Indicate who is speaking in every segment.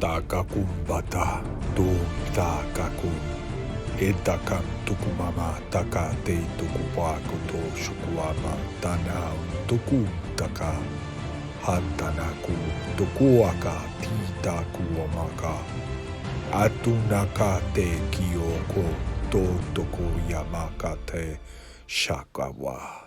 Speaker 1: Takakum bata tum takakum etakam tukumama takate tukupakoto shukuama tana tukum taka hantanaku tukuaka titakuamaka atunakate kyoko to tokuyamakate shakawa.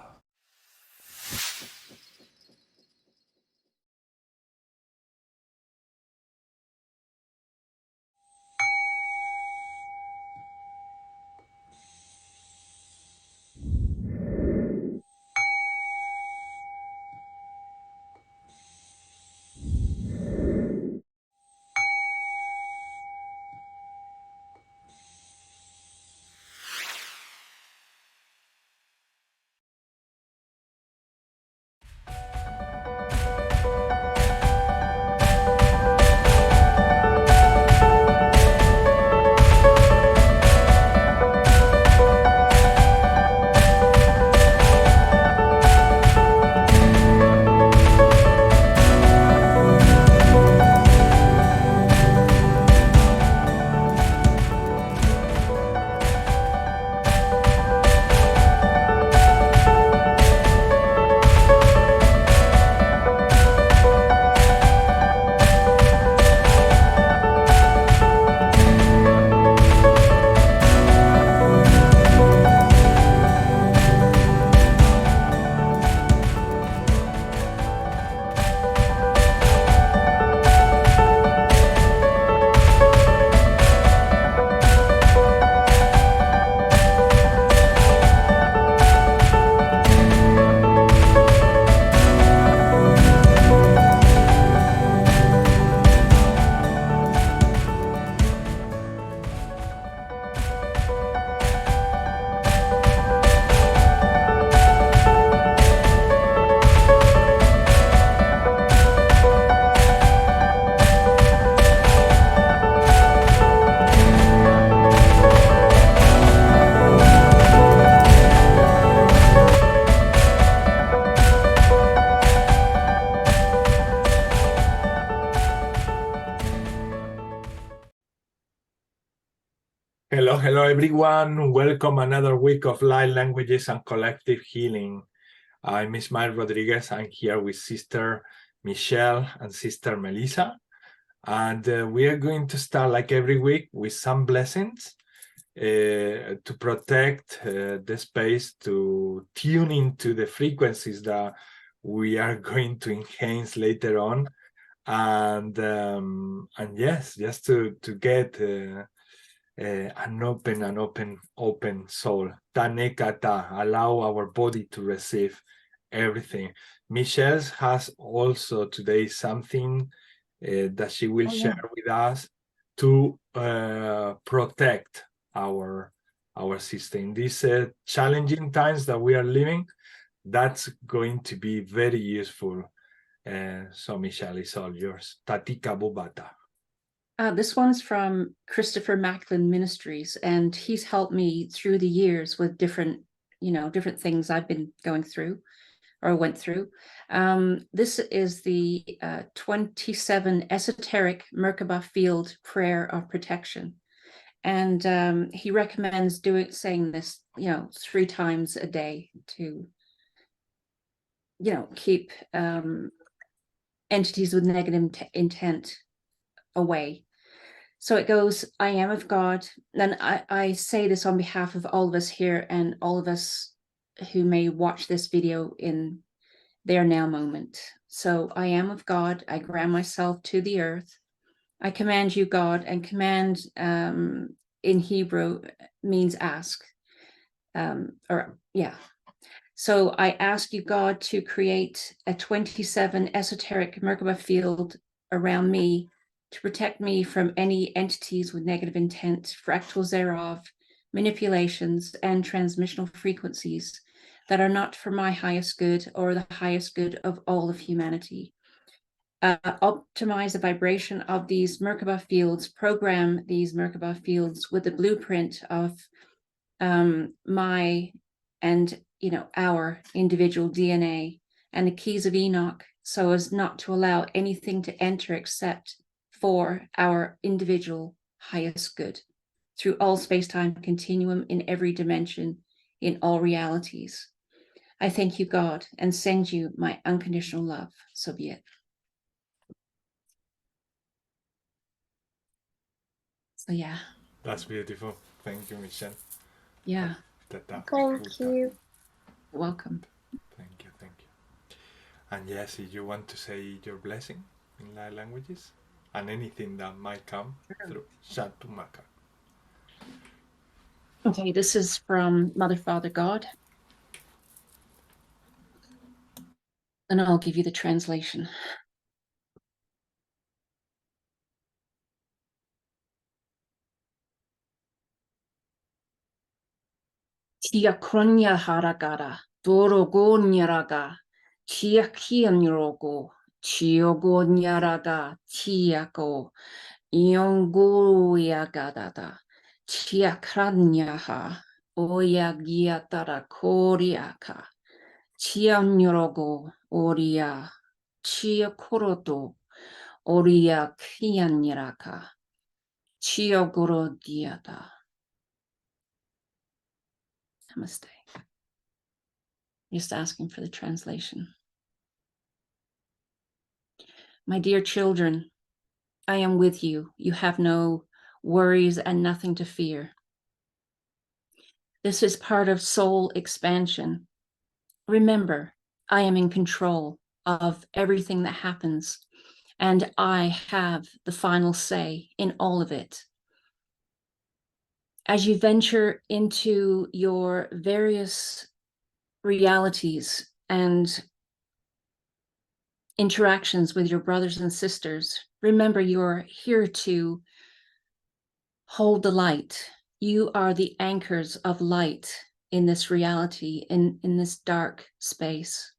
Speaker 2: Hello everyone. Welcome another week of light languages and collective healing. I'm Ismael Rodriguez. I'm here with Sister Michelle and Sister Melissa. And we are going to start like every week with some blessings to protect the space, to tune into the frequencies that we are going to enhance later on. And yes, just to get an open soul. Tanekata, allow our body to receive everything. Michelle has also today something that she will share with us to protect our system. In these challenging times that we are living, that's going to be very useful. So Michelle, it's all yours. Tatika Bubata.
Speaker 3: This one's from Christopher Magdalene Ministries, and he's helped me through the years with different things I've been going through or went through. This is the 27 esoteric Merkaba field prayer of protection. And he recommends saying this, 3 times a day to, keep entities with negative intent away. So it goes, I am of God. And I say this on behalf of all of us here and all of us who may watch this video in their now moment. So I am of God. I grant myself to the earth. I command you, God, and command in Hebrew means ask. So I ask you, God, to create a 27 esoteric Merkaba field around me to protect me from any entities with negative intent, fractals thereof, manipulations, and transmissional frequencies that are not for my highest good or the highest good of all of humanity. Optimize the vibration of these Merkaba fields, program these Merkaba fields with the blueprint of my and our individual DNA and the keys of Enoch, so as not to allow anything to enter except for our individual highest good through all space-time continuum in every dimension, in all realities. I thank you, God, and send you my unconditional love. So be it. So yeah.
Speaker 2: That's beautiful. Thank you, Michelle.
Speaker 3: Yeah.
Speaker 4: Thank you.
Speaker 3: Welcome.
Speaker 2: Thank you, thank you. And yes, if you want to say your blessing in light languages and anything that might come through Shatumaka.
Speaker 3: Okay, this is from Mother, Father, God. And I'll give you the translation. Tia kronya haragara, dorogo nyaraga, tia kianrogo, chiogo nyaraga, tiako, iongo yagadada, tia kranyaha, oya giatara koriaka, tia nyorogo, oria, tia koroto, oria kianyaraka, tia goro diada. Namaste. Just asking for the translation. My dear children, I am with you. You have no worries and nothing to fear. This is part of soul expansion. Remember, I am in control of everything that happens, and I have the final say in all of it. As you venture into your various realities and interactions with your brothers and sisters, remember you're here to hold the light. You are the anchors of light in this reality, in this dark space.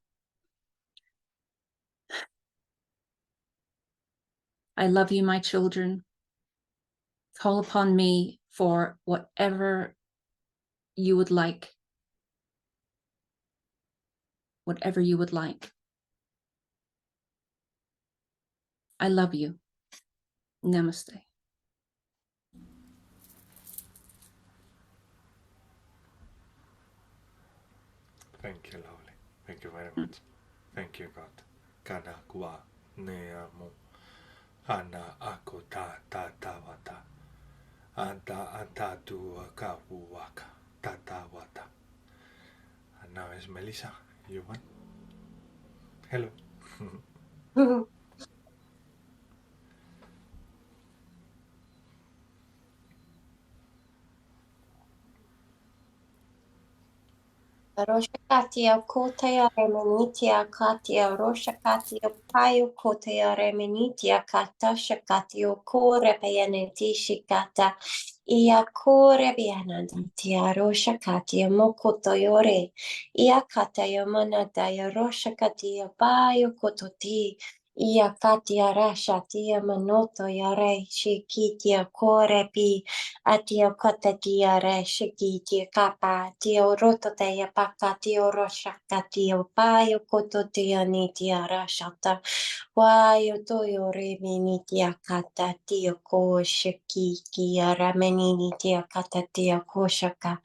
Speaker 3: I love you, my children. Call upon me for whatever you would like. Whatever you would like. I love you. Namaste.
Speaker 2: Thank you, lovely. Thank you very much. Thank you, God. Kana kua neamu. Ana ako ta wata. Anta tu kawu waka. Ta wata. And now is Melissa. You want? Hello.
Speaker 4: Roshakatia kotea remenitia katia roshakatia payo kotea remenitia kata shakatio kore peyaneti shikata ia kore beyanantia roshakatia mokotoyore ia kataya manadaya roshakatia payo kototi ia katia rashatia manoto yare shikitia kore pi atio kotatia re shikitia kapa tio rototea paka tio roshaka tio paio kototia nitia rashata waio toyo remi nitia kata tio ko shiki rameni nitia kata tio koshaka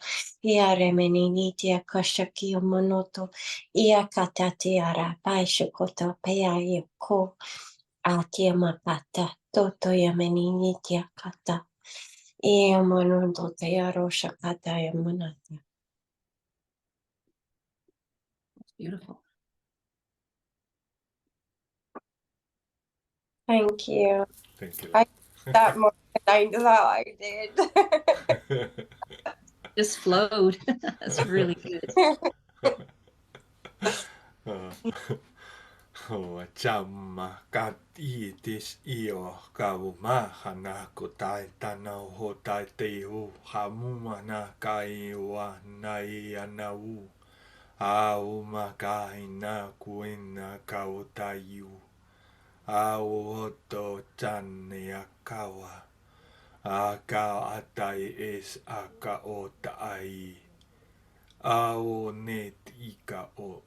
Speaker 4: ia remeni nitia koshaki monoto ia kata tiara paishokoto pea ko atia makata toto yameni nitia kata
Speaker 3: Beautiful.
Speaker 4: Thank you.
Speaker 2: Thank you.
Speaker 4: I that more than I thought I did.
Speaker 3: Just flowed. That's really good.
Speaker 2: Chamma kat itis io kavuma hana kotai tanau hotai teihu hamuma na kai wa nai anau auma kai na kuina kautaiu au hoto channe akawa aka atai es aka ota ai ao net ika o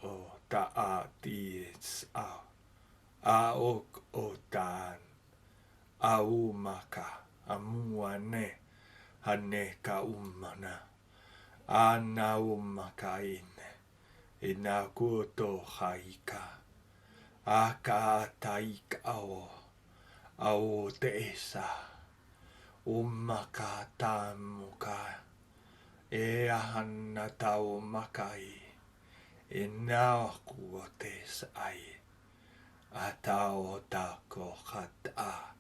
Speaker 2: ta a tis a ok o tan Aumaka amuane haneka umana anaumakaine inakuto haika aka taikao ao teesa umaka tamuka e ahanna tau makai inakuotes ai atao tako hata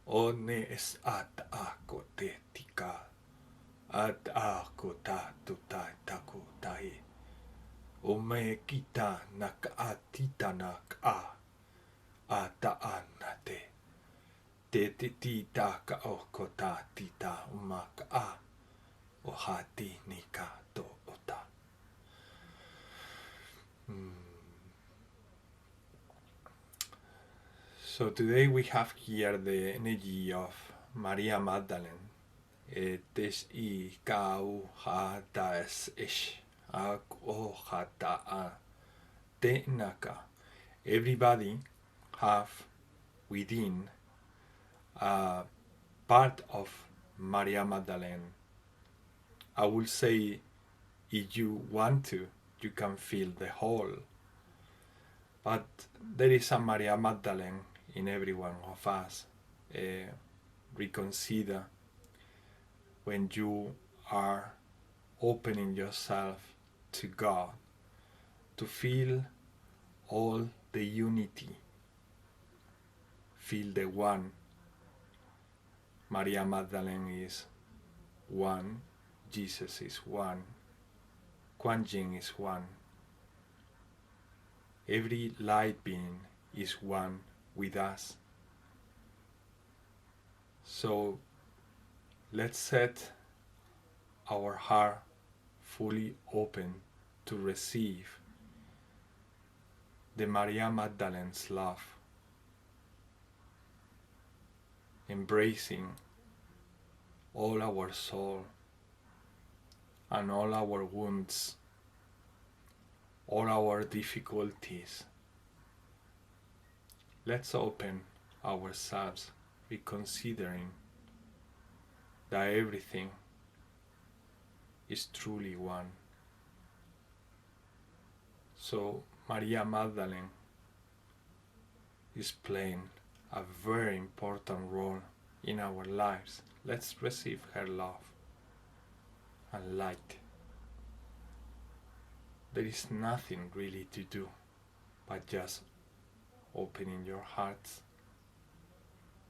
Speaker 2: one es at akotetika at akotatutai takutai ome kita nak atita nak ata anate te tita ka okota tita umaka ohati nika to ota. So today we have here the energy of Maria Magdalene. Tes I kau hata es ish ak o hata a te naka. Everybody have within a part of Maria Magdalene. I will say, if you want to, you can feel the whole. But there is a Maria Magdalene in every one of us. Reconsider when you are opening yourself to God, to feel all the unity, feel the one. Maria Magdalene is one, Jesus is one, Kuan Yin is one. Every light being is one with us. So let's set our heart fully open to receive the Maria Magdalene's love, embracing all our soul and all our wounds, all our difficulties. Let's open ourselves, reconsidering that everything is truly one. So Maria Magdalene is playing a very important role in our lives. Let's receive her love and light. There is nothing really to do but just opening your hearts.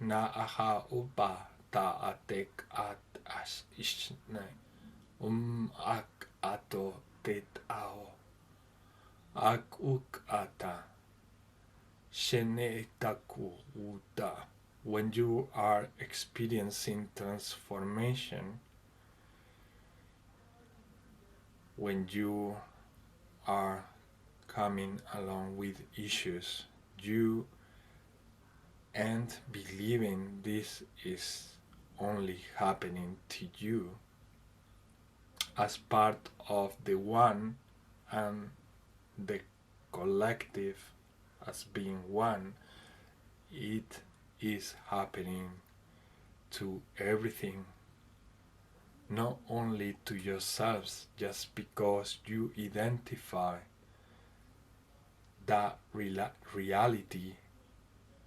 Speaker 2: Na aha upa ta atek at as ishne ak ato tet ao ak uk ata shene taku uta. When you are experiencing transformation, when you are coming along with issues, you and believing this is only happening to you as part of the one and the collective as being one, it is happening to everything, not only to yourselves, just because you identify that reality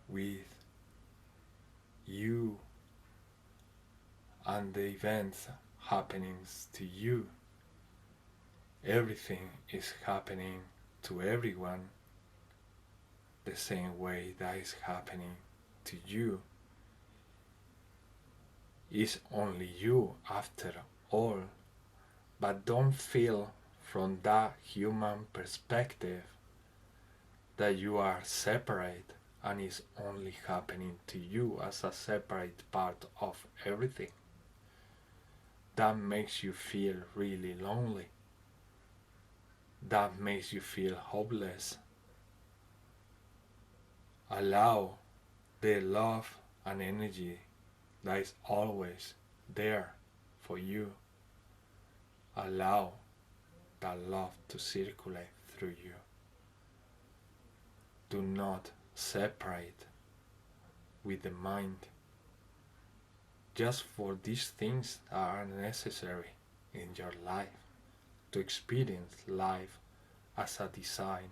Speaker 2: with you and the events happening to you. Everything is happening to everyone the same way that is happening to you. It's only you after all, but don't feel from that human perspective that you are separate and it's only happening to you as a separate part of everything. That makes you feel really lonely. That makes you feel hopeless. Allow the love and energy that is always there for you. Allow that love to circulate through you. Do not separate with the mind. just for these things that are necessary in your life, to experience life as a design.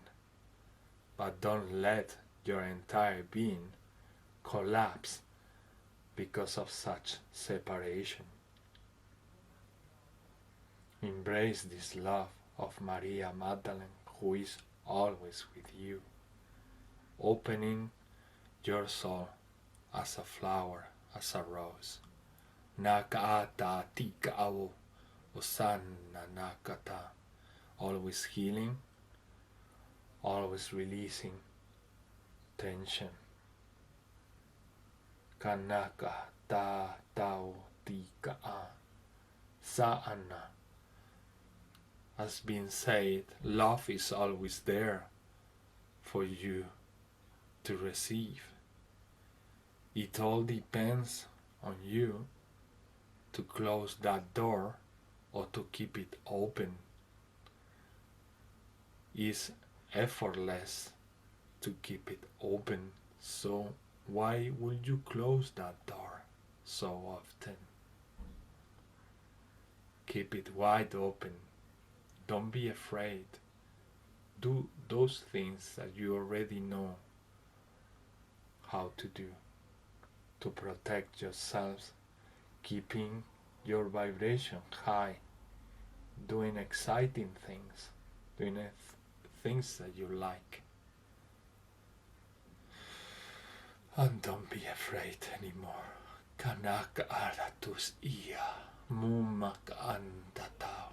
Speaker 2: But don't let your entire being collapse because of such separation. Embrace this love of Maria Magdalene, who is always with you, opening your soul as a flower, as a rose. Nakata tikao osanna nakata. Always healing, always releasing tension. Kanaka ta tao tika saana. As been said, love is always there for you to receive. It all depends on you to close that door or to keep it open. It's effortless to keep it open, so why would you close that door so often? Keep it wide open. Don't be afraid. Do those things that you already know how to do to protect yourselves, keeping your vibration high, doing exciting things, doing things that you like. And don't be afraid anymore. Kanaka aratus ia mumak antatao.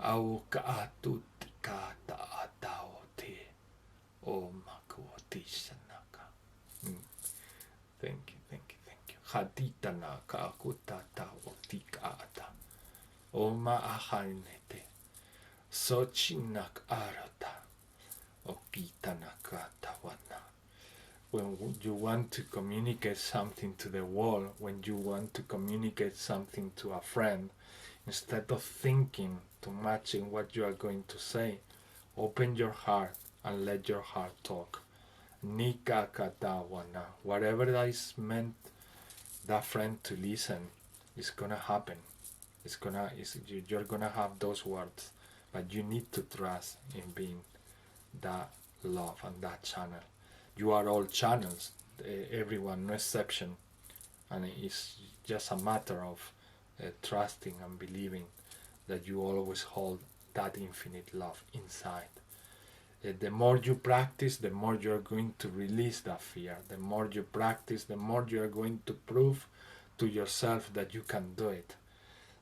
Speaker 2: Au kaatutika taatao te o makuotisanaka. Thank you, thank you, thank you. Hatitana kaakutata otikata. Oma ahanete. Sochinak arata. Okitanaka tawana. When you want to communicate something to the world, when you want to communicate something to a friend, instead of thinking too much in what you are going to say, open your heart and let your heart talk. Nika katawana. Whatever that is meant that friend to listen is gonna happen. You're gonna have those words, but you need to trust in being that love and that channel. You are all channels, everyone, no exception, and it's just a matter of trusting and believing that you always hold that infinite love inside. The more you practice, the more you're going to release that fear. The more you practice, the more you're going to prove to yourself that you can do it.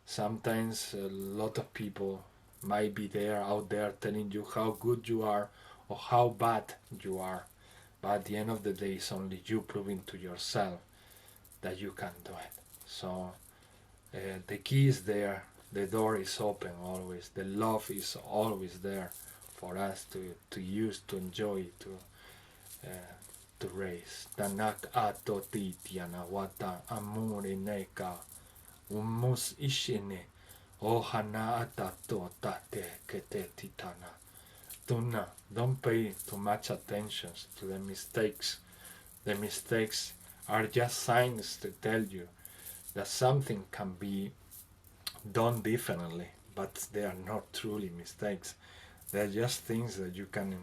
Speaker 2: Sometimes a lot of people might be out there telling you how good you are or how bad you are. But at the end of the day, it's only you proving to yourself that you can do it. So the key is there, the door is open always, the love is always there for us to use, to enjoy, to raise. Tanak ato titiana wata amore neka umus ishine ohana atato tate kete titana. Don't pay too much attention to the mistakes. The mistakes are just signs to tell you that something can be done differently, but they are not truly mistakes. They're just things that you can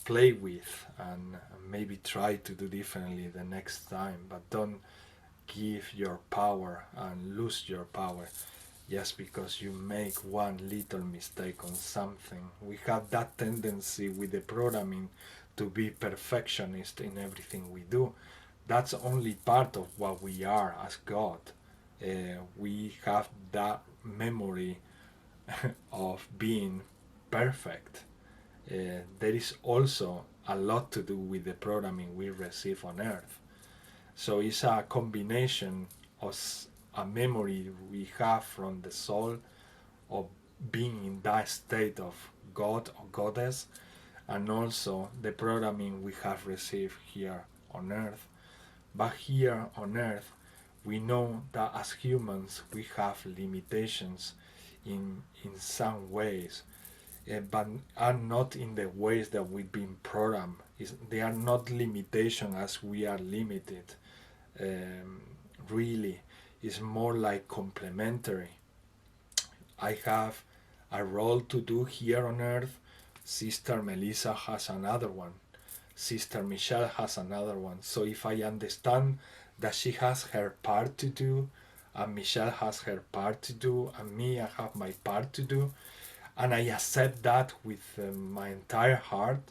Speaker 2: play with and maybe try to do differently the next time, but don't give your power and lose your power just because you make one little mistake on something. We have that tendency with the programming to be perfectionist in everything we do. That's only part of what we are as God. We have that memory of being perfect. There is also a lot to do with the programming we receive on earth. So it's a combination of a memory we have from the soul of being in that state of God or goddess, and also the programming we have received here on earth. But here on earth, we know that as humans we have limitations in some ways, but are not in the ways that we've been programmed. They are not limitation as we are limited. Really, is more like complementary. I have a role to do here on earth. Sister Melissa has another one. Sister Michelle has another one. So if I understand that she has her part to do, and Michelle has her part to do, and me, I have my part to do, and I accept that with my entire heart,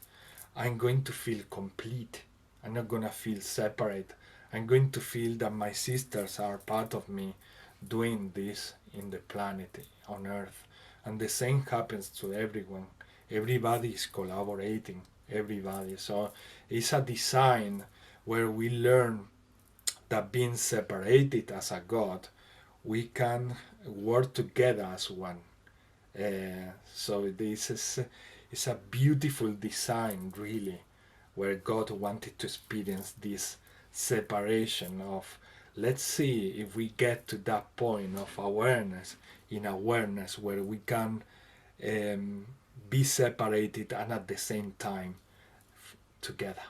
Speaker 2: I'm going to feel complete. I'm not going to feel separate. I'm going to feel that my sisters are part of me doing this in the planet, on earth. And the same happens to everyone. Everybody is collaborating, everybody. So it's a design where we learn that being separated as a God, we can work together as one. So this is it's a beautiful design, really, where God wanted to experience this separation of, let's see if we get to that point of awareness, in awareness, where we can be separated and at the same time together.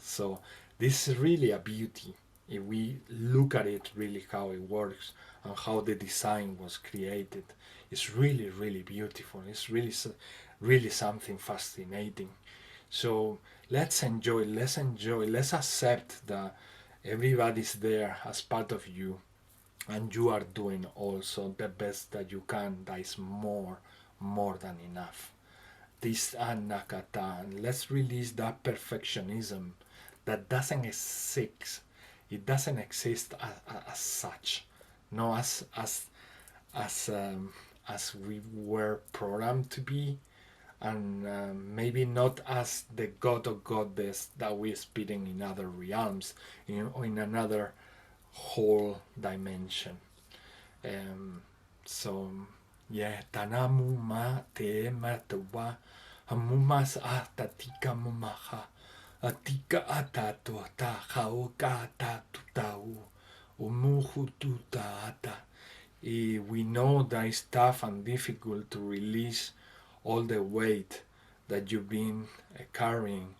Speaker 2: So this is really a beauty if we look at it, really how it works and how the design was created. It's really, really beautiful. It's really something fascinating. So let's enjoy, let's accept that everybody's there as part of you, and you are doing also the best that you can. That is more than enough. This anakata, and let's release that perfectionism that doesn't exist. It doesn't exist as such, no, as we were programmed to be, and maybe not as the god or goddess that we experience in other realms, or in another whole dimension. So yeah, tanamu ma te matawa hamumas atatika mumaha atika atato ta haoka tatutau umuhu tuta ata. We know that it's tough and difficult to release all the weight that you've been carrying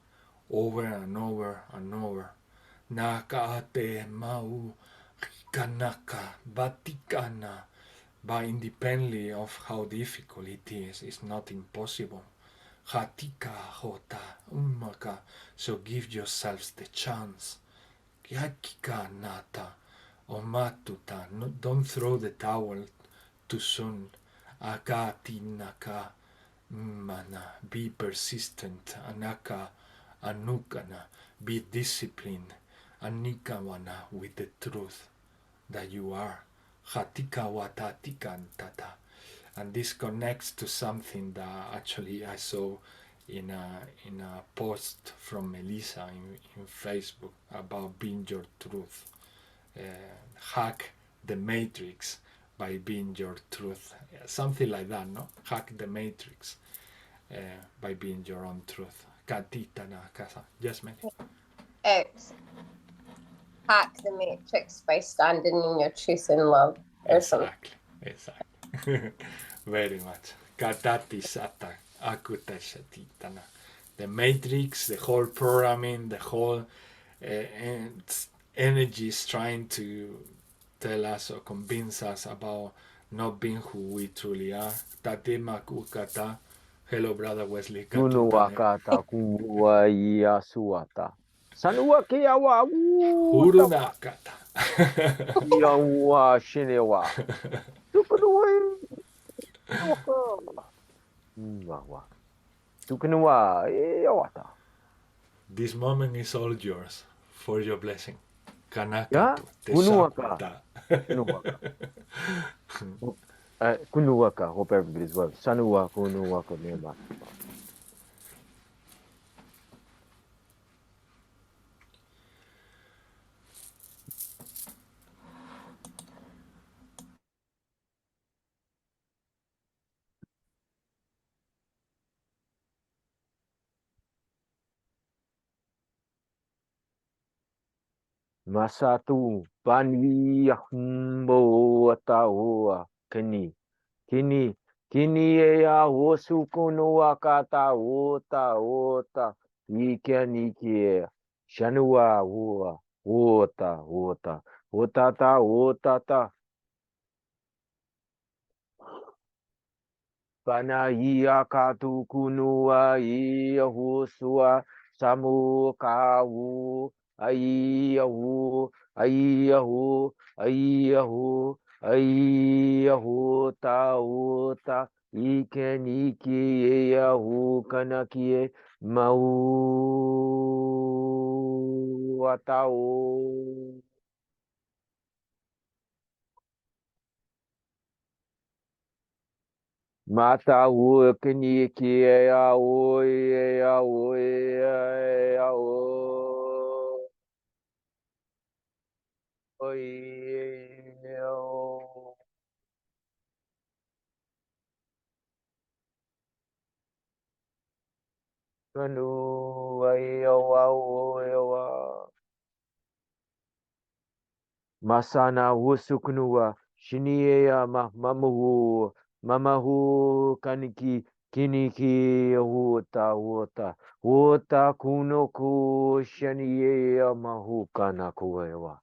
Speaker 2: over and over and over. Naka te mau kanaka vatikana. But independently of how difficult it is, it's not impossible. Hatika hota umaka. So give yourselves the chance. Yakika nata omatuta. No, don't throw the towel too soon. Akati naka mana. Be persistent. Anaka anukana. Be disciplined. Anikawana with the truth that you are. Hatika watatika tata. And this connects to something that actually I saw in a post from Melissa in Facebook about being your truth. Hack the matrix by being your truth. Something like that, no? Hack the matrix by being your own truth. Katita na casa. Yes, ma'am.
Speaker 4: It's hack the matrix by standing in your truth and love. Or something.
Speaker 2: Exactly. Very much. Katati sata akutashatitana. The matrix, the whole programming, the whole energy is trying to tell us or convince us about not being who we truly are. Tatema kukata. Hello, brother Wesley.
Speaker 5: Kunu wakata kuwa ia suata. Sanua ke awa
Speaker 2: Huruna kata.
Speaker 5: ia wa shinewa. Tukunua waka. Tukunua wata.
Speaker 2: This moment is all yours for your blessing. Kanaka
Speaker 5: Ya?
Speaker 2: tesapata.
Speaker 5: Kunuwaka, hope everybody's well. Sanua kunuwaka nema. Masatu panwi humbo ataua kini e a osu kono wakata ota ike nike shanua ota Otata, otata. Panaya katu kunua husua samu kawu ayahu ayahu tauta ikeniki yahu kanakie mau atau. Mata o kini ki e a o e a o e a o e o kanu ai o e o masana usukunua shinie ya mamahu kaniki kiniki huta kuno ku shinie ya mahu kana kuewa.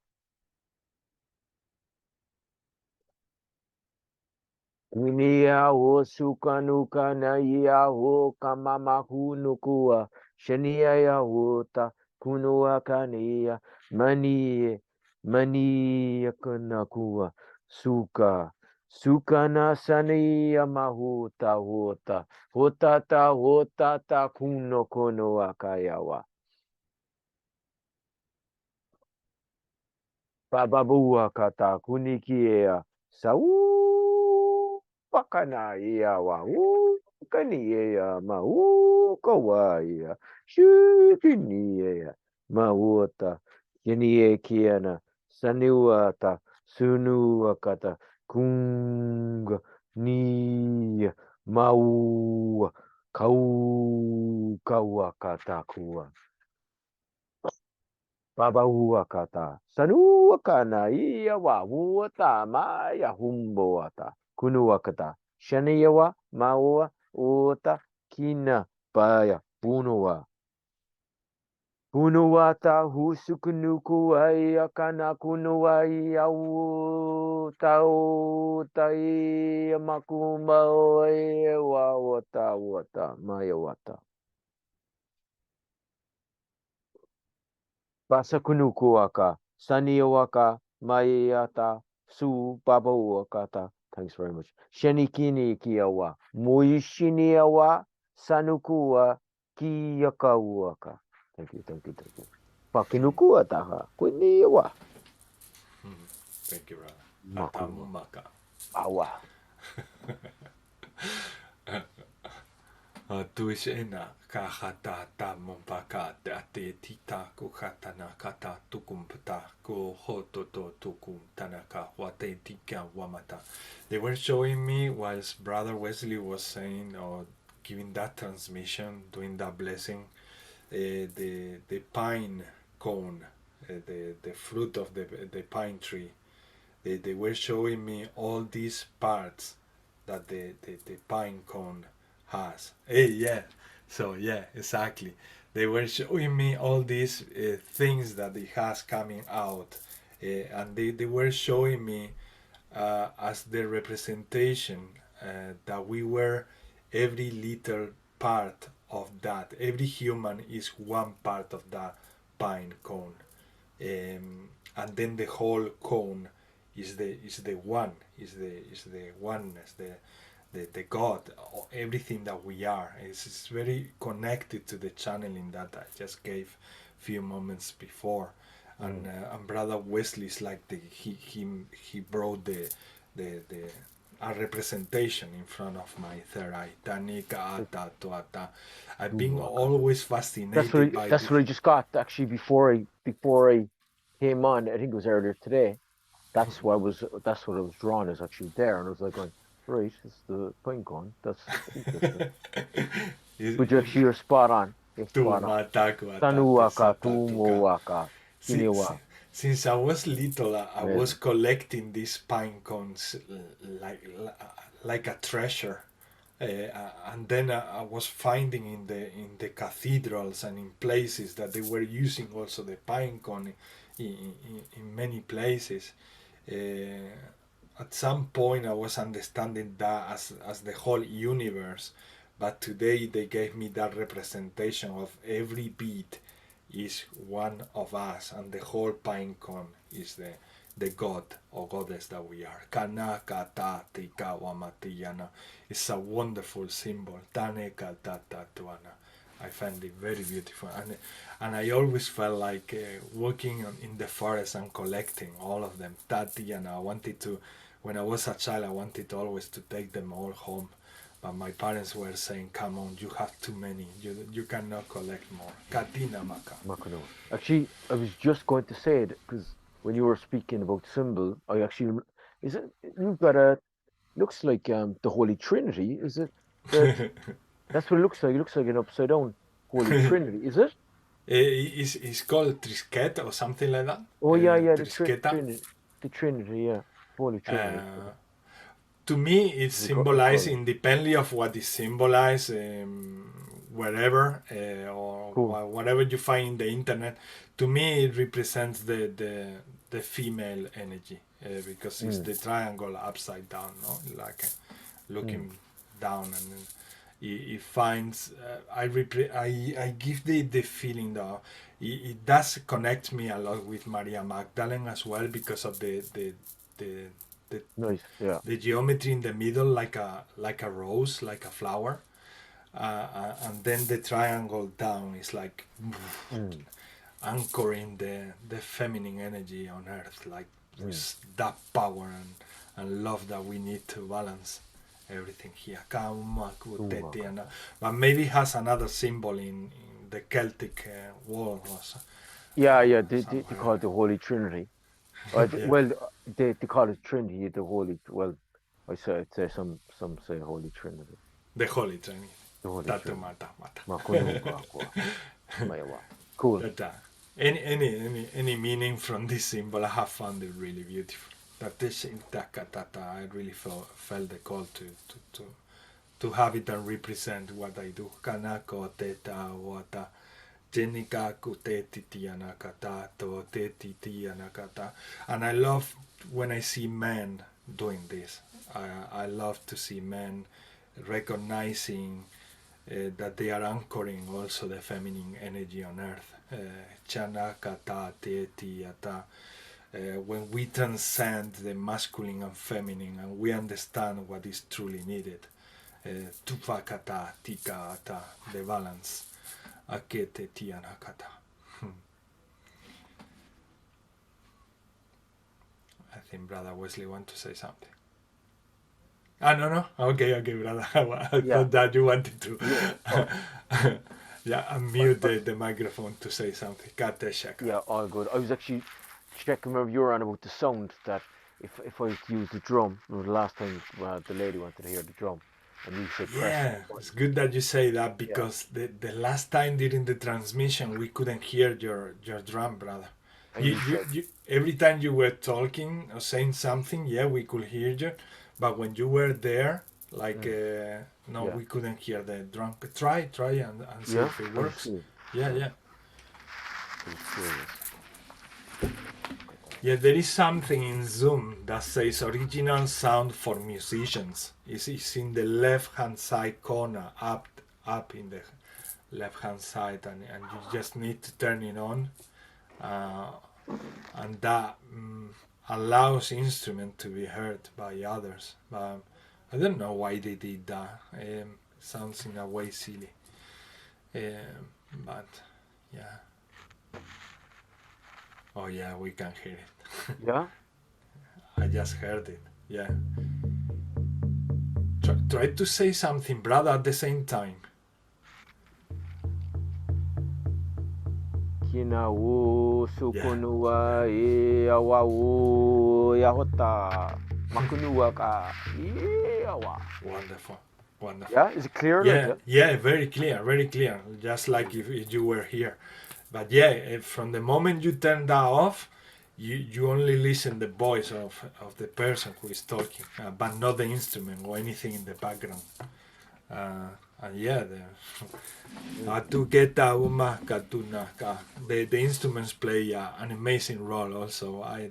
Speaker 5: Kunia ho sukanuka na ia ho kamamahu nukua shania ya hota kunua kania mani kanakua suka na sania mahuta hotata kuno kono akayawa. Bababua kata kunikia sau pakana ia wa kani ia ma kawa ia shikini ia ma uta kini kiana sanuata sunu kata kunga ni mau kau kata kuwa. Baba kata sanua kana ia wa uata ma ya humbo ata kunua kata shaniwa maua uta kina paya punua ta husukunuku ai akana kunua ia tau tai makuma oi wa wata maya wata. Basa kunuku aka, sani waka, maiata, su baba wakata. Thanks very much. Shenikini kiawa, muishini awa, sanukua, kiyaka waka. Thank you. Pakinuku ataha, kuni awa.
Speaker 2: Thank you, brother. Atamumaka.
Speaker 5: Awa.
Speaker 2: Tuisena kahata tamumpaka te tita kuhatana kata tukumpata ko hototo tukum tanaka wate tika wamata. They were showing me whilst Brother Wesley was saying or giving that transmission, doing that blessing, the pine cone, the fruit of the pine tree. They were showing me all these parts that the pine cone has. Yeah, so yeah, exactly. They were showing me all these things that it has coming out, and they were showing me as the representation that we were every little part of that. Every human is one part of that pine cone, and then the whole cone is the one, is the oneness, the God, everything that we are. It's very connected to the channeling that I just gave a few moments before. And Brother Wesley is like he brought the a representation in front of my third eye. I've been always fascinated by
Speaker 5: that's what I just got actually before I came on. I think it was earlier today. That's what I was drawn is actually there, and I was like going, right, it's the pine cone. That's interesting. But you're spot on. You're spot on. Tanuaka, tumuaka, kiniwa.
Speaker 2: Since I was little, I was collecting these pine cones like a treasure. And then I was finding in the cathedrals and in places that they were using also the pine cone in many places. At some point I was understanding that as the whole universe, but today they gave me that representation of every beat is one of us, and the whole pine cone is the god or goddess that we are. Kana kata tika wamatiyana. It's a wonderful symbol. Tane kata tatuana. I find it very beautiful, and I always felt like walking in the forest and collecting all of them. Tatiana, I wanted to, when I was a child, I wanted always to take them all home, but my parents were saying, "Come on, you have too many. You cannot collect more." Katina maka.
Speaker 5: Makano. Actually, I was just going to say it because when you were speaking about symbol, I actually is it you've got a looks like the Holy Trinity, is it? That's what it looks like. It looks like an upside down Holy Trinity, is it?
Speaker 2: It's called Trisket or something like that.
Speaker 5: Oh yeah, the
Speaker 2: Trisketa.
Speaker 5: Trinity, yeah, Holy Trinity.
Speaker 2: To me, it's symbolized independently of what is symbolized wherever or whatever you find in the internet. To me, it represents the female energy because it's the triangle upside down, no? Like looking down, and it finds. I give the feeling that it does connect me a lot with Maria Magdalene as well because of the
Speaker 5: nice, yeah.
Speaker 2: The geometry in the middle, like a rose, like a flower, and then the triangle down is like anchoring the feminine energy on earth, like that power and love that we need to balance everything here. But maybe it has another symbol in the Celtic world also.
Speaker 5: Yeah, they call it the Holy Trinity. Well, they call it Trinity, the Holy. Well, I say some say Holy Trinity.
Speaker 2: The Holy Trinity.
Speaker 5: The Holy Trinity. Cool.
Speaker 2: But, any meaning from this symbol, I have found it really beautiful. I really felt the call to have it and represent what I do. Kanako teta wata. And I love when I see men doing this. I love to see men recognizing that they are anchoring also the feminine energy on earth. When we transcend the masculine and feminine and we understand what is truly needed. Tupakata, tikata, the balance. Akete tianakata. I think Brother Wesley wants to say something. No. Okay, brother. I thought that you wanted to. Unmute the microphone to say something.
Speaker 5: Yeah, all good. I was actually checking where you were on about the sound, that if I use the drum, the last time the lady wanted to hear the drum. And you said
Speaker 2: it's good that you say that because the last time during the transmission we couldn't hear your drum, brother. You, every time you were talking or saying something, we could hear you, but when you were there, like we couldn't hear the drum. Try and see if it works. Yeah, there is something in Zoom that says original sound for musicians. It's in the left-hand side corner, up in the left-hand side, and you just need to turn it on, and that allows instrument to be heard by others. But I don't know why they did that. Sounds in a way silly, but yeah. Oh yeah, we can hear it.
Speaker 5: Yeah?
Speaker 2: I just heard it. Yeah. Try to say something, brother, at the same time.
Speaker 5: Kinawu sukunua awawu yahota makunua ka awa.
Speaker 2: Wonderful.
Speaker 5: Yeah, is it clear?
Speaker 2: Yeah, very clear. Just like if you were here. But from the moment you turn that off, you only listen the voice of the person who is talking, but not the instrument or anything in the background. And yeah, to get the instruments play an amazing role. Also, I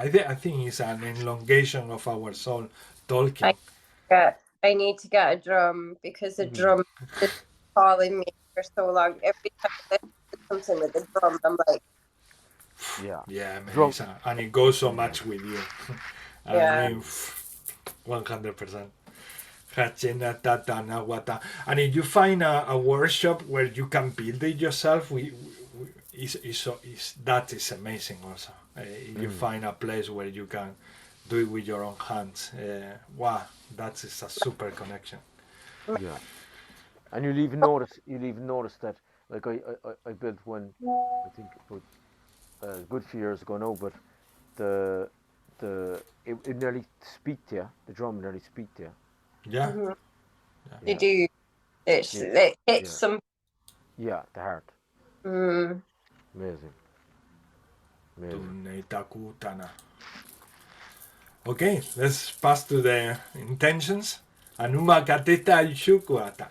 Speaker 2: think it's an elongation of our soul talking.
Speaker 4: I need to get a drum because the drum is calling me for so long. Every time I listen to something with the drum, I'm like,
Speaker 2: Yeah,
Speaker 5: Drum.
Speaker 2: Melissa, and it goes so much with you.
Speaker 4: yeah.
Speaker 2: I mean, 100%. And if you find a workshop where you can build it yourself, that is amazing also. If you find a place where you can do it with your own hands, wow, that is a super connection.
Speaker 5: Yeah. And you'll even notice that, like, I built one, I think about a good few years ago now, but it nearly speak to you. The drum nearly speak to you.
Speaker 2: Yeah.
Speaker 4: Mm-hmm.
Speaker 2: Yeah.
Speaker 4: They do. It hits some.
Speaker 5: Yeah, the heart.
Speaker 4: Mm.
Speaker 5: Amazing.
Speaker 2: Okay, let's pass to the intentions. Anuma kateta shukuata.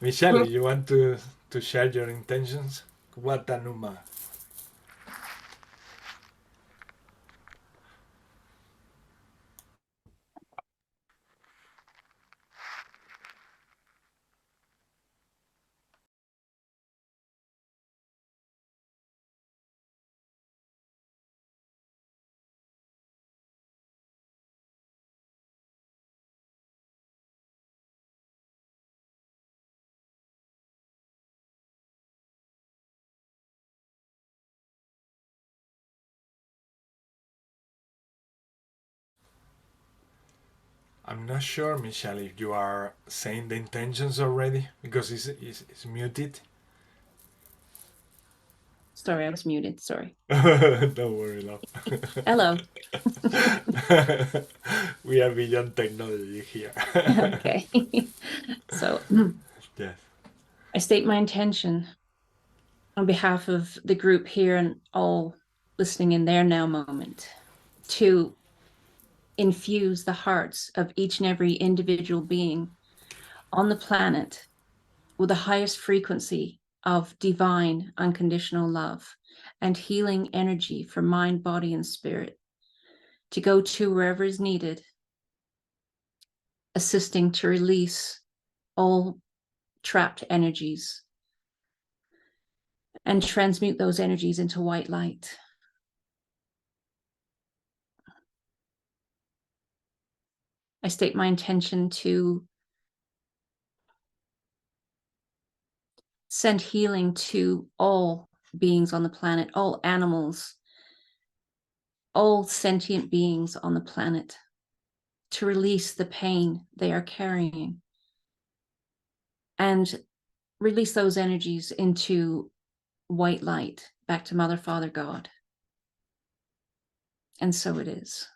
Speaker 2: Michelle, you want to share your intentions? What anuma? I'm not sure, Michelle, if you are saying the intentions already because it's muted.
Speaker 3: Sorry, I was muted. Sorry.
Speaker 2: Don't worry, love.
Speaker 3: Hello.
Speaker 2: We are beyond technology here.
Speaker 3: Okay. So
Speaker 2: Yes.
Speaker 3: I state my intention on behalf of the group here and all listening in their now moment to infuse the hearts of each and every individual being on the planet with the highest frequency of divine unconditional love and healing energy for mind, body, and spirit to go to wherever is needed, assisting to release all trapped energies and transmute those energies into white light. I state my intention to send healing to all beings on the planet, all animals, all sentient beings on the planet, to release the pain they are carrying and release those energies into white light back to Mother, Father, God. And so it is.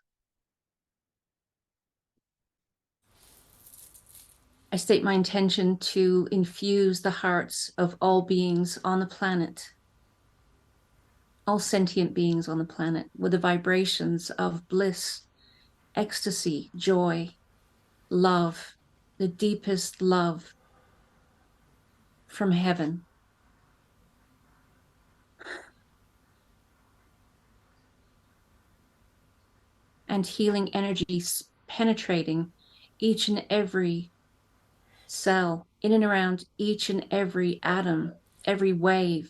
Speaker 3: I state my intention to infuse the hearts of all beings on the planet, all sentient beings on the planet, with the vibrations of bliss, ecstasy, joy, love, the deepest love from heaven. And healing energies penetrating each and every cell, in and around each and every atom, every wave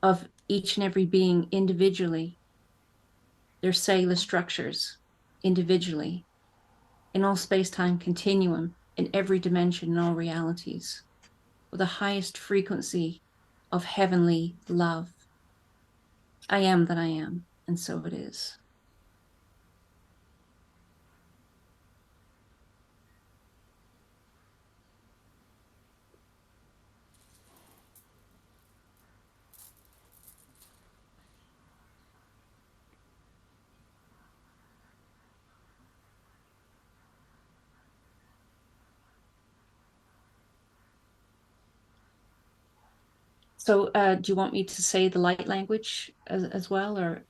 Speaker 3: of each and every being individually, their cellular structures individually, in all space-time continuum, in every dimension, in all realities, with the highest frequency of heavenly love. I am that I am, and so it is. So do you want me to say the light language as well, or?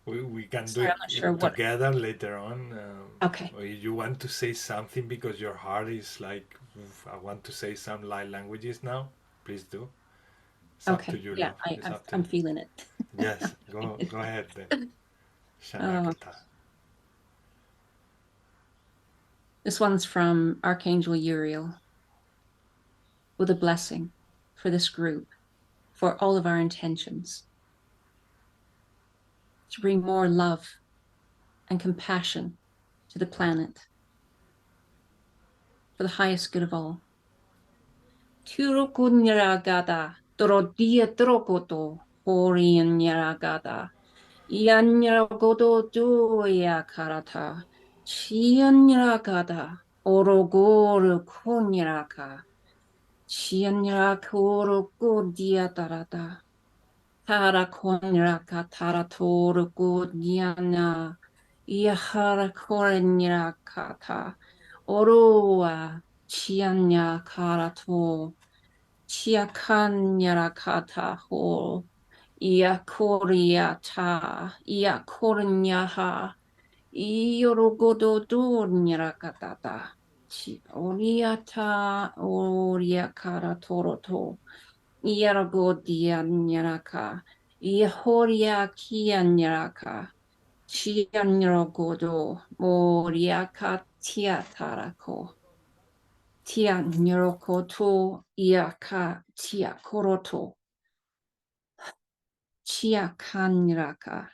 Speaker 2: We can do
Speaker 3: Sorry,
Speaker 2: it
Speaker 3: I'm not sure what.
Speaker 2: together later on.
Speaker 3: Okay.
Speaker 2: Or if you want to say something because your heart is like, "Oof, I want to say some light languages now," please do. It's up to
Speaker 3: Okay.
Speaker 2: you,
Speaker 3: Yeah,
Speaker 2: love. It's up to
Speaker 3: I'm
Speaker 2: you.
Speaker 3: feeling it.
Speaker 2: Yes, go ahead then. Shanakata.
Speaker 3: This one's from Archangel Uriel, with a blessing for this group, for all of our intentions, to bring more love and compassion to the planet, for the highest good of all. Turukunyaragada, torodia trokoto, horianyaragada, ianyaragodo duya karata, chianyaragada, orogoro kunyaraka, chianyarakoro kudiatarada, tara kunyaraka, tara toru kudiana, iahara korenyarakata, oroa, chianya karato, chiakanyarakata ho, iakoriata, iakorinyaha, iorogodo dunyarakatata, chi oriata, oriakara toroto, iaragodianyaraka, iahoria kianyaraka, chianyaragodo, moriaka tiatarako. Tia nyorokoto iaka tia koroto. Chia kanraka.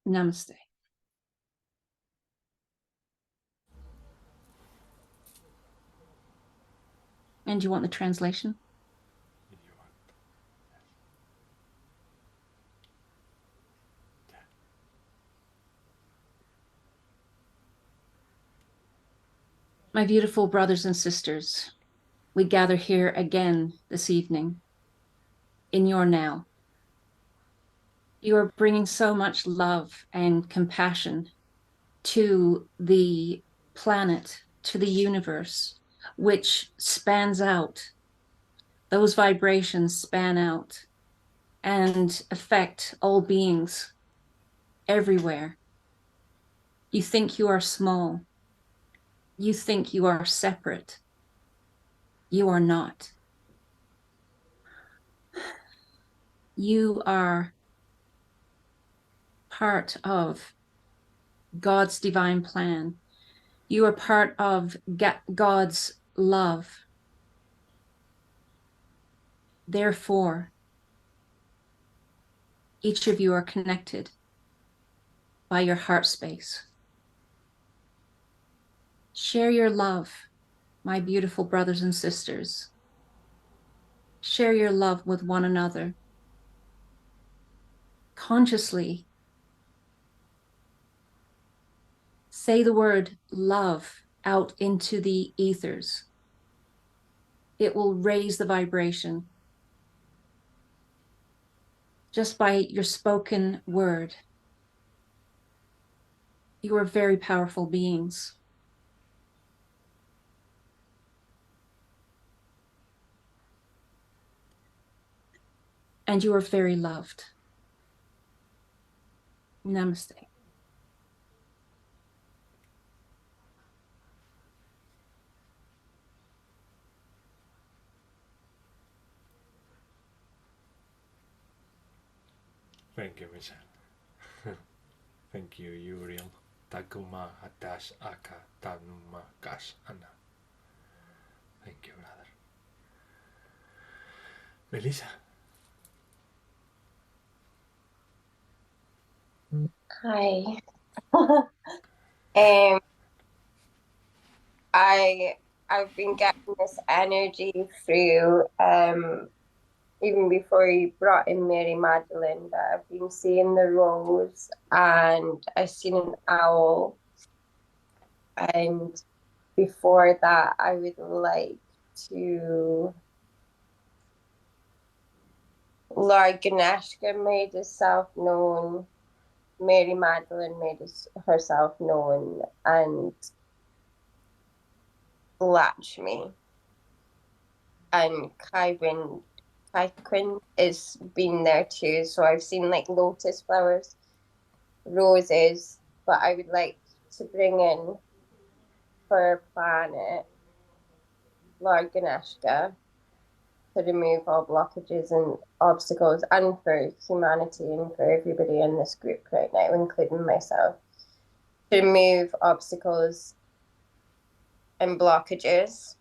Speaker 3: Namaste. And you want the translation? My beautiful brothers and sisters, we gather here again this evening in your now. You are bringing so much love and compassion to the planet, to the universe, which spans out. Those vibrations span out and affect all beings everywhere. You think you are small. You think you are separate. You are not. You are part of God's divine plan. You are part of God's love. Therefore, each of you are connected by your heart space. Share your love, my beautiful brothers and sisters. Share your love with one another. Consciously say the word love out into the ethers. It will raise the vibration just by your spoken word. You are very powerful beings. And you are very loved. Namaste.
Speaker 2: Thank you, Michelle. Thank you, Uriel. Takuma atash aka tanuma kash ana. Thank you, brother. Melissa.
Speaker 4: Hi. I've been getting this energy through even before you brought in Mary Magdalene, that I've been seeing the rose and I've seen an owl, and before that I would like to Lord Ganeshka made himself known, Mary Magdalene made herself known, and Lakshmi and Kaiwin Pyquin is been there too. So I've seen like lotus flowers, roses, but I would like to bring in for our planet Lord Ganeshka to remove all blockages and obstacles, and for humanity and for everybody in this group right now, including myself, to remove obstacles and blockages.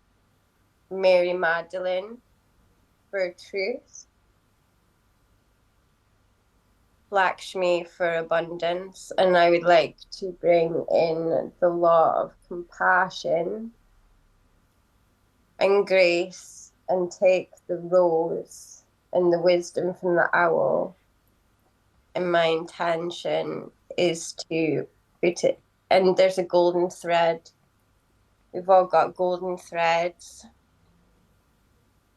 Speaker 4: Mary Magdalene for truth, Lakshmi for abundance, and I would like to bring in the law of compassion and grace and take the rose and the wisdom from the owl. And my intention is to put it, and there's a golden thread. We've all got golden threads,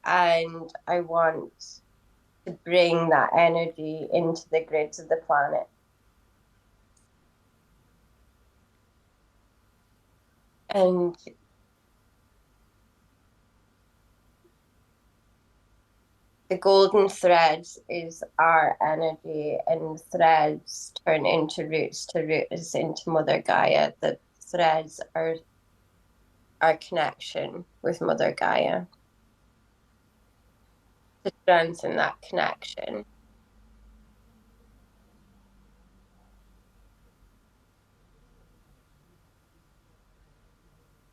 Speaker 4: and I want to bring that energy into the grids of the planet. And the golden threads is our energy, and threads turn into roots, to roots into Mother Gaia. The threads are our connection with Mother Gaia, to strengthen that connection.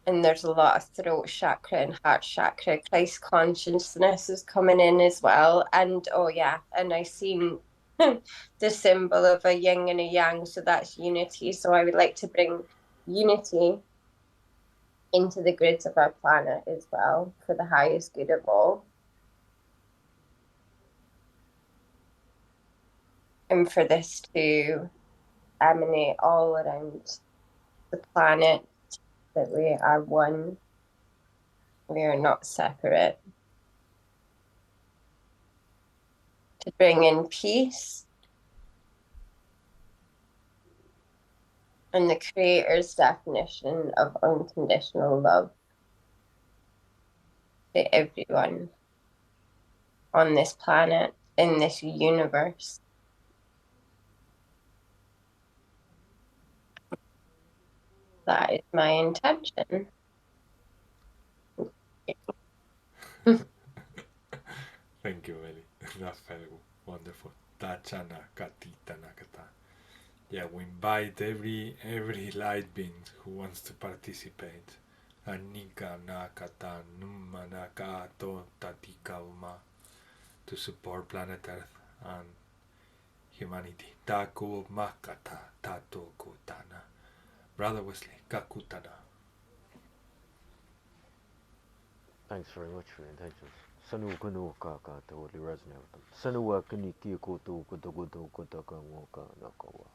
Speaker 4: And there's a lot of throat chakra and heart chakra. Christ consciousness is coming in as well. And oh yeah, and I seen the symbol of a yin and a yang, so that's unity. So I would like to bring unity into the grids of our planet as well, for the highest good of all. And for this to emanate all around the planet, that we are one, we are not separate. To bring in peace and the Creator's definition of unconditional love to everyone on this planet, in this universe. That is my intention.
Speaker 2: Thank you, Ellie. That's very wonderful. Tachana katita nakata. Yeah, we invite every light being who wants to participate. Anika nakata numanaka to tatika uma, to support planet Earth and humanity. Taku makata tato kutana. Brother Wesley, kakutana.
Speaker 5: Thanks very much for your intentions. Sanu kanu ka totally resonate with them. Sanu wa kaniki ko to ko ka mo ka nakawa.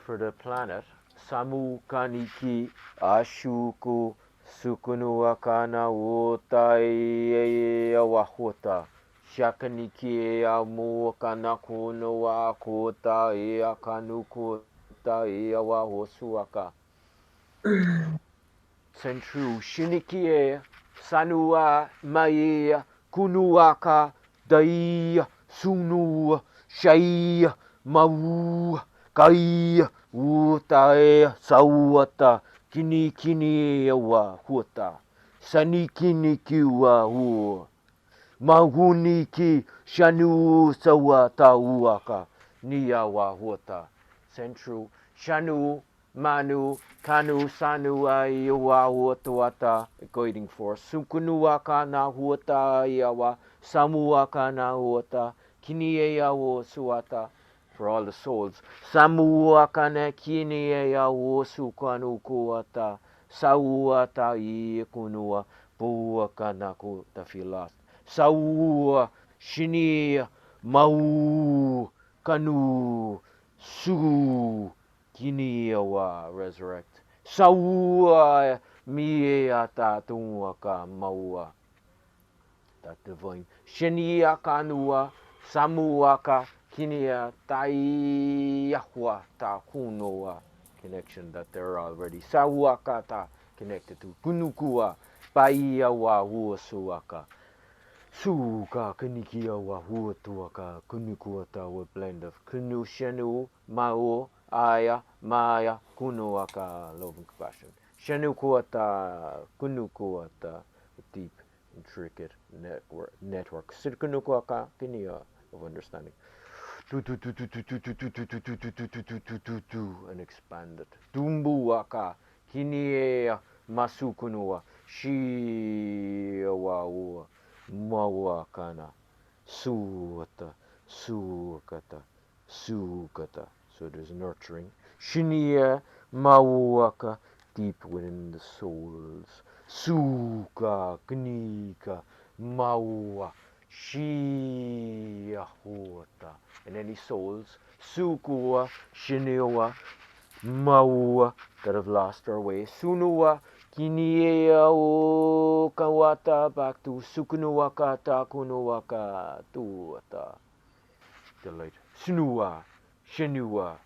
Speaker 5: For the planet, Samu kaniki ashuku sukunu akana wotai awahota. Shakaniki amu kana kuno wa kota e akanu kota e awahosuaka. Centru shinikie sanua mai kunuaka dai sunu shai mau kai utae sauata kini kini wa huta sani kini kiwa hu mahuni ki shanu sawata uaka niyawa huta Centru shanu Manu, Kanu, Sanua, Iwa, Huatuata, guiding force. Sukunuaka na Huata, Iawa, Samuaka na Huata, Kinieya Suata, for all the souls. Samuaka na Kinieya Sukanu Kuata, Sauata Ikunua, Puaka na Kutafilas. Saua, Shini, Mau, Kanu, Su. Kiniawa resurrect. Saua miata tuaka maua. That divine. Shenia kanua samuaka kinia taiyahwa ta kunoa connection that they're already. Sauaka ta connected to kunukua paiawa huasuaka. Suka kanikia wa huatuaka kunukuata wa blend of kunu shenu mao aya maya kunuaka love and compassion. Shenu kuata kunukuata deep intricate network. Sirkunukuaka kinia of understanding. And expanded. Dumbuaka kinia masukunua shiwa mawakana suata sukata sukata. So there's nurturing. Shinia mawaka deep within the souls. Suka knika mawa shiahuata. And any souls sukua shinioa maua that have lost their way. Sunua kinia o kawata back to sukunuaka ta kunuaka tuata. Delight. Sunua shinua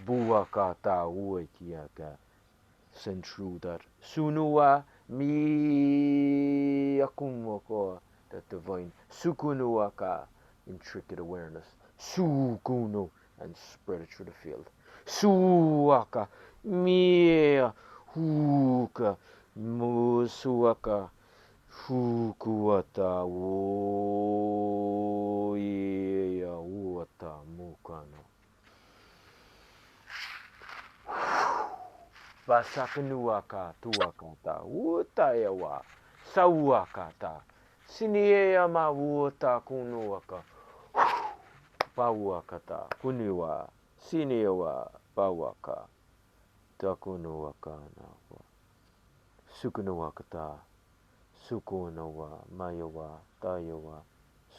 Speaker 5: buaka ta uekiaka. Send through that. Sunua mi akumoko, that divine sukunuaka, intricate awareness. Sukuno, and spread it through the field. Suaka mi huka musuaka fukuata wo ya uata mukano. Basakunuaka tuakata utayawa sauakata sinieya mawuta kunuaka pawakata kuniwa siniewa pawaka takunuaka nawa sukunuakata sukunawa mayawa tayawa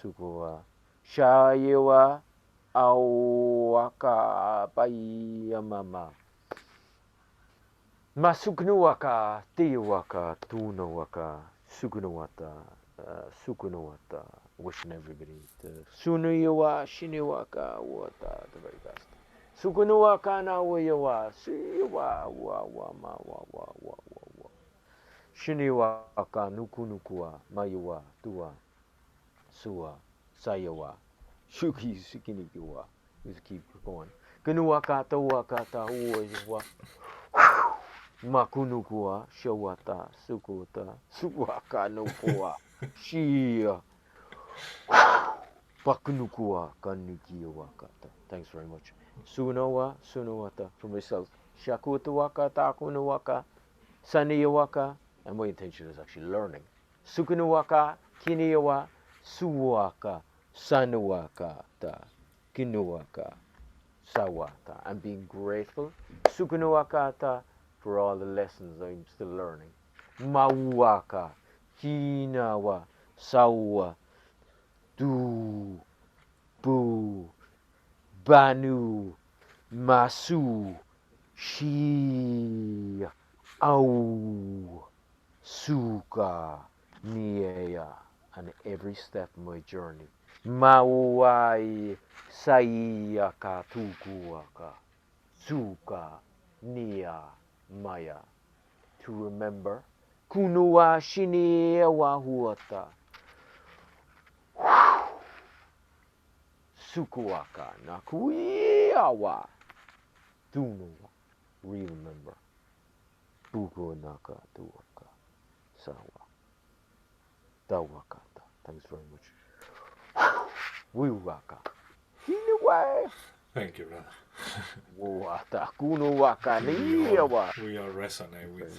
Speaker 5: sukuwa shayewa awaka payamama. Masuknuaka, tiwaka, tunawaka, sukunawata, sukunawata. Wishing everybody to sunuyawa, shiniwaka, wata, the very best. Sukunuaka na wayawa, siwa, wa, ma, wa. Shiniwaka, nukunukua, mayawa, tua, sua, sayawa, shuki, sikinikiwa. Just keep going. Kunuaka, tawaka, uwa. Makunukua, shawata, sukuta, suwaka nukua, shia, pakunukua, kanukiwakata. Thanks very much. Sunawa, sunawata, for myself. Shakutawaka, takunawaka, saniyawaka, and my intention is actually learning. Sukunuwaka, kiniyawa, suwaka, sanuwaka, ta, kinuwaka, sawata. I'm being grateful. Sukunuwakata, for all the lessons I'm still learning. Mawaka, hinawa, sawa, du, bu, banu, masu, shi, au, suka, niea, and every step of my journey. Mawai, saiyaka, tukuaka, suka, nia, maya, to remember. Kunua shini wahuata. Sukuaka nakuiawa. Tunuwa. Remember. Buko naka tuaka. Sawa. Tawakata. Thanks very much. Wiwaka. Hinuwa.
Speaker 2: Thank you, brother.
Speaker 5: We all
Speaker 2: resonate with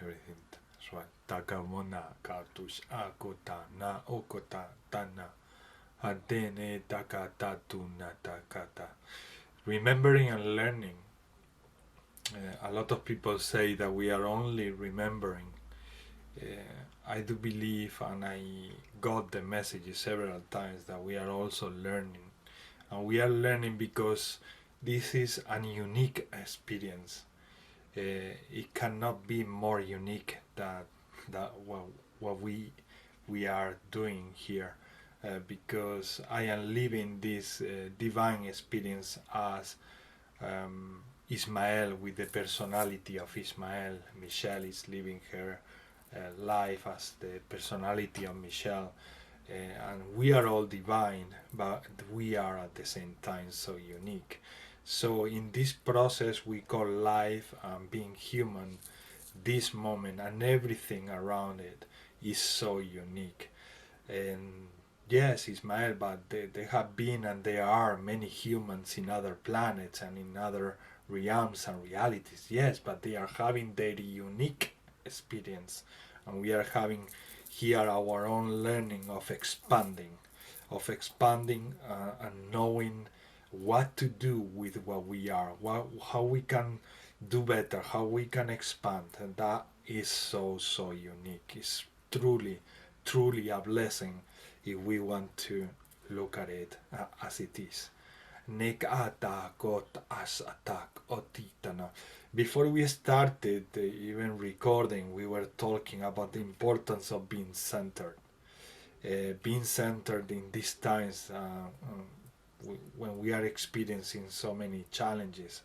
Speaker 2: everything. That's right. Takamona katush akota na okota tana adene takatatu natakata. Remembering and learning. A lot of people say that we are only remembering. I do believe, and I got the message several times, that we are also learning. And we are learning because this is a unique experience. It cannot be more unique than what we are doing here, because I am living this divine experience as Ismael, with the personality of Ismael. Michelle is living her life as the personality of Michelle. And we are all divine, but we are at the same time so unique. So in this process we call life and being human, this moment and everything around it is so unique. And yes, Ismael, but there have been and there are many humans in other planets and in other realms and realities. Yes, but they are having their unique experience, and we are having here our own learning of expanding, and knowing what to do with what we are, how we can do better, how we can expand, and that is so unique. It's truly a blessing if we want to look at it as it is. Before we started even recording, we were talking about the importance of being centered. Being centered in these times when we are experiencing so many challenges.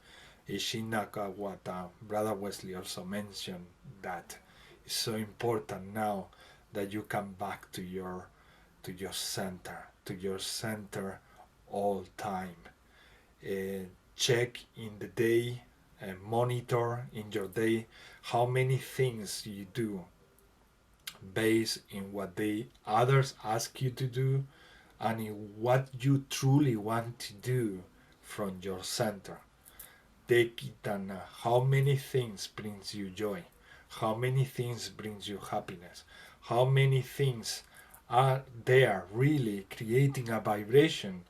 Speaker 2: Ishinaka, what Brother Wesley also mentioned, that it's so important now that you come back to your center all time. Check in the day, monitor in your day how many things you do based in what others ask you to do and in what you truly want to do from your center. Take it and how many things brings you joy, how many things brings you happiness, how many things are there really creating a vibration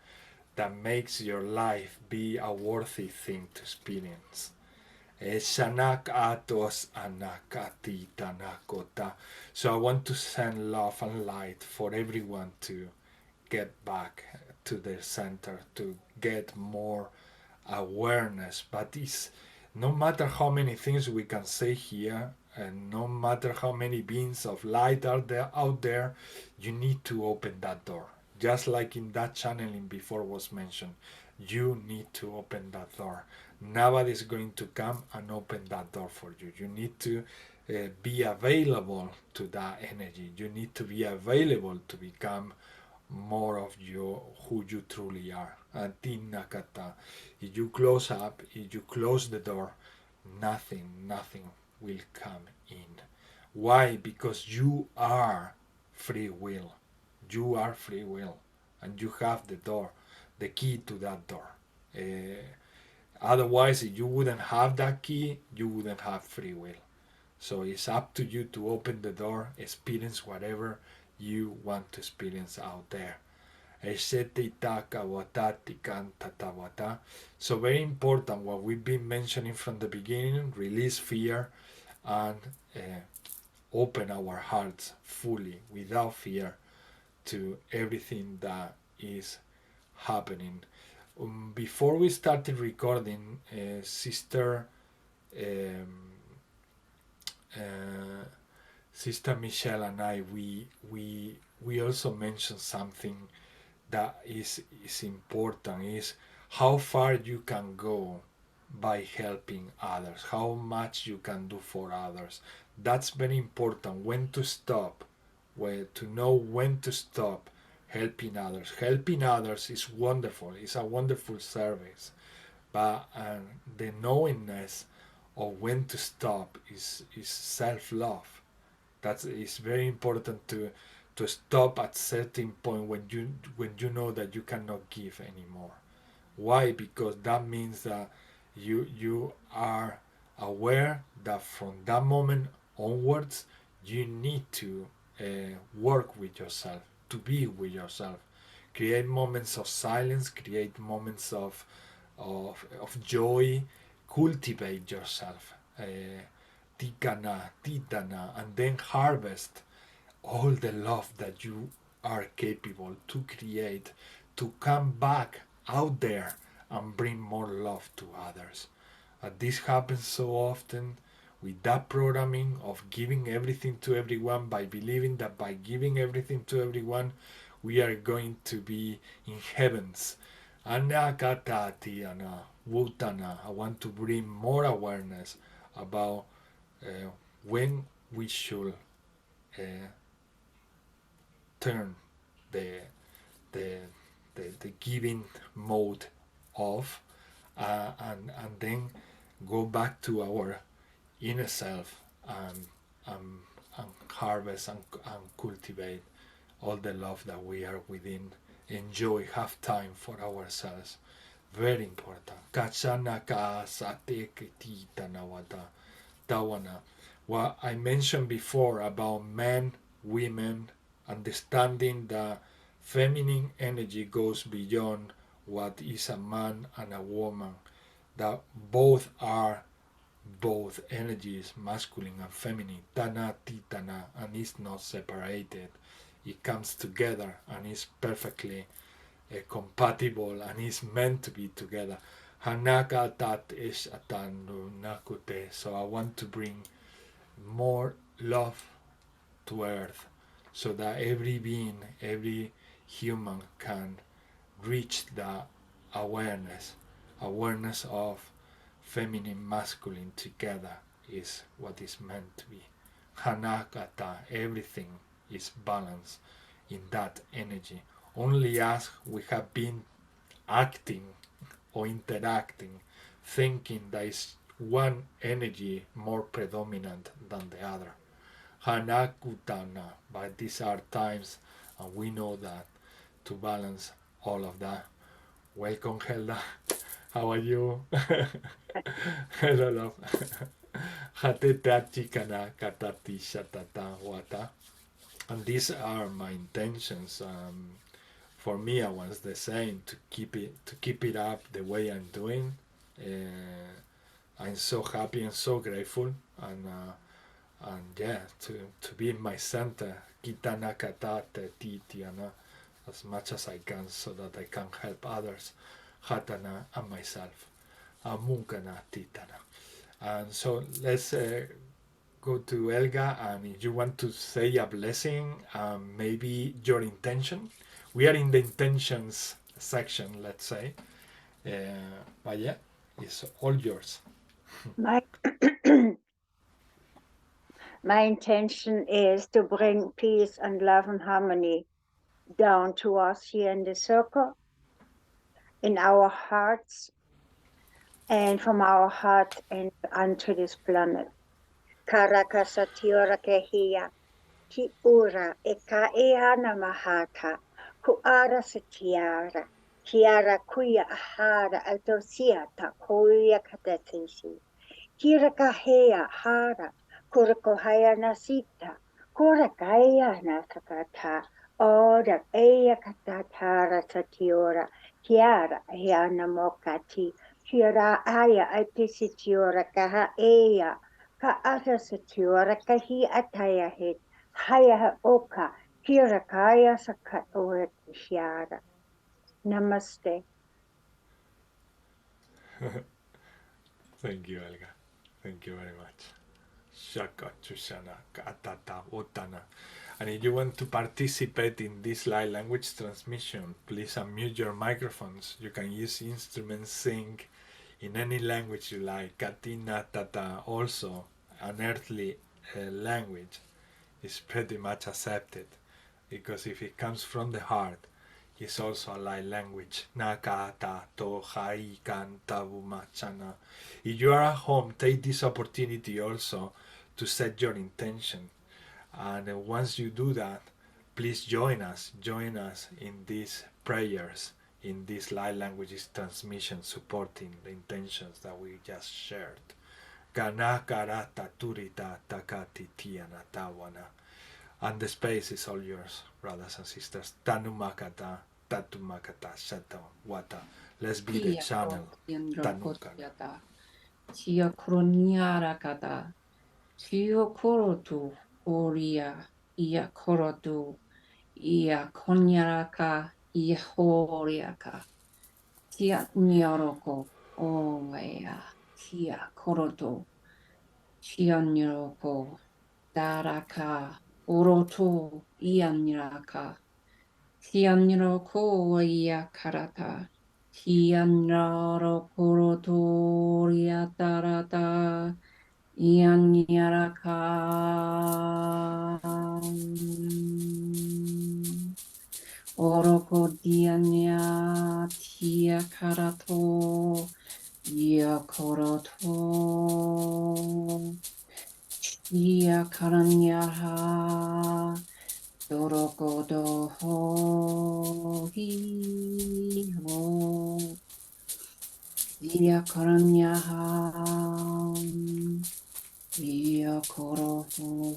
Speaker 2: that makes your life be a worthy thing to experience. So I want to send love and light for everyone to get back to their center, to get more awareness. But it's no matter how many things we can say here, and no matter how many beings of light are there out there, you need to open that door. Just like in that channeling before was mentioned, you need to open that door. Nobody is going to come and open that door for you. You need to be available to that energy. You need to be available to become more of who you truly are. If you close up, if you close the door, nothing will come in. Why? Because you are free will. You are free will, and you have the door, the key to that door. Otherwise, if you wouldn't have that key, you wouldn't have free will. So it's up to you to open the door, experience whatever you want to experience out there. So very important what we've been mentioning from the beginning: release fear and open our hearts fully, without fear, to everything that is happening. Before we started recording, Sister Michelle and I, we also mentioned something that is important, is how far you can go by helping others, how much you can do for others. That's very important. When to stop, to know when to stop helping others. Helping others is wonderful. It's a wonderful service, but the knowingness of when to stop is self-love. That is very important to stop at certain point when you know that you cannot give anymore. Why? Because that means that you are aware that from that moment onwards you need to work with yourself, to be with yourself, create moments of silence, create moments of joy, cultivate yourself, tikana, titana, and then harvest all the love that you are capable to create, to come back out there and bring more love to others. This happens so often with that programming of giving everything to everyone, by believing that by giving everything to everyone we are going to be in heavens. Anakatati ana wutana. I want to bring more awareness about when we should turn the, the, the giving mode off, and then go back to our inner self, and, and harvest and cultivate all the love that we are within. Enjoy, have time for ourselves. Very important. Kachanaka sateke titanawata tawana. What I mentioned before about men, women, understanding that feminine energy goes beyond what is a man and a woman, that both are both energies, masculine and feminine, tana titana, and is not separated. It comes together and is perfectly compatible and is meant to be together. Hanaka tat ish atanu nakute. So I want to bring more love to earth, so that every being, every human can reach the awareness of feminine, masculine together is what is meant to be. Hanakata, everything is balanced in that energy. Only as we have been acting or interacting, thinking there is one energy more predominant than the other. Hanakutana, but these are times, and we know that, to balance all of that. Welcome, Helda. How are you? Hello, love. Hatetachi kana katati shatata wata. And these are my intentions. For me, I was the same, to keep it up the way I'm doing. I'm so happy and so grateful, and yeah, to be in my center, kitana katate titiana, as much as I can, so that I can help others, hatana, and myself, amukana titana. And so let's go to Elga, and if you want to say a blessing, maybe your intention. We are in the intentions section, let's say. But yeah, it's all yours.
Speaker 6: My, my intention is to bring peace and love and harmony down to us here in the circle, in our hearts, and from our heart and onto this planet. Karakasatiora kehia, ki ura e ka e ana mahata, ku ara satiara, kiara kuya ahara autosia ta koia katatisi. Kira kahea hara, kurako haya nasita, kurakaya nasakata, ora eya katatara satiora, kiara eana mokati, kira aya atisitiora kaha eya, ka ata satiora kahi ataya hit, haya oka, kira kaya sakat ora kishiara. Namaste.
Speaker 2: Thank you, Elga. Thank you very much. Shaka Chushana Katata Otana. And if you want to participate in this live language transmission, please unmute your microphones. You can use instruments, sing in any language you like. Katina Tata, also an earthly language, is pretty much accepted, because if it comes from the heart, it's also a light language. Nakata to hai kan tabu machana. If you are at home, take this opportunity also to set your intention. And once you do that, please join us in these prayers, in this light languages transmission, supporting the intentions that we just shared. Ganakarata turita takati tiana tawana. And the space is all yours, brothers and sisters. Tanumakata, tatumakata, shata, wata. Let's be the channel. Tanukana.
Speaker 3: Tia kroniara kata, tio korotu, oria, ia korotu, ia konyaraka, ia horiaka, tia nioroko, oea, tia korotu, tia nioroko, daraka, oroto, ia niraka, tia niroko, ia karata. Tianraro korotoria tarata Yanyaraka Oroko dianya tia karato yakoroto tia karanyaha doroko doho hi ho tia karanyaha yakoroto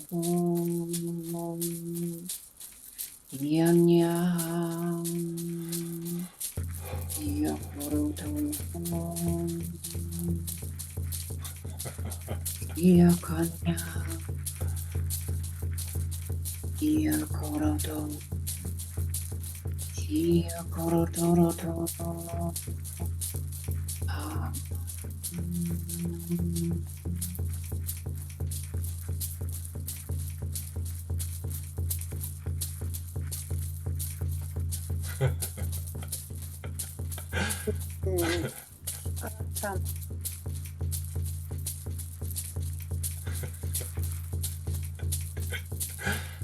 Speaker 3: Yanya Yakoroto Yakanya Yakoroto Yakoroto
Speaker 6: Awesome.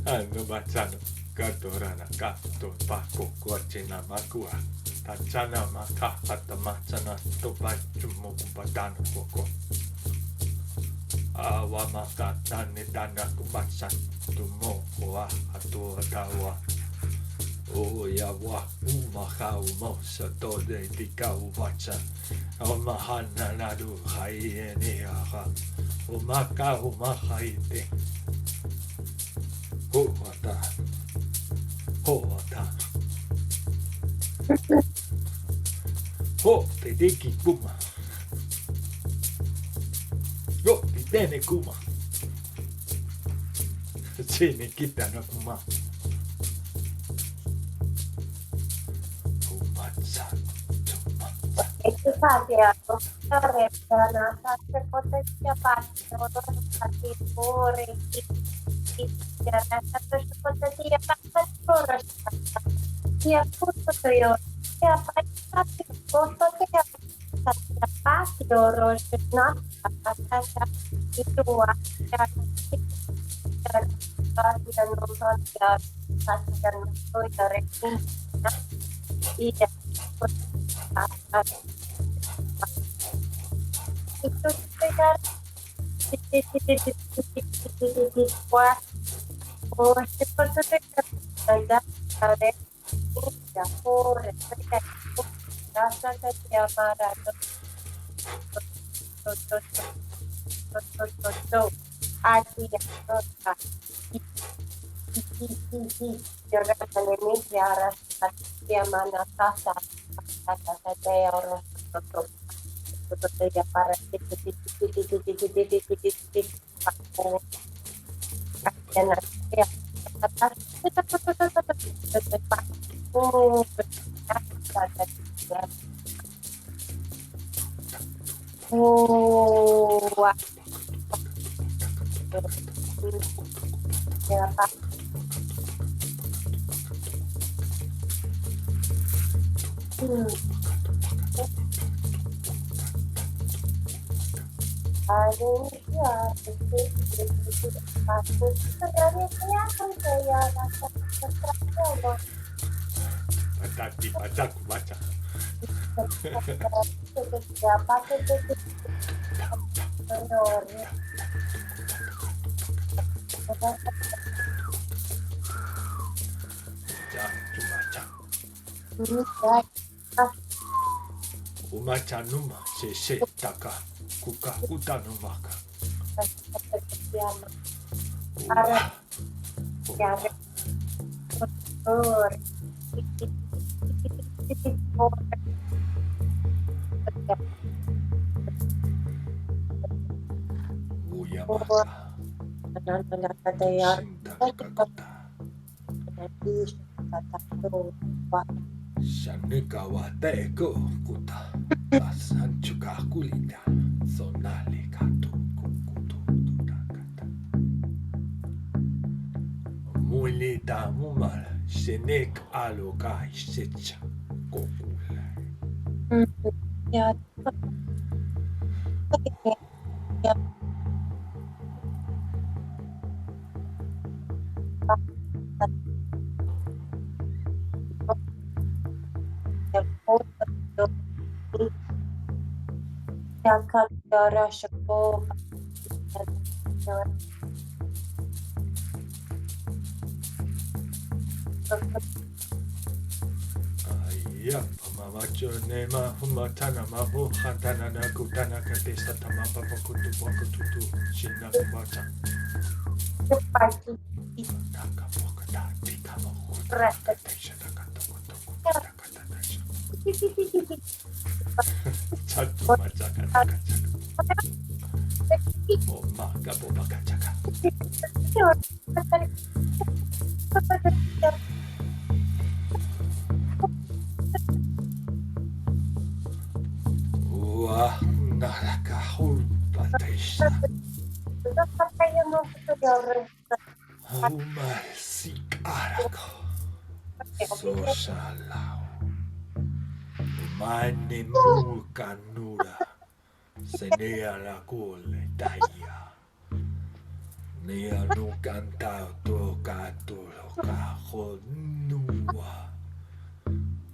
Speaker 2: Anu bacano gatorana gato pako kuachina makua tachana maka hatamachana to bachumo kubatano poko awa maka tane tana kubatsan tumo wa atu atawa o ya wa umaka umosa to de tika ubacha o mahana nadu hai ene aha o maka umahaite Hoata. Hoata. Ho, te deki kuma. Yo, te tene kuma. Se ne kita na kuma. Kumatsa. Kumatsa.
Speaker 4: Itu saja karena saya potensi pasti orang pasti REIKI ya satu potensi pasti orang ya foto yo ya pasti foto ya pasti orang nah kata itu ya dan nonton ya dan nonton ya REIKI iya itu sekedar wah oh seperti ada ada ya por rasa saja marah así ya toca jangan ini ya rasa dia mana kata ya orang ya para
Speaker 2: Patati pataku baca. Ja, cumaca. Umaca numa se taka kuka kuta numaka. Uyamaka. Sinta kakota. Shanika wa teko kuta. Asanchuka kulita. Sonale kato kukuto tutakata. Mulita mumal. Shenek aloka isecha kokula.
Speaker 4: Ya
Speaker 2: Ya, mamacho nema humatana mahu hatana na kutana kate satama papa kutu poko tutu shina kumacha. Taka poka ta tika moku taka taisha taka toko toko taka taka taisha. Chatu machaka taka chaka. O maka boba kachaka. Wah, naraka hulpa taisha. Uma sikarako. Sosalau. Mane mukanura. Senea la cole taia. Nea no cantao to kato ka honua.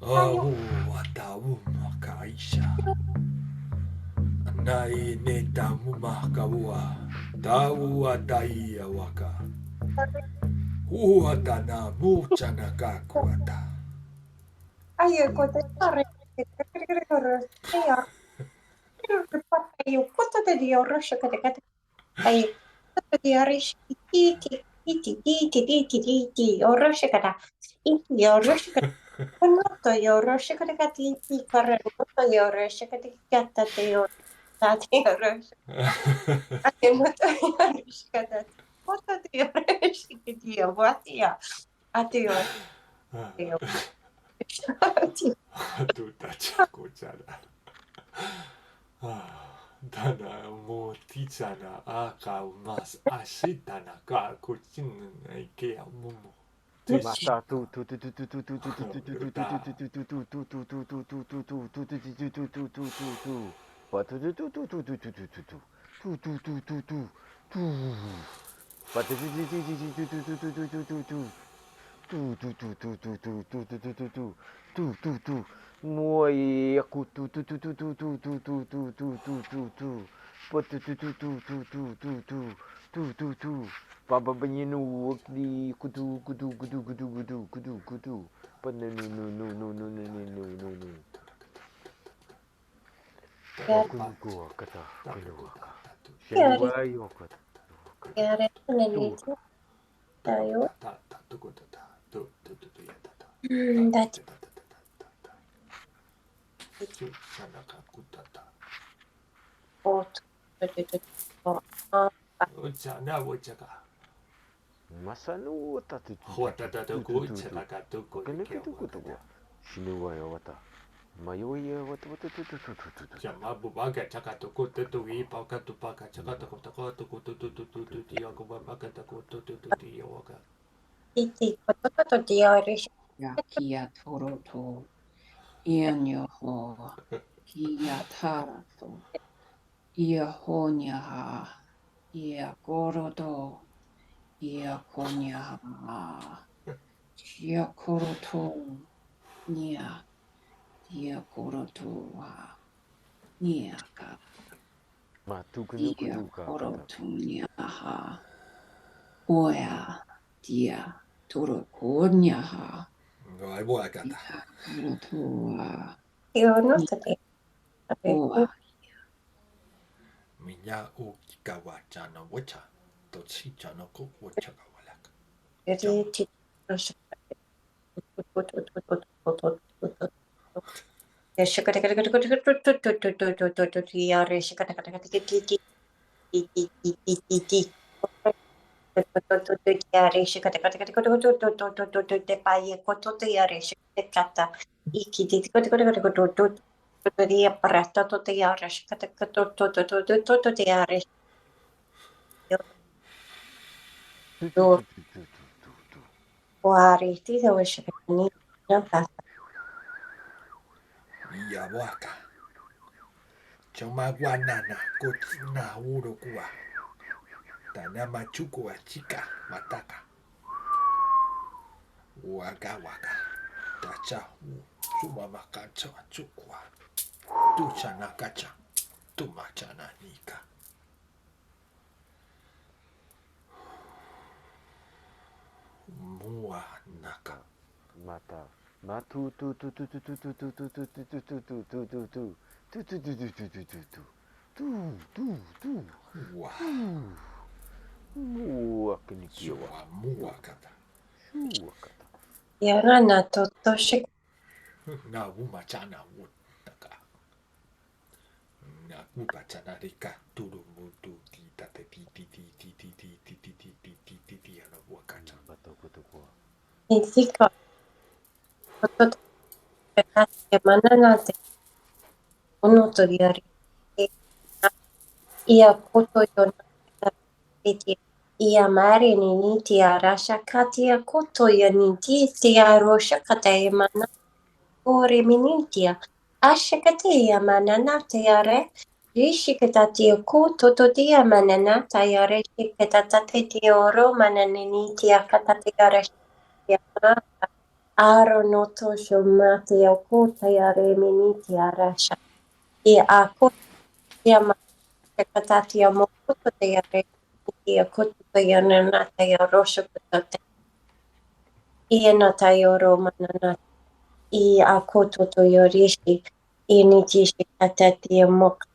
Speaker 2: Ahu atau makaisha. Nai ne tamu makawua. Tau ataia waka. Huatana muchana kakuata.
Speaker 4: Ayo, kota tare. Ayo, kota de dio rosha kata kata. Ayo, kota de arish iti, orosha kata. Iti, orosha kata. Noto yo rosha kata kata iti kara. Noto yo rosha kata kata te yo. Tati yo rosha. Ayo, noto yo rosha kata. Kota de yo rosha kata yo. Wati ya. Ate yo.
Speaker 2: Tutta chakuchara. Dana mo tichana aka mas ashitana ka kuchin ikea mumo.
Speaker 5: Mata tu Muay aku Papa Banyinu Wakni Kudu Kudu Kudu Kudu Kudu Kudu Kudu But no Kunuko Kata Kunuaka Shenua Yokata
Speaker 4: Yare naniti tayo. Dati ot.
Speaker 2: Uchana wachaka.
Speaker 5: Masanu Tatu
Speaker 2: Huatata kuchaka tuko.
Speaker 5: Shinua Yawata Mayoya what
Speaker 2: Chama bubaga chaka tuko tutu i paka tu paka chaka tuko tuko tuko tutu tutu tutu yako baka tuko tutu tutu yoga.
Speaker 4: Iti kototo diare.
Speaker 3: Ya kia toro to ianyo ho kia tarato ia honya ha ia gorodo ia konya ha ia koroto nia ia koroto ha nia ka ia koroto nia ha oya dia toro konya ha
Speaker 2: Ai voi kata.
Speaker 3: koroto
Speaker 4: Io non so te.
Speaker 3: oa
Speaker 2: Minä ukikawa chana wacha. Totsi chana ko wacha kawalaka.
Speaker 4: Riti.
Speaker 2: Ja waka. Choma wanana kotsina urokua. Tanama chukua chika mataka. Waka waka. Tacha Sumamakacha chukwa. Tuchanakacha. Tumachananika. Mua naka.
Speaker 5: Mata. Matu tu tu tu tu tu tu tu tu tu tu tu tu tu tu tu tu. Tu tu tu tu tu tu tu tu. Tu tu tu.
Speaker 2: Wa.
Speaker 5: Mua kinikiwa.
Speaker 2: Sua mua kata.
Speaker 5: Shua kata.
Speaker 4: Yarana totoshik.
Speaker 2: Na umachana naka. Na upachana rika. Turu mutu tita te ti ti ti ti ti ti ti ti ti ti ti ti ti ana wakacha.
Speaker 5: Bata kutukua.
Speaker 4: Inzika. Ototo. Kekate mananate. Onotoriari. Ia koto yona. Ia mari ni niti arasha katia koto ya niti tia rosha kate mana ore minitia. Asha kate ya manana tiare. Rishi katatia koto to tia manana tiare shikatatate tioro mananini tia katatia resha. Aro noto shumate ya kota ya remini arasha. Ia akota ya makatati ya mokoto ya remini ya koto ya nanata ya rosho kotate. Ia nata ya romanana. Ia akoto to ya rishi. Ia niti shikatati ya moka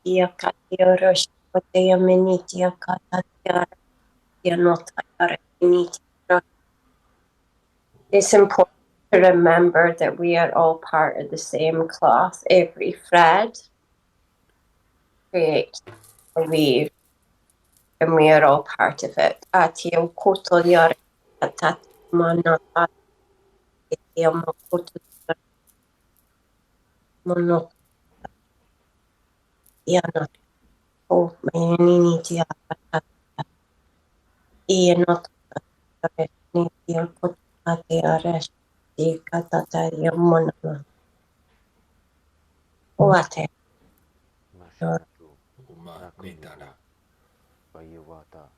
Speaker 4: ya kati ya rosho kote ya meniti ya katati ya nota ya remini. It's important to remember that we are all part of the same cloth. Every thread creates a weave, and we are all part of it. Atio koto yare atat mana atio mokoto mono yana o menini tia atat ieno ni tia koto ate aresh di katata yamona oate
Speaker 5: Mashatu.
Speaker 2: Uma nitara.
Speaker 5: Bayawata.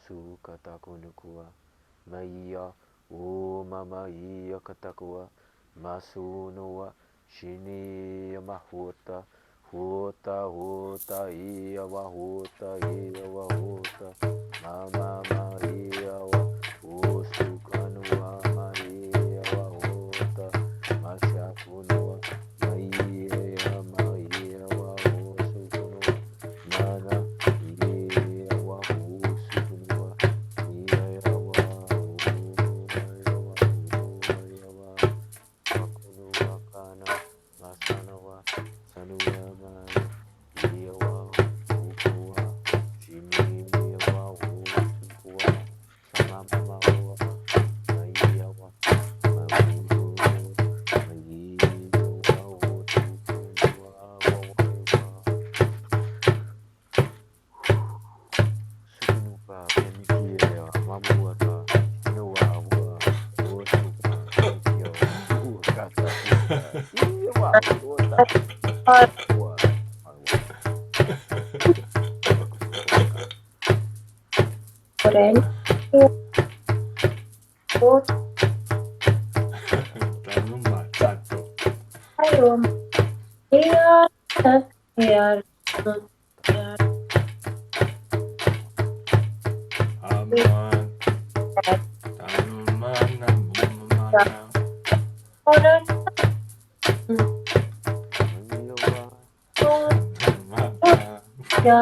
Speaker 5: Su kata kunukua. Maiya. O mama iya katakua. Masunoa. Shini mahota. Hota hota iya wa hota iya wa hota. Mama Maria wa. O sukanua Maria wa hota. Mashakunua. Maia Maia wa o sukunua. Mana iya wa o sukunua. Iya wa o iya wa o iya wa. Makunua kana. Masana wa. Sanuya mana. Iya wa ukua. Shini wa o sukua. Sama mama wa. Maia wa. Makunua. Maia wa o sukunua wa wa. Sukunuka kenikia mamuata noa wa osuka kenikia ukata iya wa ota wa
Speaker 4: oren
Speaker 2: Tanuma tato.
Speaker 4: ayom ia ia
Speaker 2: Aman. Tanumana mumana.
Speaker 4: oren
Speaker 5: iya wa
Speaker 2: Mata.
Speaker 4: ya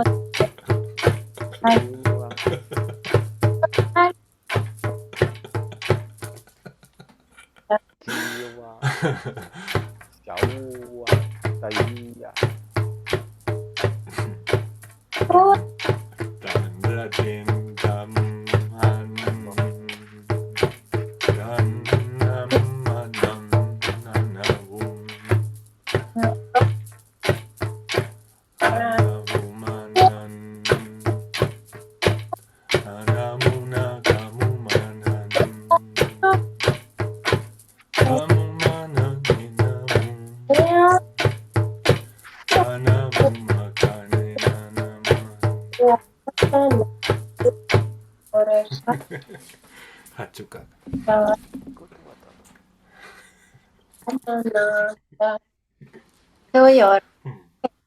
Speaker 5: iya wa kia wa xiao wa taiya
Speaker 2: Tanda din dam han. Dan nam manam nanavum. Anavumanan. Anamuna kamumanan. Kamumanan ninavum. Hachuka.
Speaker 5: koto wata
Speaker 4: Manata. Toyor.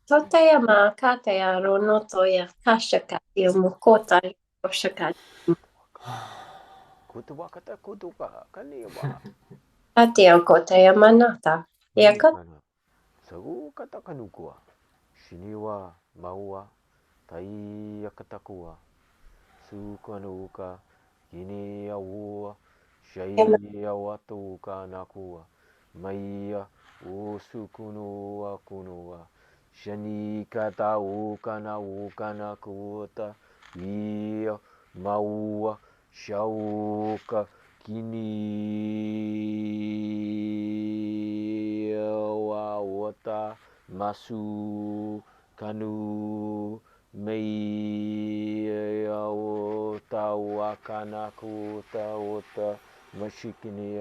Speaker 4: Toteyama kateya ronotoya kashakati mukota yoshakati.
Speaker 5: Kutuwa kata kutuka kaniwa.
Speaker 4: Katia koteya manata. Yakat.
Speaker 5: Sagu kata kanukua. Shiniwa maua. Tai akatakua. Sukanuka. Kini awua. Shai awatuka nakua. Maya usukunua kunua. Shani kata ukana kuota. Ia maua. Shauka kini wawata masu kanu mei awota wakana kuta wota mashikini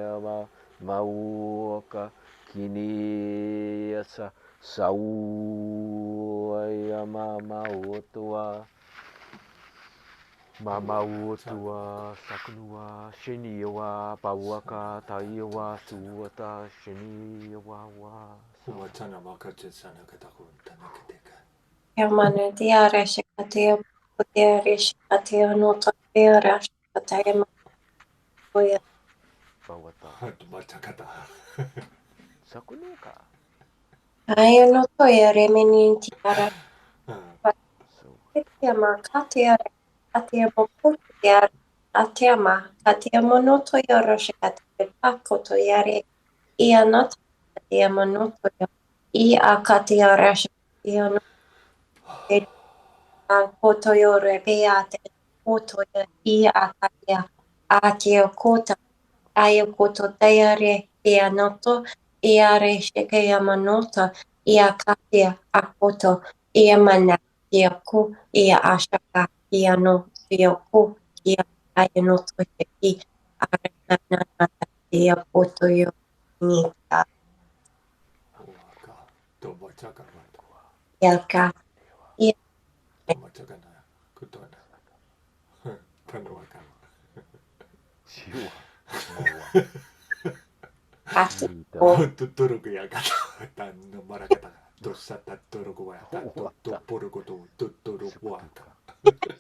Speaker 5: mauka kini asa sau ayama mautua Mama utua sakunua shiniwa pawaka taiwa suwata shiniwa wa
Speaker 2: Huwachana makache sana katakunta nakiteka.
Speaker 4: Yamane diare shikatia. Diare shikatia notoya rashikataya makoya.
Speaker 5: pawata
Speaker 2: Matakata.
Speaker 5: sakunuka
Speaker 4: Ayo notoya remeni tiara.
Speaker 5: so
Speaker 4: Yama katia katia mokutia. Atiama katia monotoya rashikatia pakoto yare. Ia not katia monotoya. Ia katia rashikatia notoya. Kotoyo rebeate. Kotoya ia katia. Atio kota. Ayo koto tayare ia noto. Ia reshike yamanota. Ia katia akoto. Ia mana. Ia ku. Ia ashaka. Ia no. Ia ku. Ia ayo noto yaki. Arenanata. Ia koto yo. Nika.
Speaker 2: Waka. Tomachaka mata.
Speaker 4: Yaka. Ia
Speaker 2: Tomachaka na. Kutona. Tanwaka.
Speaker 5: shiwa mawa
Speaker 4: kasi.
Speaker 2: Tuturuku ya kata. Tan marakata. Dosa taturuku wa. Tatu porukoto. Tuturuku waka.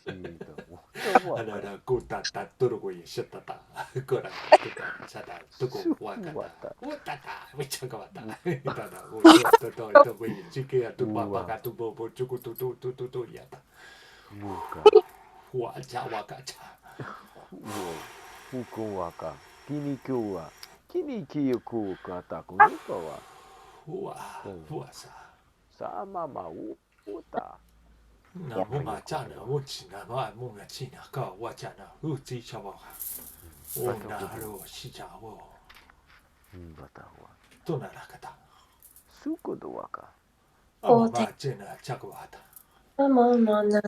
Speaker 5: shita wata
Speaker 2: Anara kuta taturuku ya shatata. Kora tuka sada tuku wakata. Utata. Wichaka wata. Itada. Toto. Wei. Chike ya tupa baka tupo chuku tutu yata.
Speaker 5: muka
Speaker 2: Wacha wakacha.
Speaker 5: fuko waka kini kua kini kiyoku katakunuka wa
Speaker 2: Huasa.
Speaker 5: sama uta
Speaker 2: Na muma chana uchi na ma muma china ka wachana uchi chawaha. O naro shijawo.
Speaker 5: batawa
Speaker 2: Tonarakata.
Speaker 5: suko do waka
Speaker 2: Amama chena chakwata.
Speaker 4: Mona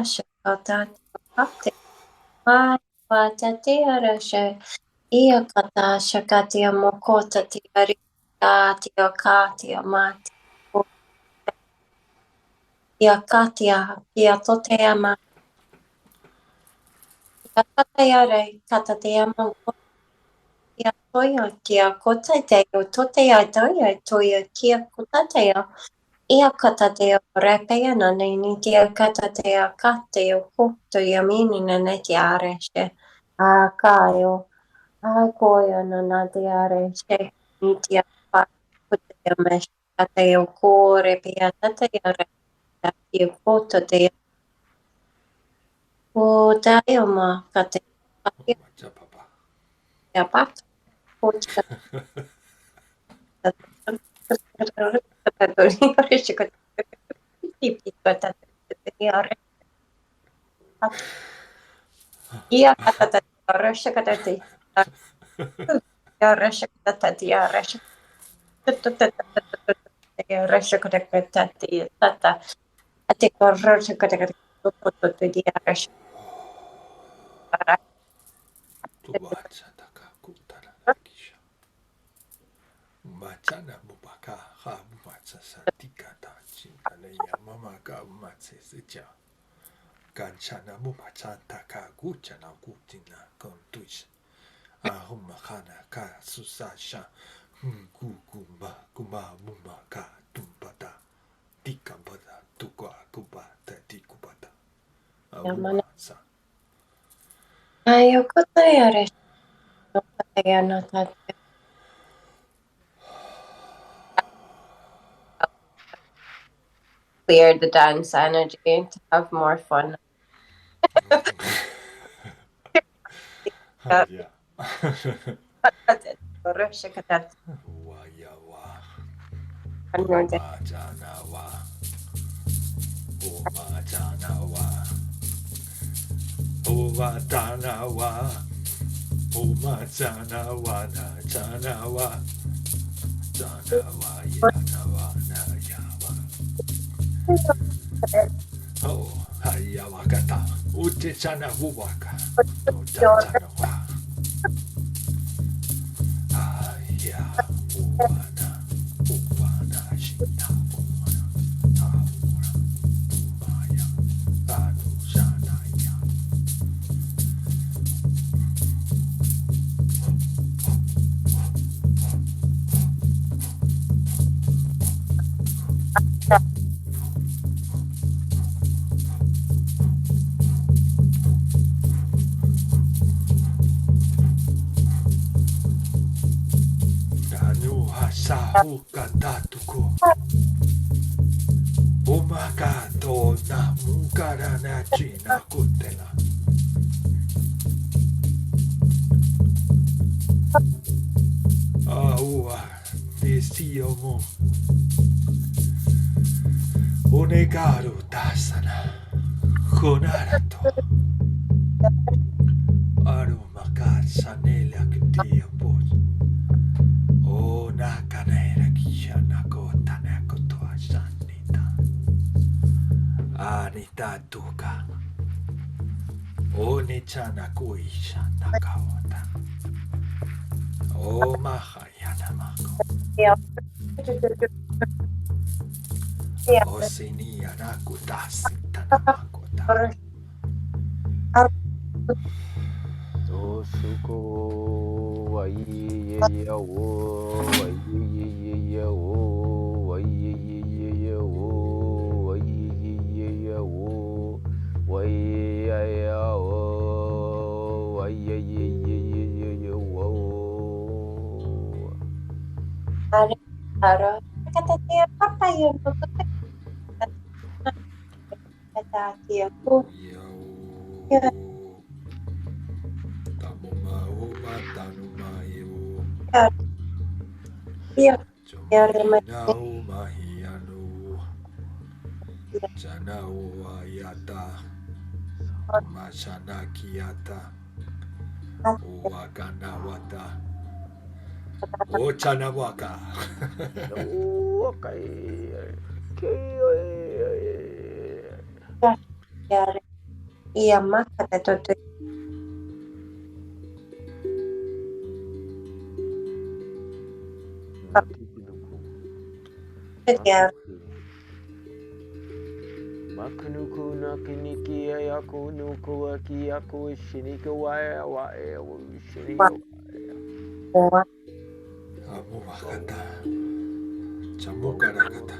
Speaker 4: Shakata Kate Wata Tiarasha Iakata Shakatia Mokota Tiari Katia Katia Mati Iakatia Iatoteama Iakatayare Katateama Kia Toya Kia Kotateo Totea Toya Toya Kia Kotateo Ia katateo repeja na ni tia katateo kateo kutto ja minina ne tiaresce. A kaio, a koio na tiaresce. Ni tia kutto mesh kateo kore pia tateo repeja tia kutto tia. Kuteo ma kateo
Speaker 2: Macha papa.
Speaker 4: ja pat. Kutto. Ia katata rasha katati. Ya rasha katati ya rasha. Ya rasha katati tata. Ate rasha katati ya rasha.
Speaker 2: Tuwacha taka kutara nakisha. Machana mubaka ha macha satikata chintana ya mama ka macha secha. Ganchana mubacha taka guchana gutina kontuish. Ahumakana ka susasha
Speaker 1: Kukuma kuma mumaka tumpata. Tikambata tukwa kubata tikubata.
Speaker 4: Yamana.
Speaker 1: Awasa.
Speaker 4: Ayoko yare. Yanata. Clear the dance energy to have more fun.
Speaker 1: Yeah.
Speaker 4: Rushikatat.
Speaker 1: Wayawa.
Speaker 4: Anode.
Speaker 1: Omajanawa. Omajanawa. Ovatanawa. Omajanawa na janawa. Janawa yanawa na yawa. Oh, hayawakata. Utechana wuwaka. Otachanawa. Aya uwana. Uwana shina uwana. Aura. Umaya. Anushanaya. Nanu hasahu katatuko. Omakato na mukara na china kutela. Aua desio mo. Onegaru tasana. Konarato. Arumaka sanela kutia pos. O nakanera kishana kota nakotoa sanita. Anita tuka. O nichana kuisha nakawata. O mahayana mako. O sinia nakutasi tanamakota.
Speaker 5: Osuko waiye wo waiye wo waiye wo waiye wo waiye wo waiye wo.
Speaker 4: Ara. Katatia papa yun. Katatia po.
Speaker 1: Yo. Tamuma uma tanuma yo.
Speaker 4: Yeah.
Speaker 1: Jomina umahianu. Jana uayata. Masana kiata. Uakanawata. O chanawaka.
Speaker 5: Okay.
Speaker 4: Iya maka tatoto. Yeah.
Speaker 5: Makunuku nakiniki ayako nuku aki ako shinika waya waya shinika waya.
Speaker 1: Amuakata. Chamukarakata.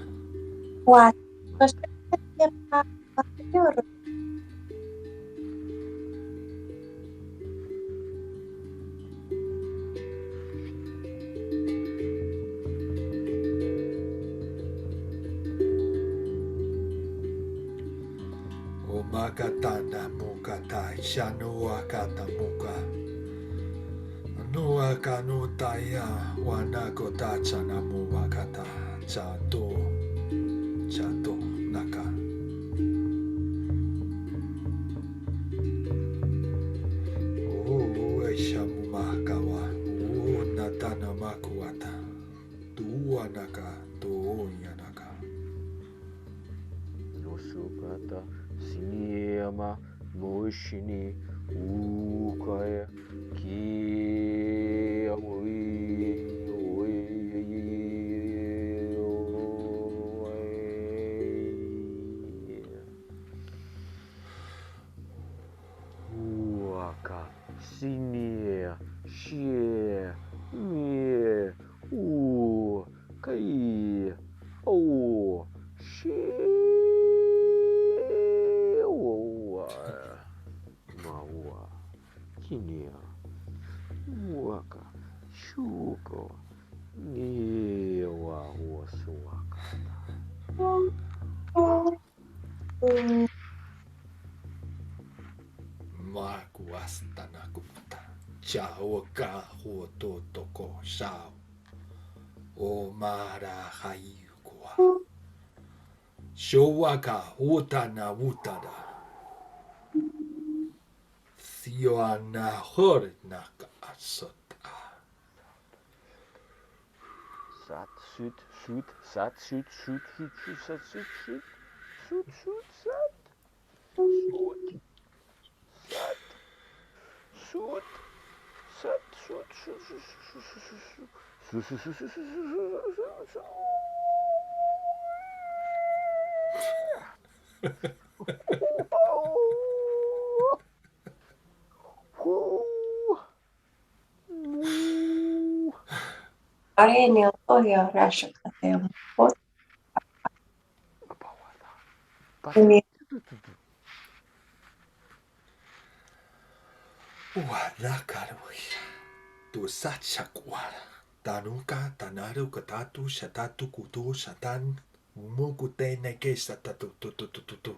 Speaker 4: What? Basta katatia papa yun.
Speaker 1: Omakatana mukata. Shanuakata muka. Nuaka nutaya. Wanakota chanamuakata. Chato. Chato naka. Shamumakawa. Natana makuata. Tuanaka. Tuonyanaka.
Speaker 5: Nosukata siniyama moshini ukaya ki uaka sinia shie mie Oh, shit. Maua. Kinia. Waka. Shuko. Ewa huasuaka.
Speaker 1: Makuastana kupta. Chao ka huoto toko shao. O mara hayukua. Showaka hutana wutada. Sioana hornaka asota.
Speaker 5: Sat, shoot, shoot, sat, shoot, shoot, shoot, shoot, sat, shoot, shoot, shoot, shoot, sat, shoot, sat, shoot, sat, shoot, shoot, shoot, shoot, shoot, shoot, shoot, shoot, shoot.
Speaker 4: Areenil ohjaa rashakkateel.
Speaker 1: Wadakarui. Tu sachakwara. Tanuka, tanaru, katatu, shatatu, kutu, shatan. Umukute neke satatu, tu.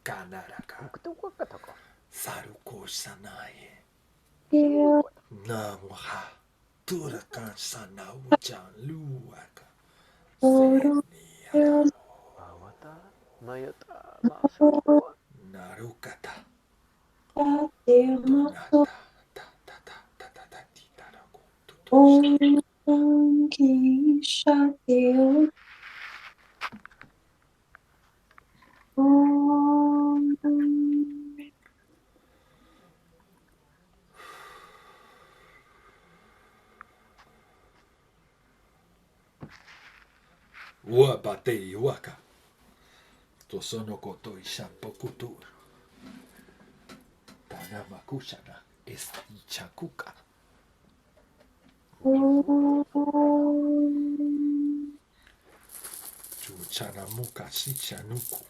Speaker 1: Kanaraka. Saruko sanaye. Namuha. Turakan sanaujan luaka. Seniaka.
Speaker 5: Bawata, mayata, masako.
Speaker 1: Narukata. Uapate waka. To sono koto ishampo kutur. Tanamakushana es ichakuka. Chuchanamuka shichanuku.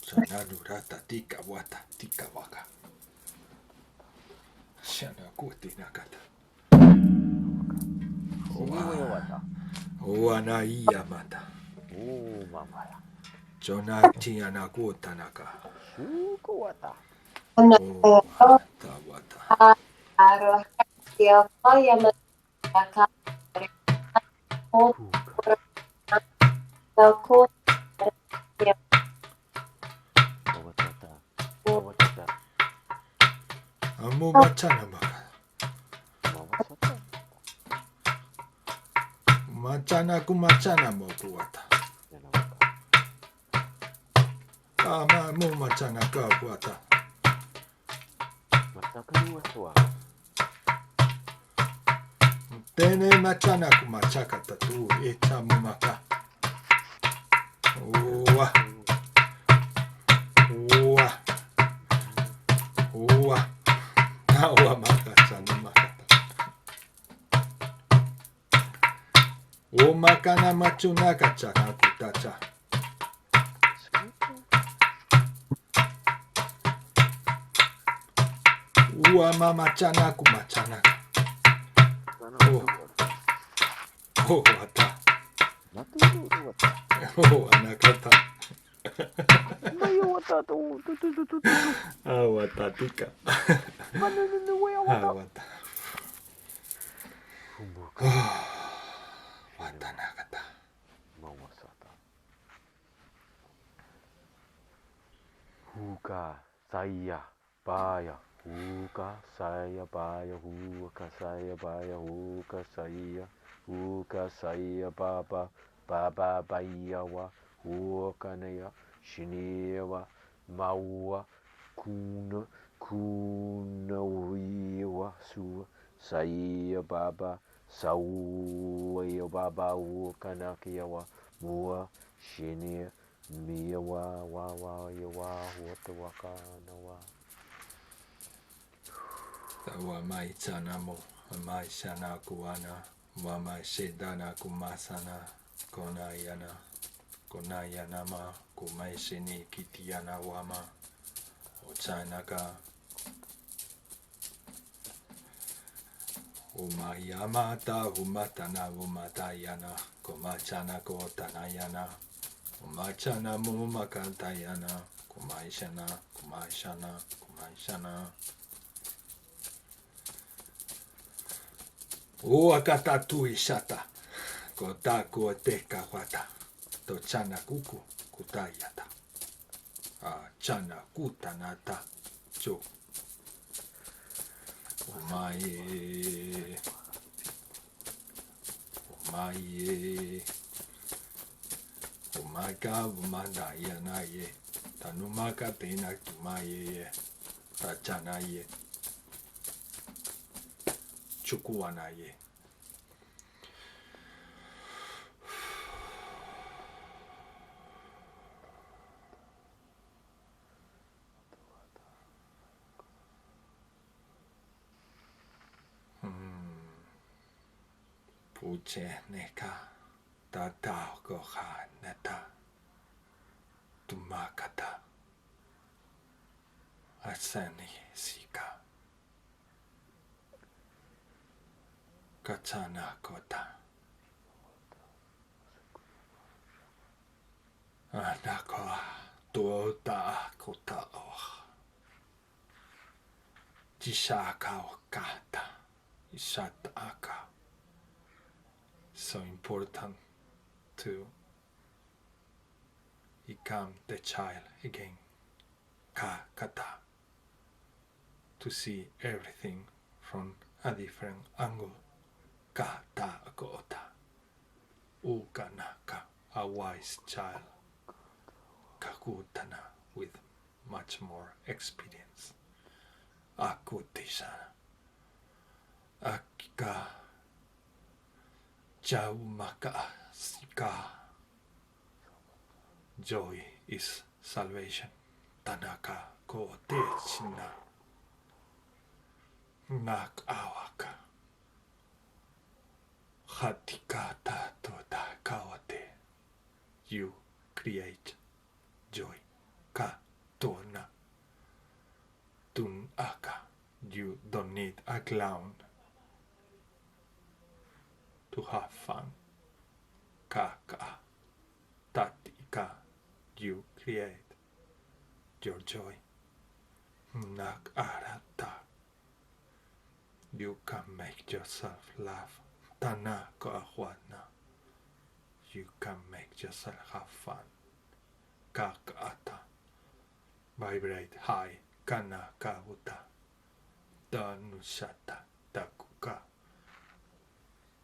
Speaker 1: Chananurata tika wata tika waka. Shanakuti nakata. Oana iyamata.
Speaker 5: Oh, mamaya.
Speaker 1: Jonati anakuta naka.
Speaker 5: Shuko wata.
Speaker 1: Oh, wata. Amu machana maka. Machana kumachana moku wata. Ama mu machana ka wata. Tene machana kumachaka tatu eta mumaka. Oa. Oa. Oa. Awa makachana makata. O makana machunaka chaka kutacha. Ua mama chana kumachana. Oh, wata. Oh, anakata. Ah, wata tika. Ah, wata. Wata nakata.
Speaker 5: Huka saya baya. Huka saya baya. Huka saya baya. Huka saya. Huka saya baba. Baba bayawa. Huka naya. Shinewa. Maua. Kuna. Kuna wiwa. Su. Saya baba. Sauwa baba. Huka nakiyawa. Mua. Shine. Mia wa yawa wata waka na wa.
Speaker 1: Tawa mai chana mo.
Speaker 2: Amai Shana Kuana, Wamai Shedana Kumasana, Konayana, Konayanama, Kumai Shini Kitiana Wama, Ochanaka, Umayamata, Umatana, Umatayana, Komachana Kotanayana, Umachana Mumakantayana, Kumaishana, Kumaishana, Kumaishana. Uakata tuishata, kota kuoteka wata, to chana kuku kutayata, chana kutanata, cho. Umaye, umaye, umaka umadaya naye, tanumaka tena tumaye, tachanaye. Chukuanaye. Puche neka tata goha neta tumakata asani sika. Kachana kota. Anako tuota kota o. Jishaka okata. Ishata aka. So important to become the child again. Ka kata. To see everything from a different angle. Kata kota. Ukanaka, a wise child. Kakutana, with much more experience. Akutishana. Akika. Jaumaka sika. Joy is salvation. Tanaka kote china. Nak awaka. Hatikata tota kawate. You create joy. Ka tona. Tun aka. You don't need a clown to have fun. Kaka. Tatika. You create your joy. Nak arata. You can make yourself laugh. Tanaka ahwana. You can make yourself have fun. Kakata. Vibrate high. Kana kauta. Danushata. Takuka.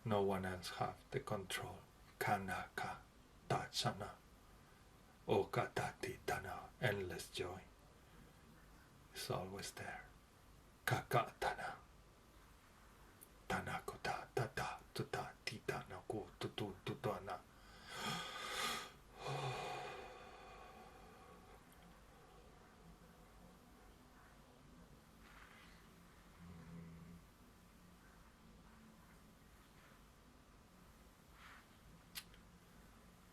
Speaker 2: No one else have the control. Kanaka. Tachana. Okatati tana. Endless joy. It's always there. Kakatana. Tanakota tata tuta tita naku tutu tutana.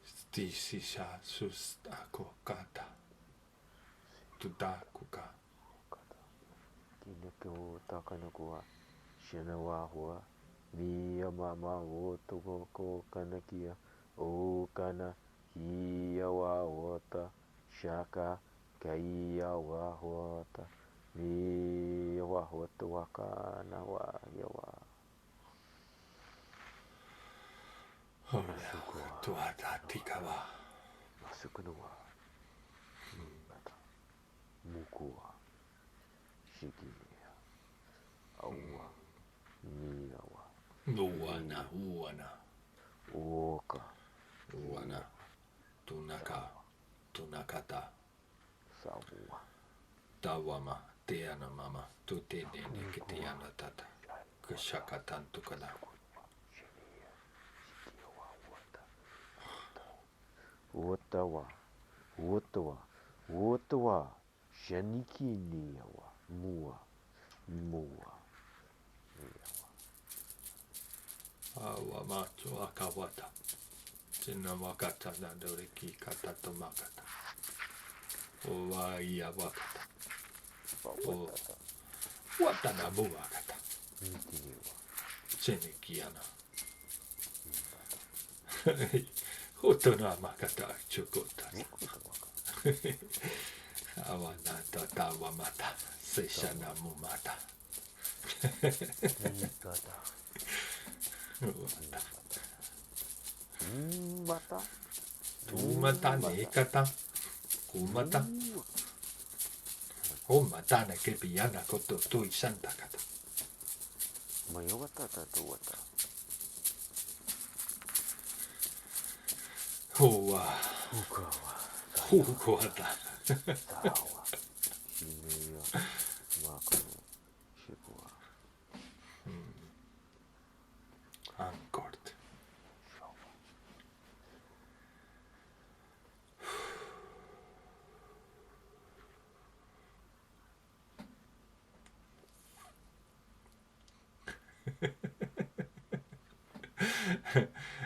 Speaker 2: Stisisha sustako kata. Tutakuka.
Speaker 5: Kineko takanakua. Shinawahua. Mia mama o toko ko kanakia. O kana. Hiya wa wata. Shaka. Kaiya wa wata. Mia wa wata wakana wa yawa.
Speaker 2: Tuata tikawa.
Speaker 5: Masukunawa. Mukua. Shikinia. Awa. Miawa.
Speaker 2: Uana, uana.
Speaker 5: Oka.
Speaker 2: Uana. Tunaka. Tunakata.
Speaker 5: Sawa.
Speaker 2: Tawama. Teana mama. Tutene nikitiana tata. Kushakatan tukada.
Speaker 5: Otawa. Otawa. Otawa. Shaniki niawa. Mua. Mua. Niawa.
Speaker 2: Awamatu akawata. Sinna wakata na doriki katato makata. Owa iya wakata. Watanabu wakata. Sinikiana. Hoto no makata chukota. Awanata tawamata. Seshana mumata.
Speaker 5: Mata.
Speaker 2: Tumata nekata. Kumata. Homata na kepiana koto tui santa kata.
Speaker 5: Mayogata tatuata.
Speaker 2: Hoa.
Speaker 5: Ukawa.
Speaker 2: Hukuata.
Speaker 5: Sawa. Shimeya. Makamu. Shipua.
Speaker 2: Anchored.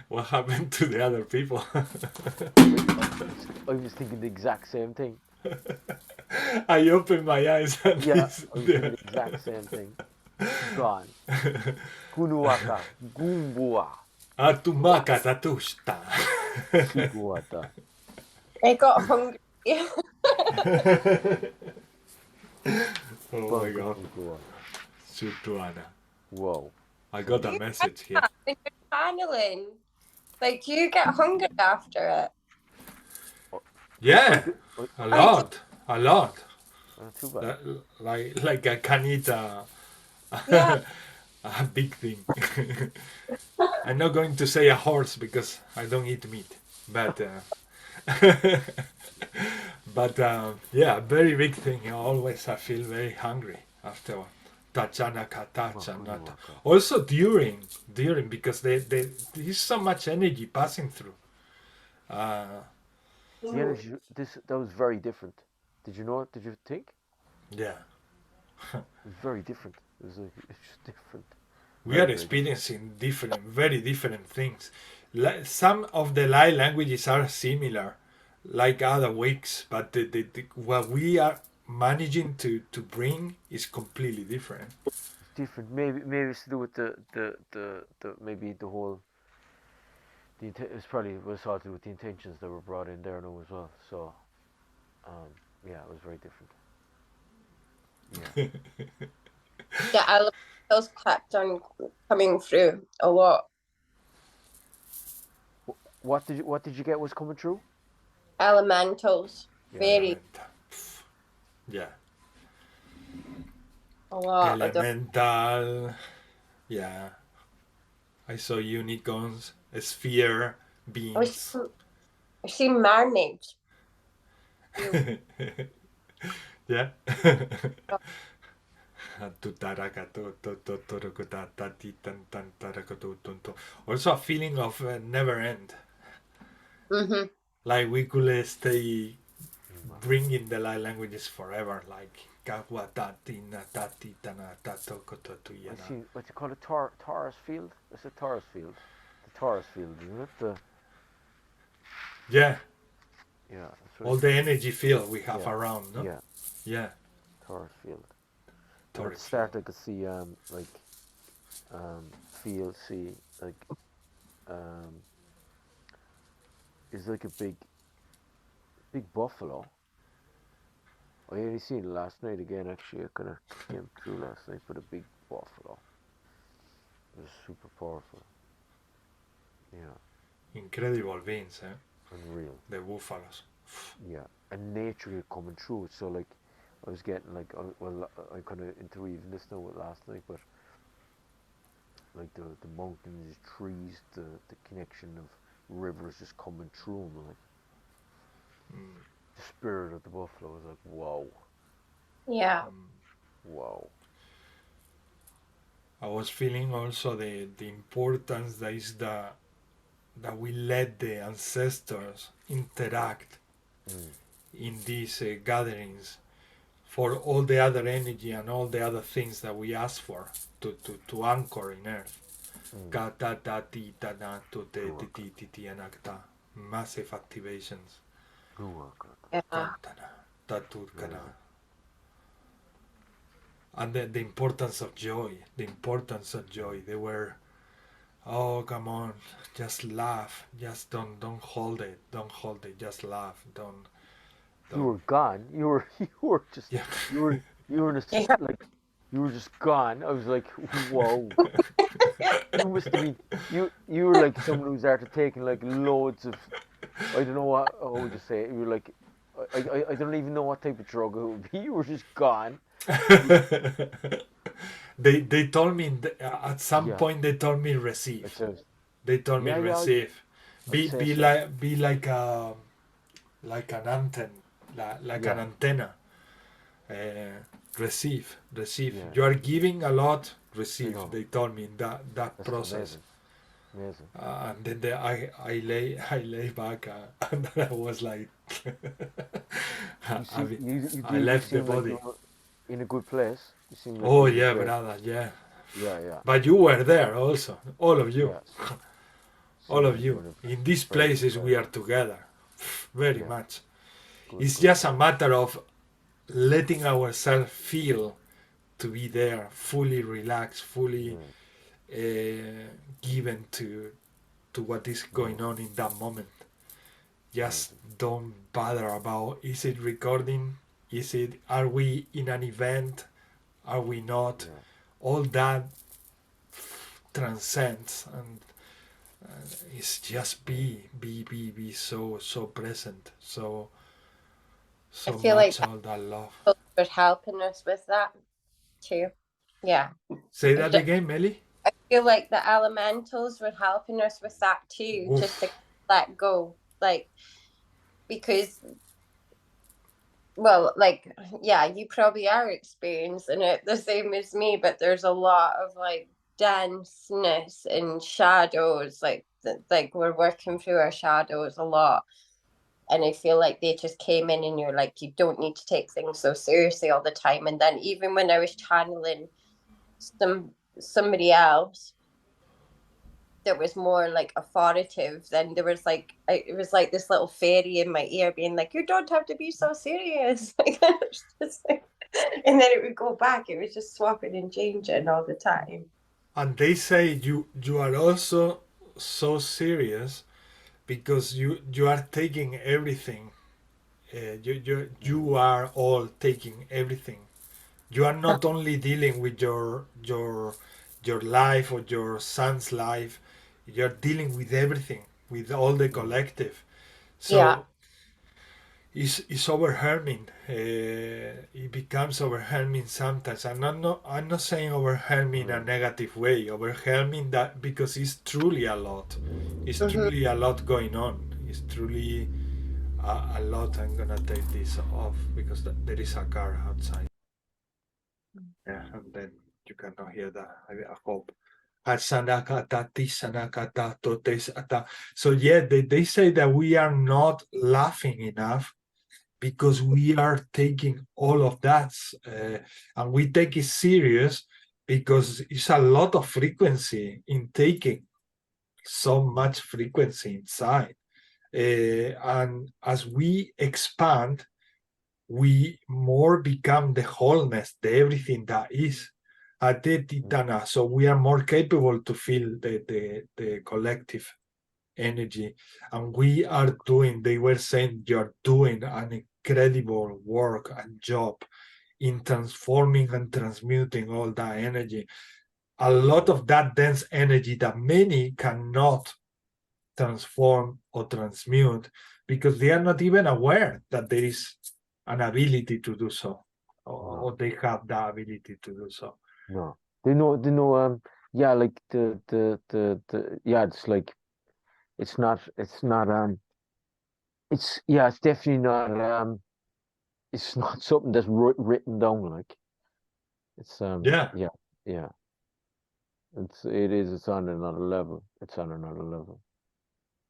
Speaker 2: What happened to the other people?
Speaker 5: I was thinking the exact same thing.
Speaker 2: I opened my eyes and
Speaker 5: Yeah, I was
Speaker 2: it's
Speaker 5: thinking
Speaker 2: there.
Speaker 5: the exact same thing. Gone. Kunuaka. Gumbua.
Speaker 2: Atumaka tatusta.
Speaker 5: Shikuata.
Speaker 4: I got hungry.
Speaker 2: Oh my god.
Speaker 5: Bangangua.
Speaker 2: Sutuana.
Speaker 5: Whoa.
Speaker 2: I got a message here.
Speaker 4: When you're channeling, like you get hungry after it.
Speaker 2: Yeah, a lot.
Speaker 5: Not too bad.
Speaker 2: Like I can eat
Speaker 4: Yeah.
Speaker 2: a big thing. I'm not going to say a horse because I don't eat meat, but yeah, very big thing. Always I feel very hungry afterward. Tachana katachanata. Also during because there's so much energy passing through.
Speaker 5: The energy, that was very different. Did you know it? Did you think?
Speaker 2: Yeah.
Speaker 5: It was very different. It's just different.
Speaker 2: We are experiencing very different things. Some of the light languages are similar, like other weeks, but what we are managing to bring is completely different.
Speaker 5: It's different. Maybe it's to do with the maybe the whole. It's probably was all to do with the intentions that were brought in there now as well. So, yeah, it was very different. Yeah.
Speaker 4: The elementals kept on coming through a lot.
Speaker 5: What did you get was coming through?
Speaker 4: Elementals, very
Speaker 2: Yeah.
Speaker 4: a lot.
Speaker 2: Elemental. Yeah. I saw unicorns, a sphere, beings.
Speaker 4: I see mermaids.
Speaker 2: Yeah. Also a feeling of never end.
Speaker 4: Mm-hmm.
Speaker 2: Like we could stay bringing the light languages forever, like
Speaker 5: I see what you call a Taurus field. It's a Taurus field. The Taurus field, isn't it?
Speaker 2: Yeah.
Speaker 5: Yeah.
Speaker 2: All the energy field we have
Speaker 5: Yeah.
Speaker 2: around, no?
Speaker 5: Yeah.
Speaker 2: Yeah.
Speaker 5: Taurus field. At
Speaker 2: Taurus
Speaker 5: the start,
Speaker 2: field.
Speaker 5: I could see see it's like a big buffalo. I only seen it last night again. Actually, I kind of came through last night, but a big buffalo. It was super powerful. Yeah.
Speaker 2: Incredible beings, eh?
Speaker 5: Unreal.
Speaker 2: The buffaloes.
Speaker 5: Yeah, and nature coming through it. So like, I was getting like, I kind of interweaving this now with last night, but like the mountains, trees, the connection of rivers just coming through them, like the spirit of the buffalo was like, whoa,
Speaker 4: Yeah.
Speaker 5: whoa.
Speaker 2: I was feeling also the importance that is that we let the ancestors interact in these gatherings for all the other energy and all the other things that we ask for to anchor in earth. Kata dati tana to te titi titi anakta. Massive activations.
Speaker 4: Yeah.
Speaker 2: Kantana. Tatur kana. And the importance of joy. The importance of joy. They were, oh come on, just laugh. Just don't hold it. Don't hold it. Just laugh. Don't.
Speaker 5: You were gone. You were just
Speaker 2: Yeah.
Speaker 5: you were in a
Speaker 4: Yeah.
Speaker 5: like you were just gone. I was like, whoa. You must have been you were like someone who's after taking like loads of, I don't know what, how would you say it? You were like, I don't even know what type of drug it would be. You were just gone.
Speaker 2: They told me at some
Speaker 5: Yeah.
Speaker 2: point they told me receive.
Speaker 5: It says,
Speaker 2: They told me
Speaker 5: yeah,
Speaker 2: receive.
Speaker 5: I'd say
Speaker 2: Be
Speaker 5: so.
Speaker 2: like an antenna, like an
Speaker 5: Yeah.
Speaker 2: antenna. Receive.
Speaker 5: Yeah.
Speaker 2: You are giving a lot.
Speaker 5: I
Speaker 2: Receive.
Speaker 5: know.
Speaker 2: They told me that
Speaker 5: That's
Speaker 2: process.
Speaker 5: amazing.
Speaker 2: And then I lay back and I was like, I left the
Speaker 5: seem like
Speaker 2: body.
Speaker 5: you were in a good place. You seem like
Speaker 2: Oh
Speaker 5: you were in a
Speaker 2: yeah,
Speaker 5: great-
Speaker 2: brother, yeah.
Speaker 5: Yeah.
Speaker 2: But you were there also, all of you,
Speaker 5: Yeah.
Speaker 2: all
Speaker 5: Seem
Speaker 2: of
Speaker 5: like
Speaker 2: you.
Speaker 5: were in a
Speaker 2: In these
Speaker 5: very good
Speaker 2: places we
Speaker 5: place.
Speaker 2: are together, very
Speaker 5: Yeah.
Speaker 2: much.
Speaker 5: Good,
Speaker 2: It's
Speaker 5: good,
Speaker 2: just
Speaker 5: good.
Speaker 2: a matter of letting ourselves feel to be there, fully relaxed, fully given to what is going on in that moment. Just don't bother about, is it recording? Are we in an event? Are we not?
Speaker 5: Yeah.
Speaker 2: All that transcends, and it's just be so present, so
Speaker 4: I feel
Speaker 2: much
Speaker 4: like
Speaker 2: all that love.
Speaker 4: was helping us with that too. Yeah.
Speaker 2: Say that again, Melly.
Speaker 4: I feel like the elementals were helping us with that too,
Speaker 2: Oof.
Speaker 4: just to let go. Like, because, well, like, yeah, you probably are experiencing it the same as me, but there's a lot of like denseness and shadows. Like we're working through our shadows a lot. And I feel like they just came in and you're like, you don't need to take things so seriously all the time. And then even when I was channeling somebody else that was more like authoritative, then there was like, it was like this little fairy in my ear being like, you don't have to be so serious. Like, and then it would go back. It was just swapping and changing all the time.
Speaker 2: And they say you are also so serious because you are taking everything. You are all taking everything. You are not only dealing with your life or your son's life. You're dealing with everything, with all the collective. So
Speaker 4: Yeah.
Speaker 2: it's overwhelming. It becomes overwhelming sometimes. And I'm not saying overwhelming in a negative way. Overwhelming that because it's truly a lot. It's truly a lot going on. It's truly a lot. I'm gonna take this off because there is a car outside. Yeah, and then you cannot hear that. I hope. So yeah, they say that we are not laughing enough because we are taking all of that, and we take it serious because it's a lot of frequency in taking so much frequency inside. And as we expand, we more become the wholeness, the everything that is. So we are more capable to feel the collective energy. And we are doing, they were saying, you're doing an incredible work and job in transforming and transmuting all that energy. A lot of that dense energy that many cannot transform or transmute because they are not even aware that there is an ability to do so, or they have the ability to do so.
Speaker 5: No, they know. Yeah, like yeah, it's like, it's not, it's definitely not, it's not something that's written down. Like, it's
Speaker 2: Yeah.
Speaker 5: It's on another level. It's on another level.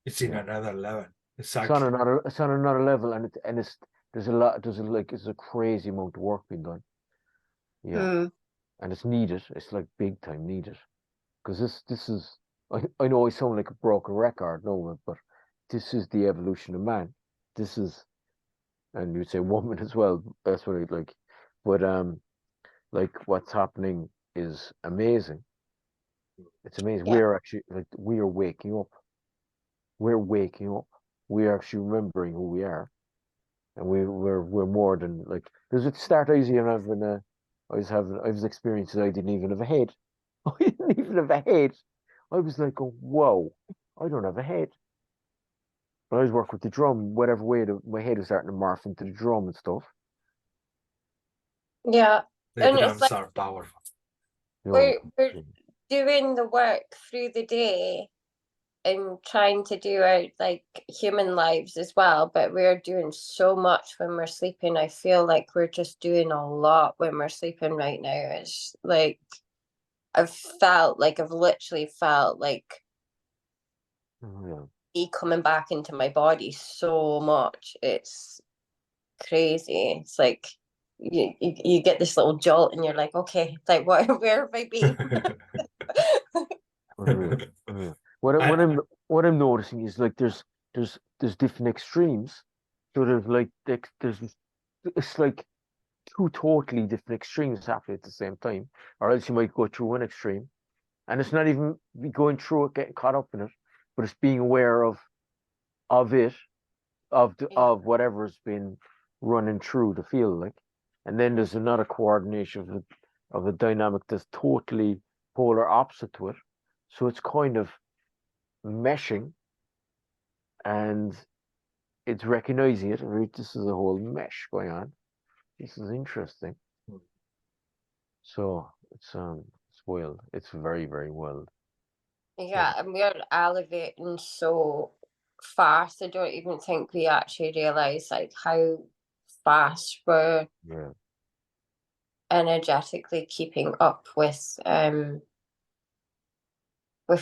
Speaker 2: It's in another level. Exactly.
Speaker 5: It's on another level, and there's a crazy amount of work being done. Yeah. And it's needed. It's like big time needed. because this is, I know I sound like a broken record, no, but this is the evolution of man. This is, and you'd say woman as well. That's what I'd like. But like what's happening is amazing. It's amazing.
Speaker 4: Yeah.
Speaker 5: We're actually like we are waking up. We're waking up. We are actually remembering who we are, and we're more than like. There's at the start I was even having I was experiencing I didn't even have a head. I didn't even have a head. I was like, oh, whoa, I don't have a head. But I was working with the drum, whatever way my head was starting to morph into the drum and stuff.
Speaker 4: Yeah.
Speaker 2: The
Speaker 4: And it's
Speaker 2: drums
Speaker 4: like
Speaker 2: are powerful.
Speaker 5: You know,
Speaker 4: we're doing the work through the day and trying to do our like human lives as well, but we're doing so much when we're sleeping. I feel like we're just doing a lot when we're sleeping right now. It's like I've literally felt like
Speaker 5: yeah.
Speaker 4: me coming back into my body so much. It's crazy. It's like you get this little jolt and you're like, okay, like where have I been?
Speaker 5: Unreal, unreal. What I'm noticing is like there's different extremes. Sort of like there's it's like two totally different extremes happening at the same time, or else you might go through one extreme, and it's not even going through it, getting caught up in it, but it's being aware of it, of whatever's been running through the field, like, and then there's another coordination of a dynamic that's totally polar opposite to it. So it's kind of meshing, and it's recognizing it. Right? This is a whole mesh going on. This is interesting. So it's wild. It's very, very wild.
Speaker 4: Yeah, and we're elevating so fast. I don't even think we actually realize like how fast we're energetically keeping up with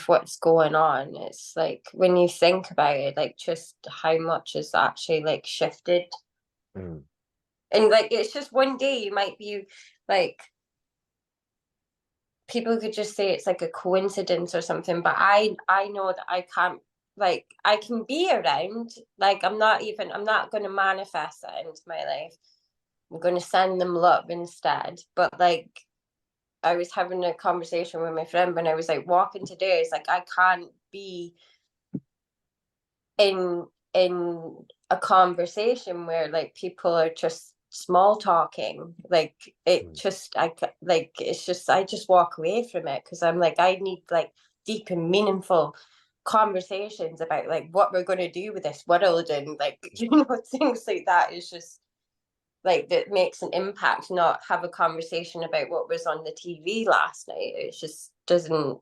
Speaker 4: what's going on. It's like when you think about it, like just how much is actually like shifted. And like it's just one day you might be like people could just say it's like a coincidence or something, but I know that I can't, like I can be around, like I'm not going to manifest that into my life. I'm going to send them love instead. But like I was having a conversation with my friend when I was like walking today, it's like I can't be in a conversation where like people are just small talking, like it just I just walk away from it because I'm like I need like deep and meaningful conversations about like what we're going to do with this world, and like things like that is just like that makes an impact, not have a conversation about what was on the TV last night. It just doesn't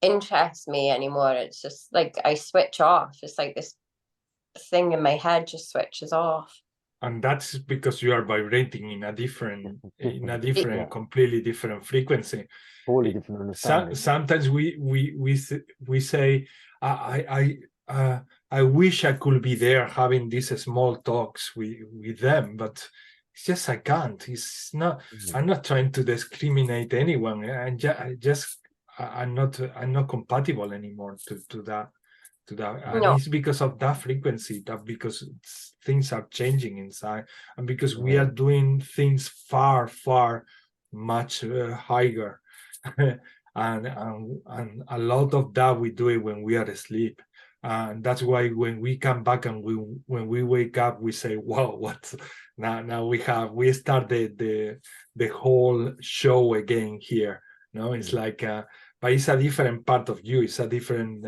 Speaker 4: interest me anymore. It's just like I switch off. It's like this thing in my head just switches off.
Speaker 2: And that's because you are vibrating in a different completely different frequency.
Speaker 5: Totally different understanding.
Speaker 2: Sometimes we say, I wish I could be there having these small talks with them, but it's just I can't. It's not. I'm not trying to discriminate anyone. I'm not compatible anymore to that. And it's because of that frequency, that because things are changing inside, and because we are doing things far much higher. and a lot of that we do it when we are asleep, and that's why when we come back and when we wake up we say, wow, what now we start the whole show again here. No, it's like but it's a different part of you. It's a different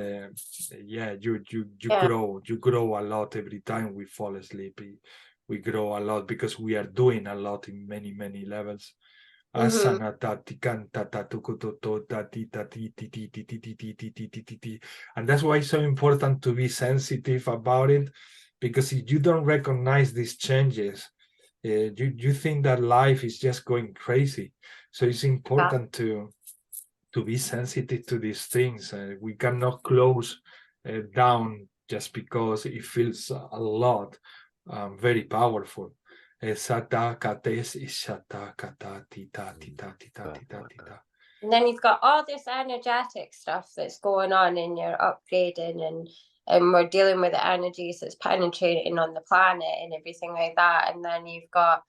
Speaker 2: you grow a lot every time we fall asleep. We grow a lot because we are doing a lot in many levels. And that's why it's so important to be sensitive about it, because if you don't recognize these changes, you think that life is just going crazy. So it's important to be sensitive to these things. We cannot close down just because it feels a lot very powerful.
Speaker 4: And then you've got all this energetic stuff that's going on, and you're upgrading, and we're dealing with the energies that's penetrating on the planet and everything like that. And then you've got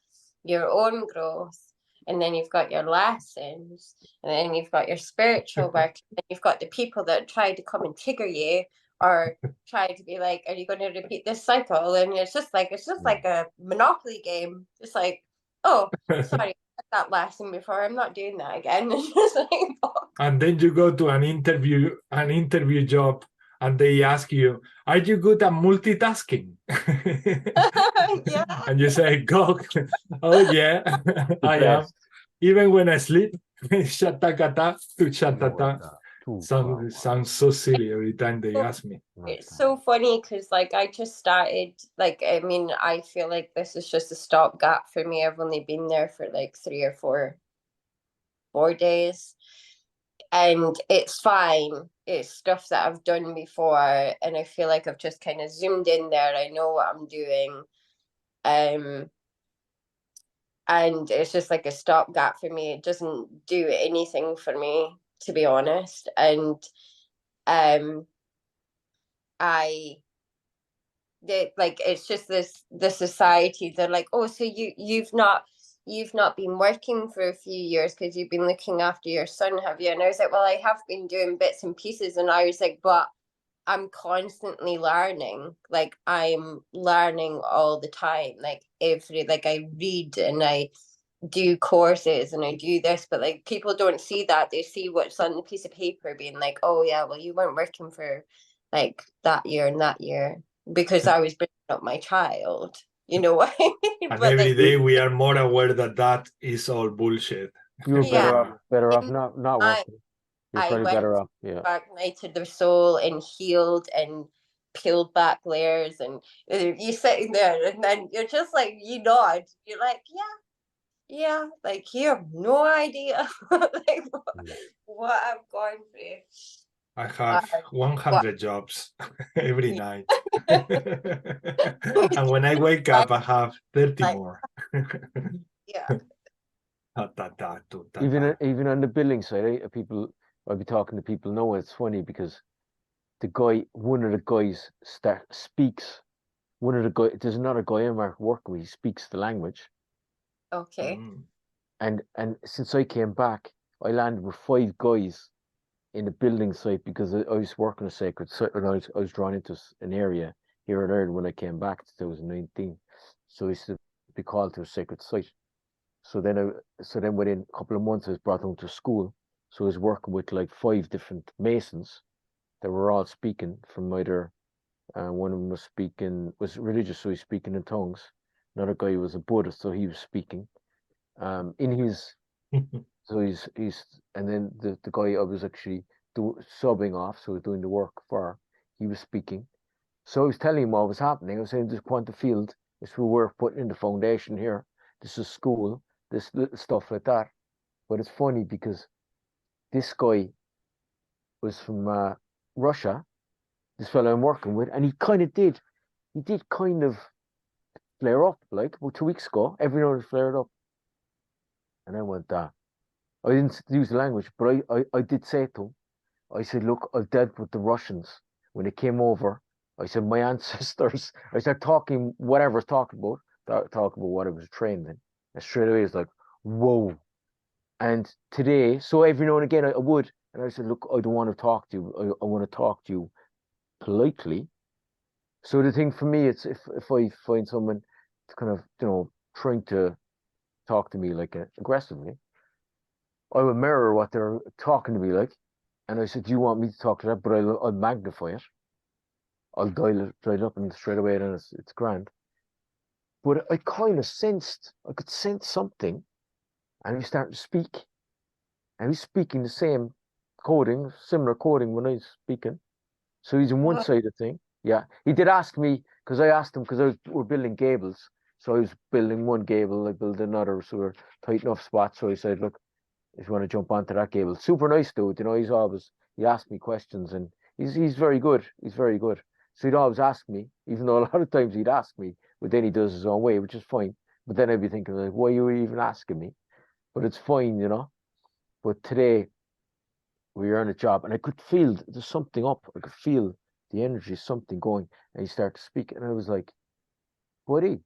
Speaker 4: your own growth, and then you've got your lessons, and then you've got your spiritual work, and you've got the people that try to come and trigger you or try to be like, are you going to repeat this cycle? And it's just like a Monopoly game. It's like, oh, sorry, that lesson before, I'm not doing that again.
Speaker 2: And then you go to an interview job, and they ask you, are you good at multitasking?
Speaker 4: Yeah.
Speaker 2: And you say, go, oh yeah, I am. Even when I sleep, shatakata to shatata. Sounds so silly every time they ask me.
Speaker 4: It's so funny because, like, I just started, like, I mean, I feel like this is just a stopgap for me. I've only been there for like 3 or 4 days, and it's fine. It's stuff that I've done before, and I feel like I've just kind of zoomed in there. I know what I'm doing, and it's just like a stopgap for me. It doesn't do anything for me, to be honest. And it's just the society. They're like, oh, so you've not been working for a few years because you've been looking after your son, have you? And I was like, well, I have been doing bits and pieces. And I was like, but I'm constantly learning. Like, I'm learning all the time. Like, I read and I do courses and I do this, but like, people don't see that. They see what's on the piece of paper, being like, oh yeah, well, you weren't working for like that year and that year because I was bringing up my child. You know what I mean?
Speaker 2: And
Speaker 4: But
Speaker 2: every
Speaker 4: like,
Speaker 2: day we are more aware that that is all bullshit.
Speaker 5: You're
Speaker 4: Yeah.
Speaker 5: better off not working. You're
Speaker 4: I
Speaker 5: probably
Speaker 4: went
Speaker 5: better off. Yeah.
Speaker 4: ignited their soul and healed and peeled back layers, and you're sitting there and then you're just like, you nod, you're like, yeah, like, you have no idea like what I've gone through.
Speaker 2: I have 100 jobs every night. And when I wake up, I have 30 more.
Speaker 4: Yeah.
Speaker 5: Even on the billing side, I'll be talking to people now. It's funny because one of the guys speaks. There's another guy I'm working with. He speaks the language.
Speaker 4: Okay.
Speaker 5: And since I came back, I landed with 5 guys in the building site because I was working a sacred site, and I was drawn into an area here in Ireland when I came back in 2019. So I used to be called to a sacred site. So then within a couple of months, I was brought home to school. So I was working with like 5 different Masons that were all speaking from either, one of them was religious, so he's speaking in tongues. Another guy was a Buddhist, so he was speaking in his, so he's, and then the guy I was actually subbing off, so doing the work for, he was speaking. So I was telling him what was happening. I was saying, this quantum field is who we're putting in the foundation here. This is school, this little stuff like that. But it's funny because this guy was from Russia, this fellow I'm working with, and he did kind of flare up, like about 2 weeks ago. Every night he flared up. And I went, I didn't use the language, but I did say to him, I said, look, I've dealt with the Russians. When they came over, I said, my ancestors, I started talking, whatever I was talking about what I was trained in. And straight away it's like, whoa. And today, so every now and again I would, and I said, look, I don't want to talk to you. I want to talk to you politely. So the thing for me, it's if I find someone to kind of, trying to talk to me like aggressively, I would mirror what they're talking to me like. And I said, do you want me to talk to that? But I'll magnify it. I'll dial it right up, and straight away then it's grand. But I kind of I could sense something, and he started to speak. And he's speaking the same coding, similar coding when I was speaking. So he's in one side of thing. Yeah, he did ask me, because I asked him, because we're building gables. So I was building one gable, I built another, so we're tight enough spots. So I said, look, if you want to jump onto that gable. Super nice dude, he asked me questions, and he's very good. He's very good. So he'd always ask me, even though a lot of times he'd ask me, but then he does his own way, which is fine. But then I'd be thinking, like, why are you even asking me? But it's fine, But today, we were on a job, and I could feel there's something up. I could feel the energy, something going, and he started to speak, and I was like, buddy,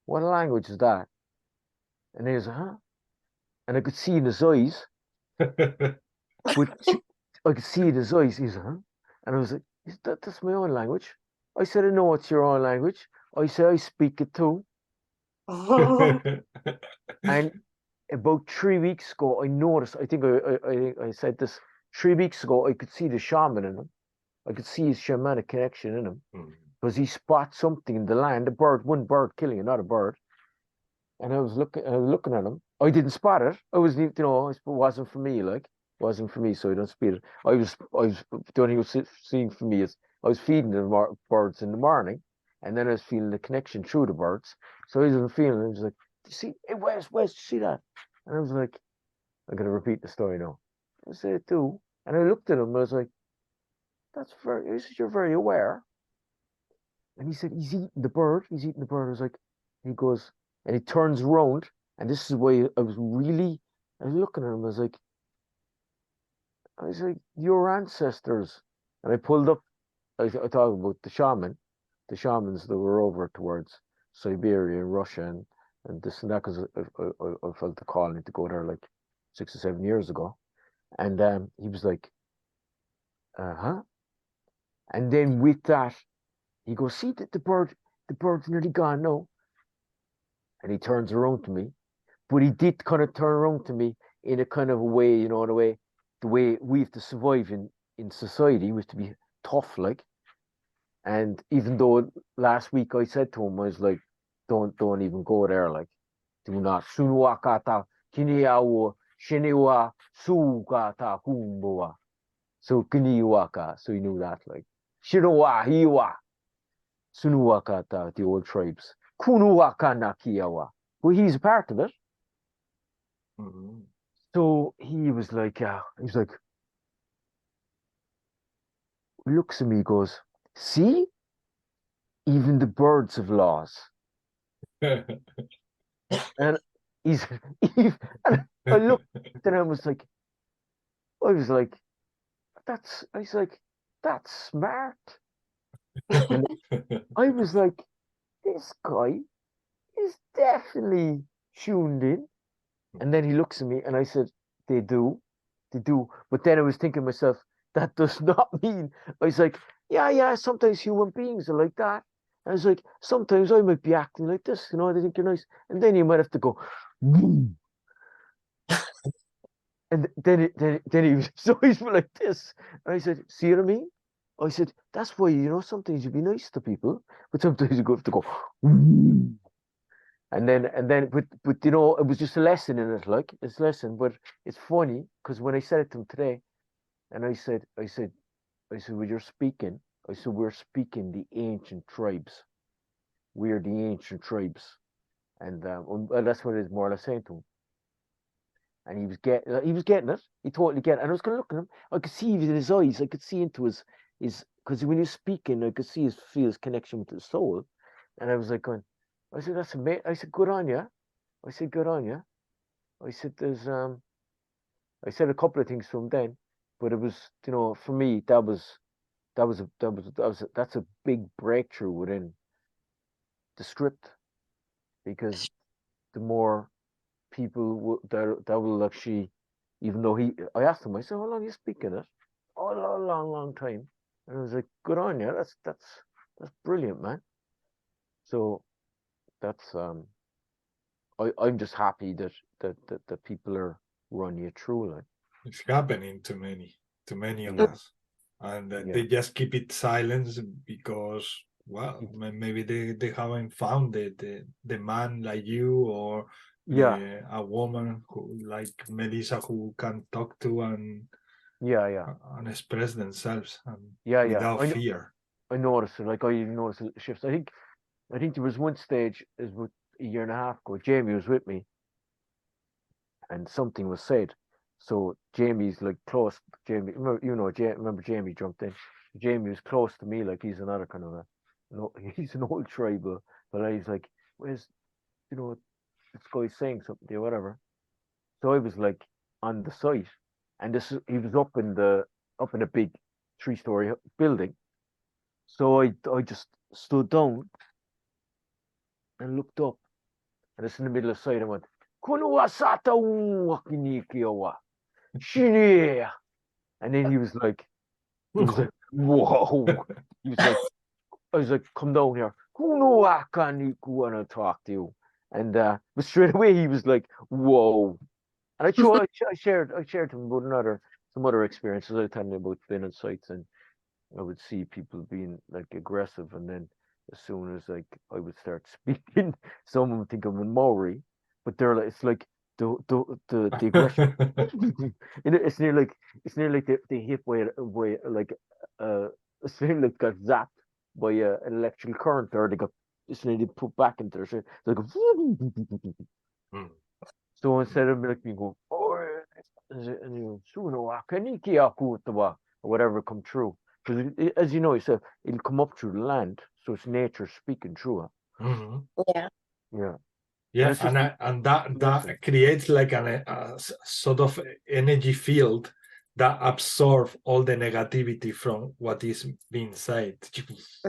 Speaker 5: what language is that? And he was, huh? And I could see in his eyes, but I could see in his eyes, he's, huh? And I was like, that's my own language. I said, I know it's your own language. I said, I speak it too. And about 3 weeks ago, I noticed, I think I said this, 3 weeks ago, I could see the shaman in him. I could see his shamanic connection in him. Because he spots something in the land, one bird killing another bird. And I was looking at him. I didn't spot it. I was, it wasn't for me, like, wasn't for me, so I don't speak it. The only thing was seeing for me is I was feeding the birds in the morning, and then I was feeling the connection through the birds. So I wasn't feeling it. I was like, see, hey, Wes, see that? And I was like, I'm going to repeat the story now. I said it too. And I looked at him, and I was like, you're very aware. And he said, he's eating the bird. I was like, he goes, and he turns around, and this is why I was looking at him, I was like, your ancestors. And I pulled up, I talked about the shamans that were over towards Siberia and Russia and this and that, because I felt the calling to go there like 6 or 7 years ago. And he was like, huh? And then with that, he goes, see the bird's nearly gone now. And he turns around to me, but he did kind of turn around to me in a kind of a way, the way we have to survive in society was to be tough, like. And even though last week I said to him, I was like, don't even go there, like, do not. Sunuakata kiniawa shiniwa sugata kumboa. So kiniwaka, so he knew that, like, shinowa hiwa sunuakata, the old tribes. Kunuwaka nakiawa. Well, he's a part of it. So he was like, looks at me, goes, see, even the birds have laws. And and I looked at him, I was like, that's smart. And I was like, this guy is definitely tuned in. And then he looks at me, and I said, they do. But then I was thinking to myself, that does not mean, I was like, yeah, sometimes human beings are like that. And I was like, sometimes I might be acting like this, they think you're nice. And then you might have to go, boom. And then he was always like this. And I said, see what I mean? I said, that's why, sometimes you be nice to people, but sometimes you have to go, boom. And then, but it was just a lesson in it, like, it's a lesson. But it's funny because when I said it to him today, and I said, when you're speaking, we're speaking the ancient tribes. We are the ancient tribes, and that's what it is more or less saying to him. And he was getting it. He totally get it. And I was going to look at him. I could see in his eyes. I could see into his because when he was speaking, I could feel his connection with his soul. And I was like going, I said, that's amazing. I said, good on you. I said, good on you. I said, there's I said a couple of things to him then, but it was, for me, that's a big breakthrough within the script, because the more people that will actually, even though I asked him, I said, how long are you speaking it? Oh, a long time. And I was like, good on you. That's brilliant, man. So that's I'm just happy that people are running it through, like.
Speaker 2: It's happening to many of us, and they just keep it silent because, well, maybe they haven't found the man like you, or a woman who like Melissa, who can talk to and express themselves without fear.
Speaker 5: I noticed it. Like, I even noticed the shifts. I think there was one stage, is with a year and a half ago, Jamie was with me, and something was said. So Jamie's like close. Remember Jamie jumped in. Jamie was close to me, like he's another kind of he's an old tribal, but he's like, where's, this guy's saying something or whatever. So I was like on the site, and he was up in a big 3-story building. So I just stood down and looked up, and it's in the middle of the site. I went, "Kunuwasata wakinikiwa, shinia," and then he was like, "Whoa!" He was like, I was like, "Come down here, Kunuwakaniku, want to talk to you." And but straight away he was like, "Whoa!" And I shared him about some other experiences. I told him about being on sites, and I would see people being like aggressive, and then as soon as like I would start speaking, someone would think I'm in Maori, but they're like, it's like the aggression. It's nearly like the hip way like it's nearly like got zapped by an electrical current, or they got it's nearly put back into their shit. Like so instead of like me going, "Oh," and you know, or whatever come true. Because as you know yourself, it'll come up through the land, so it's nature speaking through it.
Speaker 4: Yeah.
Speaker 5: Yeah.
Speaker 2: Yeah, and that creates like a sort of energy field that absorbs all the negativity from what is being said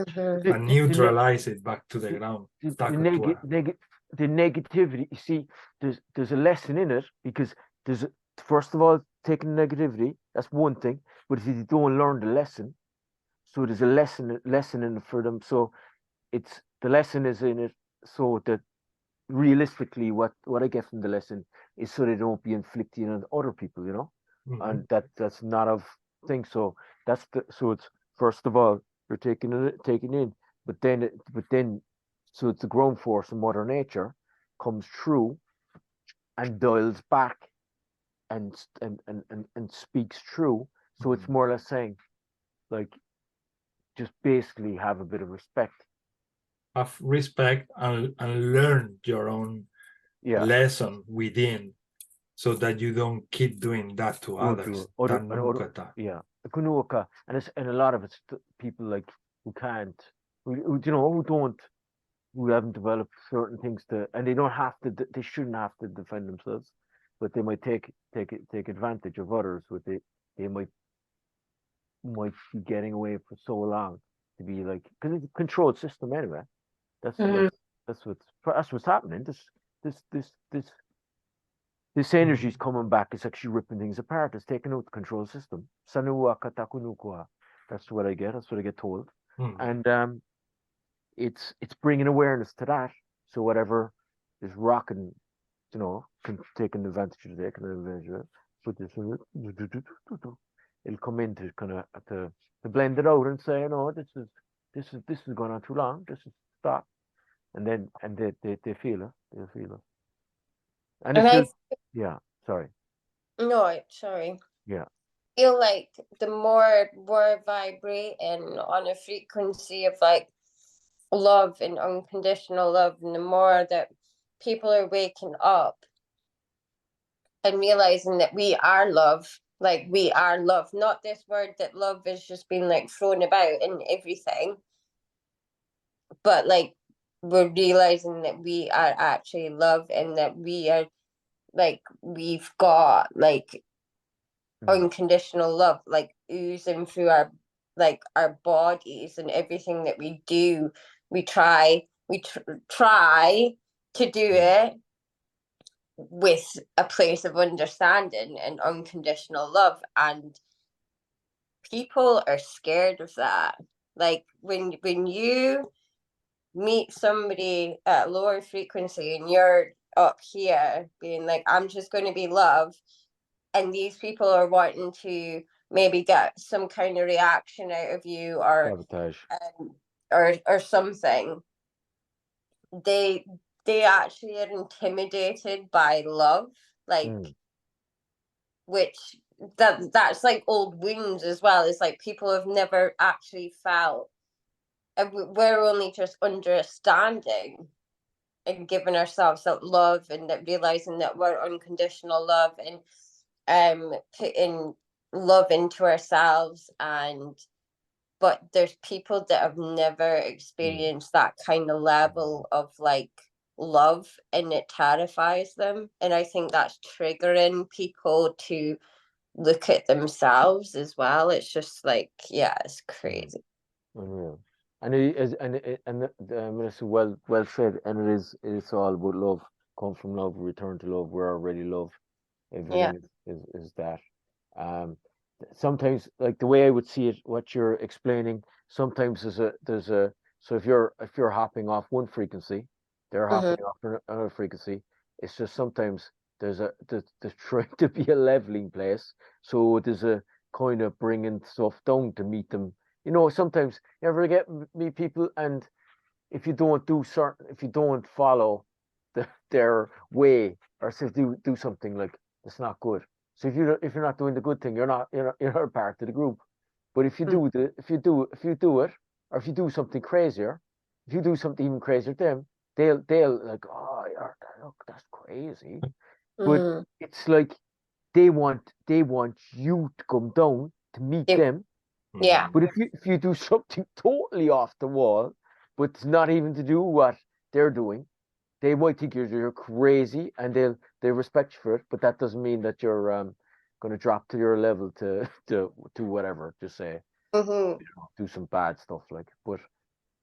Speaker 2: and neutralize it back to the ground.
Speaker 5: The negativity, you see, there's a lesson in it, because there's first of all, taking negativity, that's one thing, but if you don't learn the lesson, so there's a lesson in it for them. So it's the lesson is in it, so that realistically what I get from the lesson is so they don't be inflicting on other people, you know. And that's not a thing. So so it's first of all you're taking in, but then so it's the ground force of Mother Nature comes through and dials back and speaks through. So it's more or less saying, like, just basically have a bit of respect.
Speaker 2: Have respect and learn your own lesson within, so that you don't keep doing that to others.
Speaker 5: Yeah, and a lot of it's people like who can't, who haven't developed certain things and they don't have to, they shouldn't have to defend themselves, but they might take advantage of others. They might be getting away for so long to be like, because it's a controlled system anyway. That's what's happening. This energy is coming back. It's actually ripping things apart. It's taking out the control system. That's what I get. That's what I get told. And it's bringing awareness to that. So whatever is rocking, taking advantage of it, but it'll come in to kind of to blend it out and say, "No, this is going on too long. This is stop." And then they feel it. They feel it. And yeah, sorry.
Speaker 4: No, sorry.
Speaker 5: Yeah.
Speaker 4: I feel like the more we're vibrating on a frequency of like love and unconditional love, and the more that people are waking up and realizing that we are love, like we are love, not this word that love has just been like thrown about in everything, but like we're realizing that we are actually love, and that we are like, we've got like unconditional love like oozing through our bodies, and everything that we do, we try to do it with a place of understanding and unconditional love, and people are scared of that. Like when you meet somebody at lower frequency and you're up here being like, I'm just going to be love, and these people are wanting to maybe get some kind of reaction out of you, or
Speaker 5: sabotage,
Speaker 4: or something, they actually are intimidated by love, like which that's like old wounds as well. It's like people have never actually felt, and we're only just understanding and giving ourselves that love, and that realizing that we're unconditional love, and putting love into ourselves. But there's people that have never experienced that kind of level of like love, and it terrifies them, and I think that's triggering people to look at themselves as well. It's just like, yeah, it's crazy.
Speaker 5: Unreal. And it is, and Minister, well said. And it's all about love. Come from love, return to love. We're already love. Everything is that. Sometimes, like the way I would see it, what you're explaining, sometimes there's a so if you're hopping off one frequency, they're hopping off another frequency. It's just sometimes there's trying to be a leveling place. So there's a kind of bringing stuff down to meet them. You know, sometimes you ever meet people, and if you don't follow their way, or say do something like it's not good. So if you're not doing the good thing, you're not a part of the group. But if you do it, or if you do something crazier, if you do something even crazier to them, they'll like, oh, look, that's crazy. But it's like they want you to come down to meet them.
Speaker 4: Yeah.
Speaker 5: But if you do something totally off the wall, but it's not even to do what they're doing, they might think you're crazy, and they respect you for it. But that doesn't mean that you're going to drop to your level to whatever. Just say do some bad stuff like. But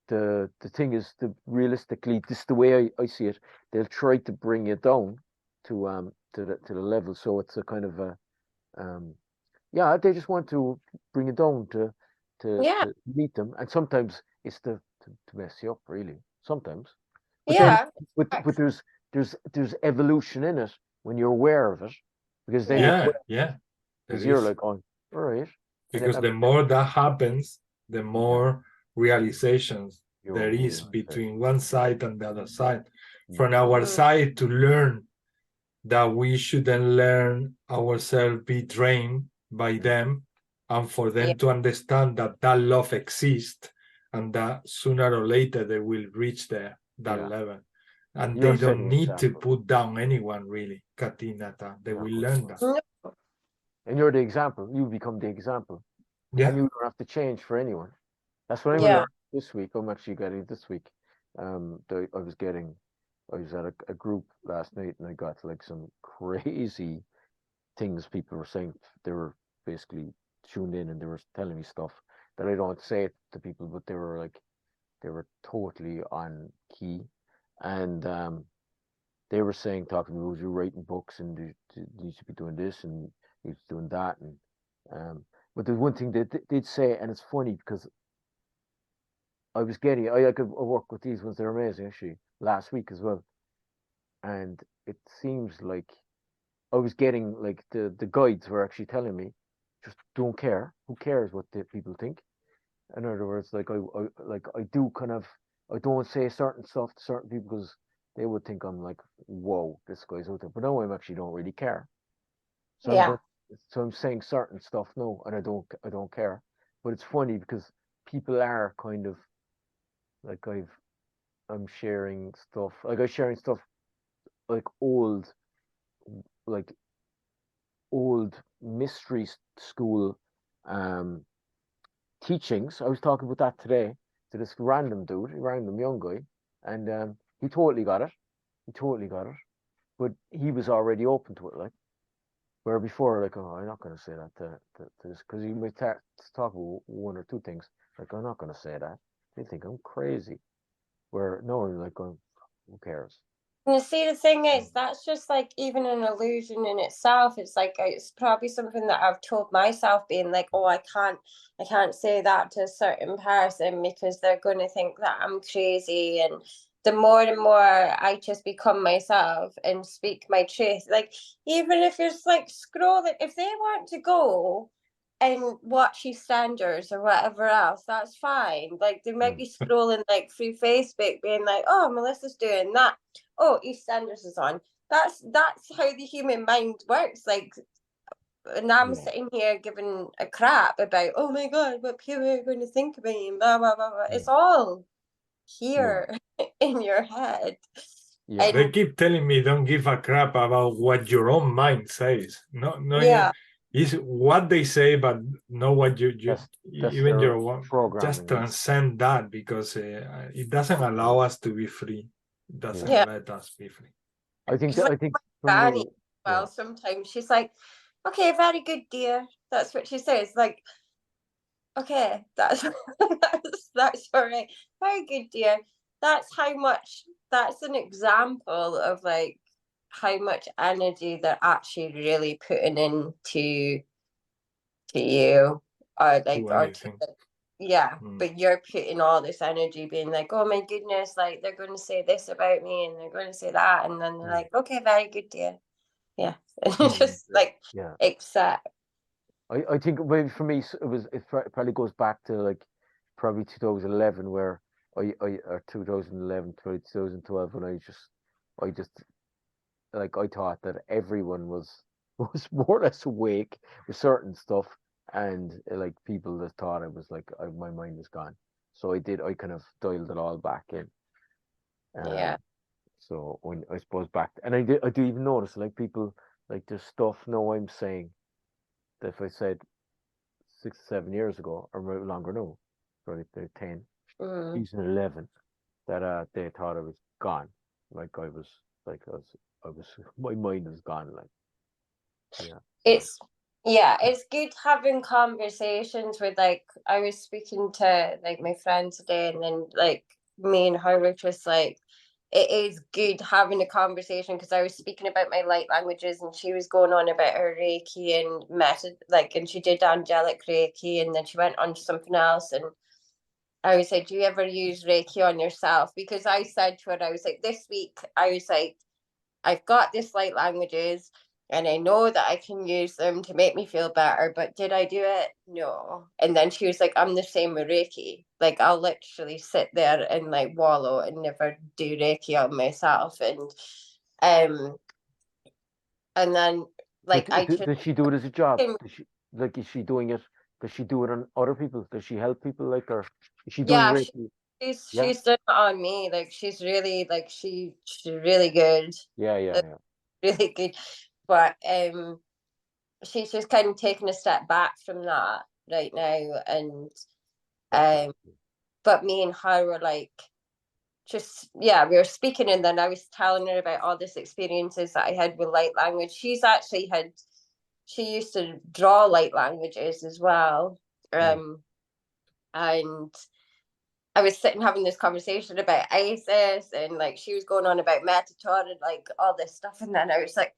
Speaker 5: the thing is, realistically, this is the way I see it. They'll try to bring you down to the level. So it's a kind of a they just want to bring it down to meet them, and sometimes it's to mess you up, really. Sometimes, but but there's evolution in it when you're aware of it, because then because you're like, oh, all right.
Speaker 2: Because the more that happens, the more realizations there is between one side and the other side. From our side, to learn that we shouldn't learn ourselves be drained by them, and for them to understand that love exists, and that sooner or later they will reach that level, and they don't need to put down anyone, really. Katinata, they will learn that.
Speaker 5: And you're the example. You become the example. And you don't have to change for anyone. That's what I'm learning this week. I'm actually getting this week. I was at a group last night, and I got like some crazy things people were saying. They were basically tuned in, and they were telling me stuff that I don't say it to people, but they were totally on key. And they were saying, talking to me, you're writing books, and you should be doing this, and you should be doing that. And but there's one thing they did say, and it's funny because I work with these ones. They're amazing, actually, last week as well. And it seems like I was getting like the guides were actually telling me, just don't care. Who cares what the people think? In other words, like I do kind of, I don't say certain stuff to certain people because they would think I'm like, whoa, this guy's out there. But now I actually don't really care. So I'm saying certain stuff now, and I don't care. But it's funny because people are kind of like I'm sharing stuff. Like I'm sharing stuff like old mystery school teachings. I was talking about that today to this random young guy, and he totally got it. But he was already open to it, like. Where before, like, oh, I'm not going to say that to this, because you might talk about one or two things. Like, I'm not going to say that. They think I'm crazy. Where, no, like, who cares?
Speaker 4: And you see, the thing is, that's just like even an illusion in itself. It's like, it's probably something that I've told myself, being like, oh, I can't say that to a certain person because they're going to think that I'm crazy. And the more and more I just become myself and speak my truth, like, even if you're like scrolling, if they want to go and watch EastEnders or whatever else, that's fine. Like, they might be scrolling like through Facebook being like, oh, Melissa's doing that. Oh, EastEnders is on. That's how the human mind works. Like, and I'm sitting here giving a crap about, oh my God, what people are going to think of me, and blah, blah, blah, blah. It's all here in your head.
Speaker 2: They keep telling me don't give a crap about what your own mind says. No, it's what they say, but not what you even your just transcend that, because it doesn't allow us to be free. It doesn't let us be free.
Speaker 5: I think
Speaker 4: Fanny, well, sometimes she's like, okay, very good, dear. That's what she says. Like, okay, that's that's all right. Very good, dear. That's how much. That's an example of like how much energy they're actually really putting into to you, or like, or to
Speaker 2: anything.
Speaker 4: yeah.
Speaker 2: Mm.
Speaker 4: But you're putting all this energy, being like, oh my goodness, like they're going to say this about me, and they're going to say that, and then they're like, okay, very good, dear. Yeah, just like
Speaker 5: Yeah.
Speaker 4: accept.
Speaker 5: I think maybe for me it probably goes back to like probably 2011 where or 2011 2012 when I just like I thought that everyone was more or less awake with certain stuff, and like people that thought I was like my mind was gone. So I kind of dialed it all back in.
Speaker 4: Yeah.
Speaker 5: So when I suppose back, and I do even notice like people like there's stuff now I'm saying that if I said 6 7 years ago or longer no, probably they're 10, even 11, that they thought I was gone. Like I was my mind was gone. Like
Speaker 4: It's it's good having conversations with like I was speaking to like my friend today, and then like me and her were just like it is good having a conversation because I was speaking about my light languages and she was going on about her Reiki and method like, and she did angelic Reiki and then she went on to something else, and I was like, do you ever use Reiki on yourself? Because I said to her, I was like, this week I was like, I've got this light languages and I know that I can use them to make me feel better, but did I do it? No. And then she was like, I'm the same with Reiki. Like I'll literally sit there and like wallow and never do Reiki on myself. And then like
Speaker 5: does she do it as a job? Is she doing it? Does she do it on other people? Does she help people like, or is she doing Reiki?
Speaker 4: She's done it on me. Like she's really like she's really good.
Speaker 5: Yeah.
Speaker 4: Really good. But she's just kind of taken a step back from that right now, and but me and her were like just we were speaking, and then I was telling her about all these experiences that I had with light language. She used to draw light languages as well, and I was sitting having this conversation about ISIS, and like she was going on about MÉTODO and like all this stuff, and then I was just like,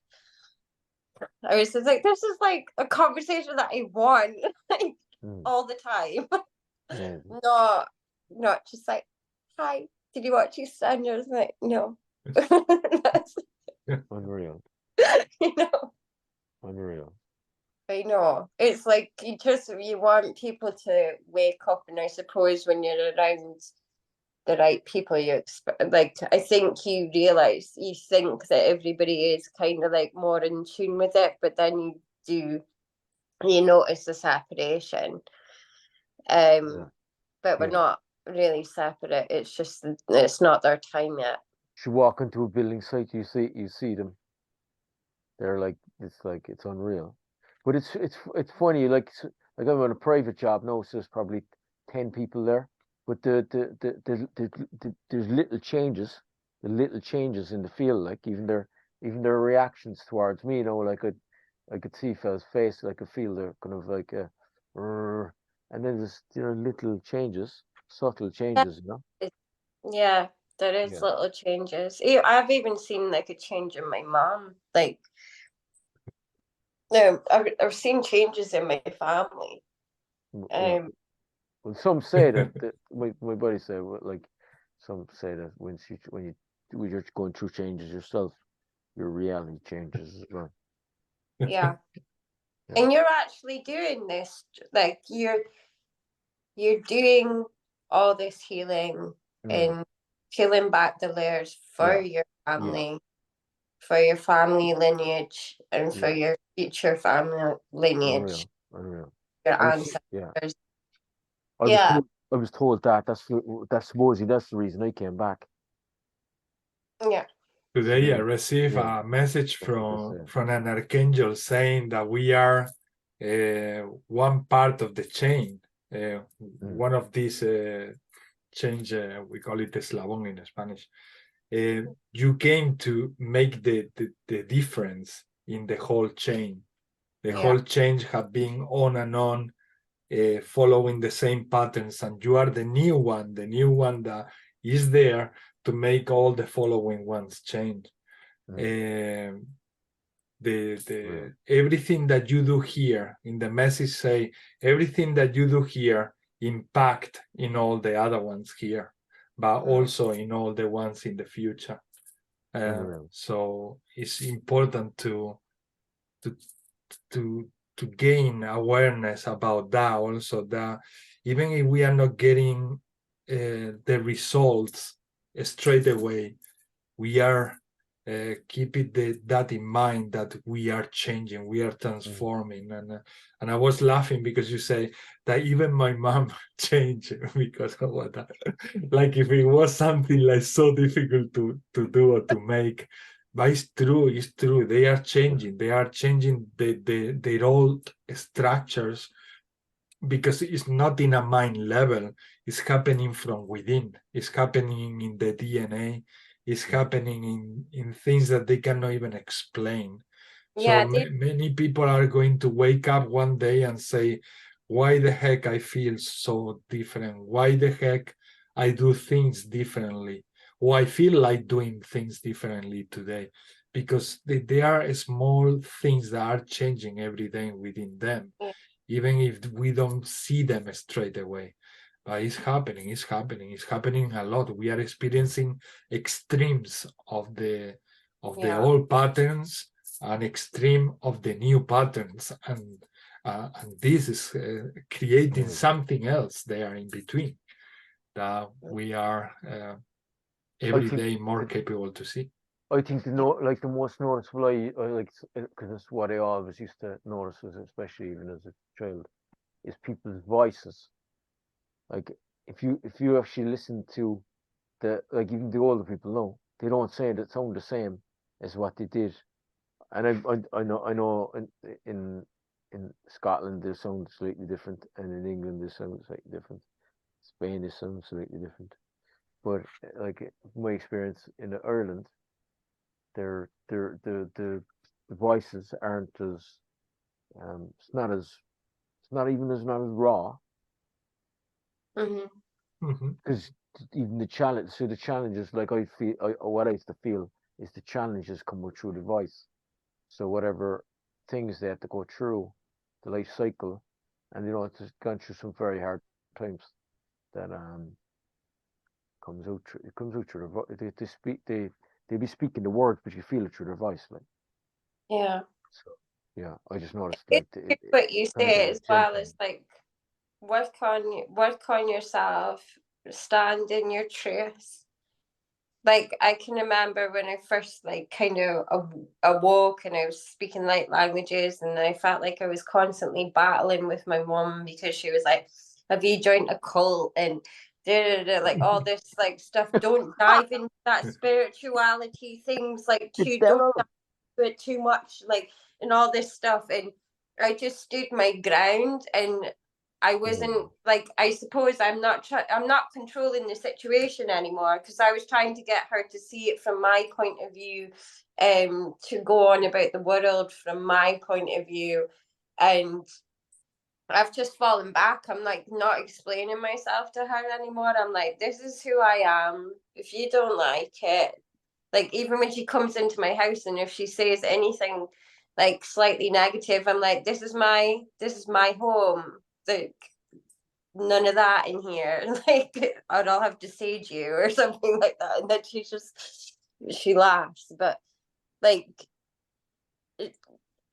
Speaker 4: this is like a conversation that I want like all the time. Not just like, hi, did you watch your son? I was like, no.
Speaker 5: Unreal.
Speaker 4: Unreal. I know. It's like you want people to wake up, and I suppose when you're around the right people, you expect, like, I think you think that everybody is kind of like more in tune with it, but then you notice the separation. But we're not really separate. It's just it's not their time yet.
Speaker 5: You walk into a building site, you see them. They're like it's unreal. But it's funny, like I'm on a private job now, so there's probably 10 people there. But there's little changes, in the field, like even their reactions towards me, like I could see fella's face, like I feel they're kind of like and then there's little changes, subtle changes,
Speaker 4: Yeah, there is little changes. I've even seen like a change in my mom. Like, no, I've seen changes in my family.
Speaker 5: Well, some say that my buddy said, like, some say that when you're going through changes yourself, your reality changes as well.
Speaker 4: Yeah. And you're actually doing this, like you're doing all this healing and peeling back the layers for your family, for your family lineage, and for your future family lineage.
Speaker 5: Unreal.
Speaker 4: Your ancestors.
Speaker 5: I was told that's supposedly that's the reason I came back.
Speaker 4: Yeah.
Speaker 2: Today I received a message from an archangel saying that we are one part of the chain. One of these change, we call it eslabón in Spanish. You came to make the difference in the whole chain. The
Speaker 4: Yeah.
Speaker 2: whole change have been on and on, following the same patterns, and you are the new one that is there to make all the following ones change. Everything that you do here in the message say, everything that you do here impact in all the other ones here, but also in all the ones in the future. So it's important to gain awareness about that also, that even if we are not getting the results straight away, we are keeping that in mind, that we are changing, we are transforming. And I was laughing because you say that even my mom changed because of what that, like if it was something like so difficult to do or to make. But it's true. They are changing. They are changing their old structures, because it's not in a mind level. It's happening from within. It's happening in the DNA. It's happening in things that they cannot even explain.
Speaker 4: Yeah,
Speaker 2: So many people are going to wake up one day and say, why the heck I feel so different? Why the heck I do things differently? Or I feel like doing things differently today? Because they are small things that are changing every day within them, even if we don't see them straight away. But it's happening a lot. We are experiencing extremes of the old patterns, an extreme of the new patterns, and this is creating something else there in between that we are every day more capable to see.
Speaker 5: I think the most noticeable, I like, because it's what I always used to notice, especially even as a child, is people's voices. Like if you actually listen to even the older people now, they don't sound the same as what they did. And I know in Scotland they sound slightly different, and in England they sound slightly different. Spain they sound slightly different. But like my experience in Ireland, the voices aren't as it's not as raw, because even the challenges, like I feel, what I used to feel is the challenges come through the voice. So whatever things they have to go through the life cycle, and it's gone through some very hard times, that comes out through the voice. They be speaking the words, but you feel it through their voice, like.
Speaker 4: Yeah.
Speaker 5: So yeah, I just noticed
Speaker 4: It's
Speaker 5: like
Speaker 4: what you say as well, is like work on yourself, stand in your truth. Like I can remember when I first like kind of awoke and I was speaking light languages, and I felt like I was constantly battling with my mom, because she was like, have you joined a cult and like all this like stuff. Don't dive into that spirituality things like don't dive into it too much, like, and all this stuff. And I just stood my ground, and I wasn't like, I suppose I'm not controlling the situation anymore, because I was trying to get her to see it from my point of view, to go on about the world from my point of view. And I've just fallen back. I'm like not explaining myself to her anymore. I'm like, this is who I am. If you don't like it, like even when she comes into my house, and if she says anything like slightly negative, I'm like, this is my home. Like none of that in here. Like, or I'll have to sage you or something like that. And then she laughs. But like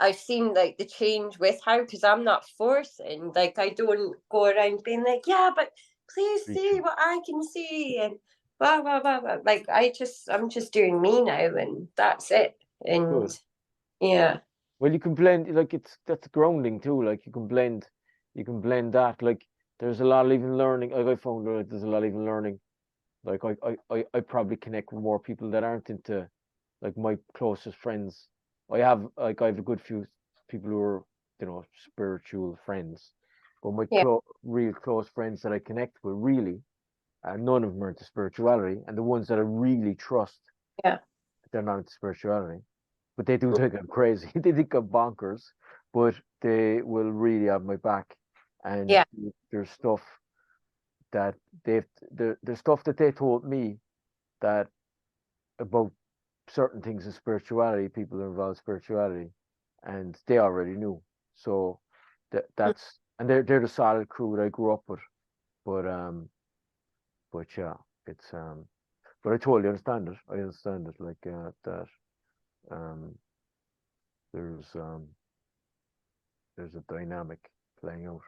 Speaker 4: I've seen like the change with her, because I'm not forcing. Like I don't go around being like, yeah, but please see what I can see, and blah blah blah blah. Like I'm just doing me now, and that's it. And yeah.
Speaker 5: Well, you can blend, like that's grounding too. Like you can blend that. Like there's a lot of even learning. Like I found that there's a lot of even learning. Like I probably connect with more people that aren't into, like, my closest friends. I have a good few people who are, spiritual friends, but my real close friends that I connect with, really, none of them are into spirituality, and the ones that I really trust, they're not into spirituality, but they do think I'm crazy. They think I'm bonkers, but they will really have my back. And
Speaker 4: Yeah.
Speaker 5: there's stuff that there's stuff that they told me that about certain things in spirituality, people who are involved in spirituality, and they already knew. So that's and they're the solid crew that I grew up with. But yeah, it's but I totally understand it. I understand it, like that there's a dynamic playing out.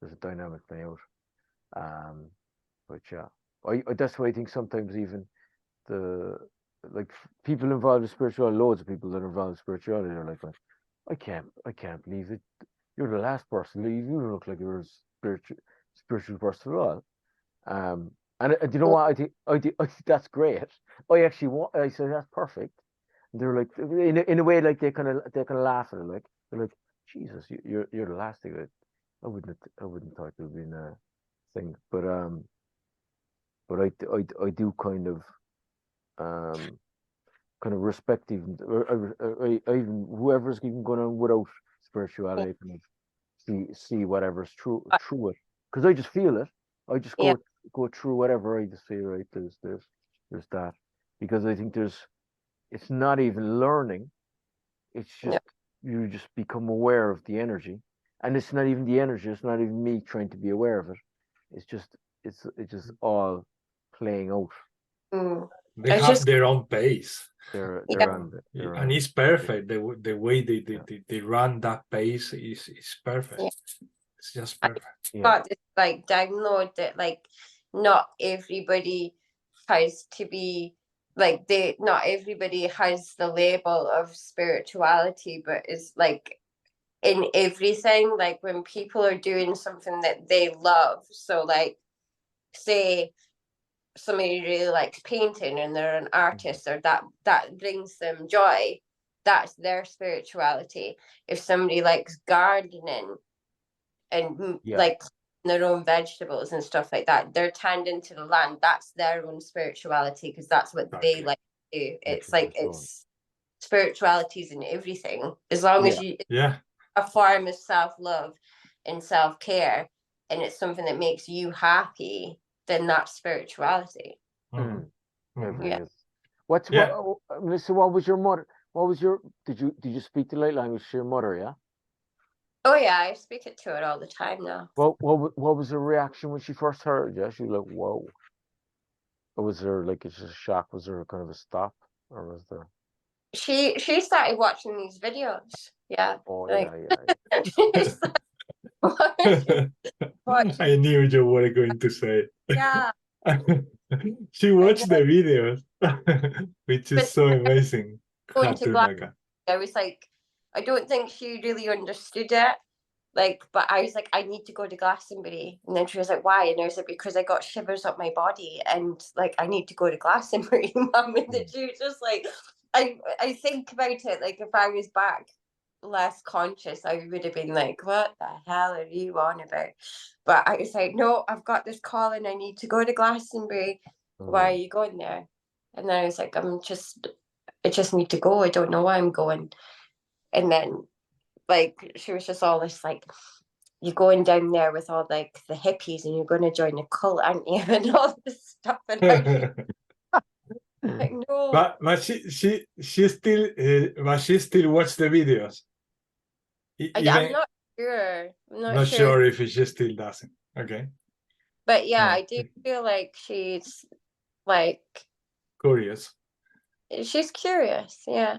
Speaker 5: There's a dynamic playing out. But yeah, that's why I think sometimes even like people involved in spirituality, loads of people that are involved in spirituality are like, I can't believe it. You're the last person to leave. You don't look like you're a spiritual person at all. And you know what? I think that's great. I said that's perfect. And they're like, in a way, like they kind of laugh at it, like they're like, Jesus, you're the last thing. I wouldn't thought it would be a thing, but I do kind of respect even even whoever's even going on without spirituality, kind of see whatever's true it, because I just feel it. I just go through whatever. I just feel, right, there's that, because I think it's not even learning, it's just you just become aware of the energy, and it's not even the energy, it's not even me trying to be aware of it, it's just all playing out.
Speaker 2: They have their own pace.
Speaker 5: They're
Speaker 2: And it's perfect. The way they run that pace is perfect. It's just perfect.
Speaker 4: Got this like download that like not everybody has to be like not everybody has the label of spirituality, but it's like in everything. Like when people are doing something that they love, so like say somebody really likes painting and they're an artist, or that brings them joy, that's their spirituality. If somebody likes gardening and like their own vegetables and stuff like that, they're tending to the land, that's their own spirituality, because that's what they like to do. It's like it's spiritualities in everything, as long as you a form of self-love and self-care, and it's something that makes you happy, then that's spirituality.
Speaker 5: So what was your mother? Did you speak the light language to your mother? Yeah.
Speaker 4: Oh yeah, I speak it to her all the time now.
Speaker 5: What was her reaction when she first heard? Yeah, she was like, whoa. Or was there like it's just a shock? Was there kind of a stop, or was there?
Speaker 4: She started watching these videos. Yeah.
Speaker 5: Oh
Speaker 4: like,
Speaker 2: I knew you were going to say.
Speaker 4: Yeah.
Speaker 2: She watched the videos, which is so amazing.
Speaker 4: I was like, I don't think she really understood it. Like, but I was like, I need to go to Glastonbury. And then she was like, why? And I was like, because I got shivers up my body and like, I need to go to Glastonbury, Mum. And then she was just like, I think about it, like if I was back less conscious, I would have been like, what the hell are you on about? But I was like, no, I've got this call and I need to go to Glastonbury. Why are you going there? And then I was like, I just need to go. I don't know why I'm going. And then like she was just all this like, you're going down there with all like the hippies and you're going to join a cult, aren't you? And all this stuff. And I was like, no.
Speaker 2: But she still watched the videos.
Speaker 4: I'm not sure. I'm
Speaker 2: not sure if she still doesn't. Okay.
Speaker 4: But yeah, I do feel like she's like
Speaker 2: curious.
Speaker 4: She's curious, yeah.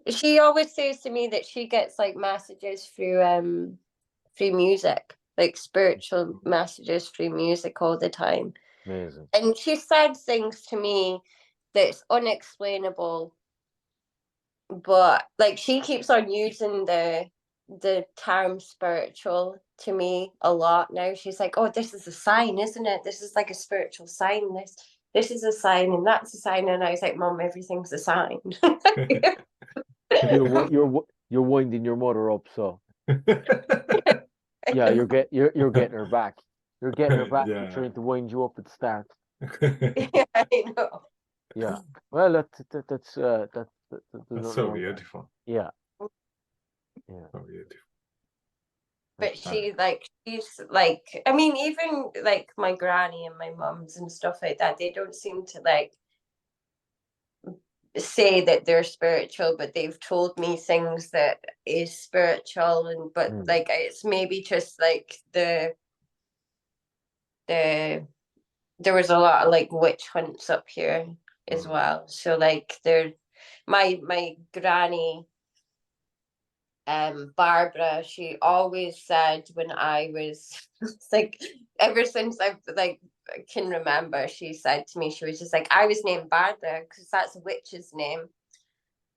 Speaker 4: She always says to me that she gets like messages through music, like spiritual messages through music all the time.
Speaker 5: Amazing.
Speaker 4: And she said things to me that's unexplainable, but like she keeps on using the term spiritual to me a lot now. She's like, oh, this is a sign, isn't it? This is like a spiritual sign. This is a sign and that's a sign. And I was like, Mom, everything's a sign.
Speaker 5: You're winding your mother up, so yeah, you're getting her back. You're getting her back. You're trying to wind you up at the start.
Speaker 4: Yeah, I know.
Speaker 5: Yeah. Well, that's
Speaker 2: so beautiful.
Speaker 5: Yeah. Yeah.
Speaker 2: So beautiful.
Speaker 4: But
Speaker 2: That's
Speaker 4: she's like, I mean, even like my granny and my mums and stuff like that, they don't seem to like say that they're spiritual, but they've told me things that is spiritual, and but like it's maybe just like there was a lot of like witch hunts up here as well. So like my granny Barbara, she always said when I was like, ever since I've like can remember, she said to me, she was just like, I was named Barbara because that's a witch's name.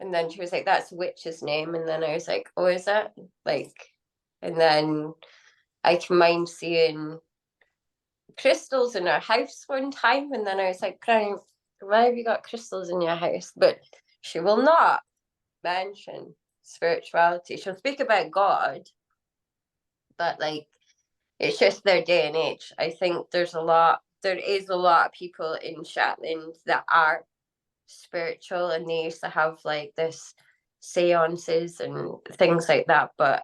Speaker 4: And then she was like, that's a witch's name. And then I was like, oh, is it? Like, and then I can mind seeing crystals in our house one time. And then I was like, Granny, why have you got crystals in your house? But she will not mention spirituality. She'll speak about God, but like, it's just their day and age. I think there is a lot of people in Shetland that are spiritual, and they used to have like this seances and things like that, but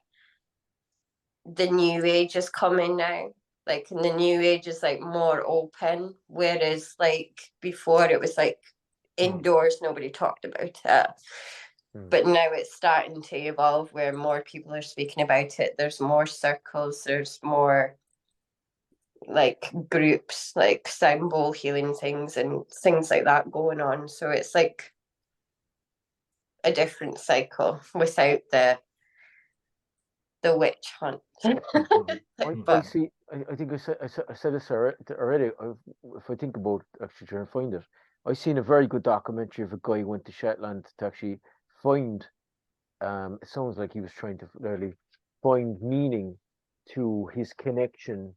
Speaker 4: the new age is coming now, like, and the new age is like more open, whereas like before it was like indoors, nobody talked about it. But now it's starting to evolve where more people are speaking about it. There's more circles, there's more like groups, like sound bowl healing things and things like that going on. So it's like a different cycle without the witch hunt.
Speaker 5: I see. I think I said this already. If I think about actually trying to find it, I've seen a very good documentary of a guy who went to Shetland to actually find. It sounds like he was trying to really find meaning to his connection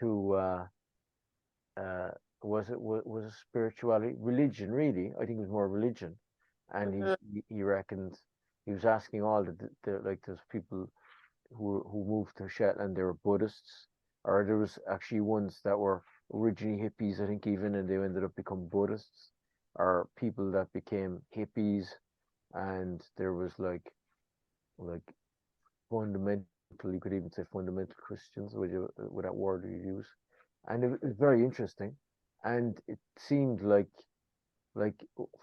Speaker 5: to was it spirituality, religion, really. I think it was more religion. And he reckoned, he was asking all the like, there's people who moved to Shetland, they were Buddhists, or there was actually ones that were originally hippies, I think, even, and they ended up becoming Buddhists, or people that became hippies. And there was like fundamental, you could even say fundamental Christians, with that word you use. And it was very interesting. And it seemed like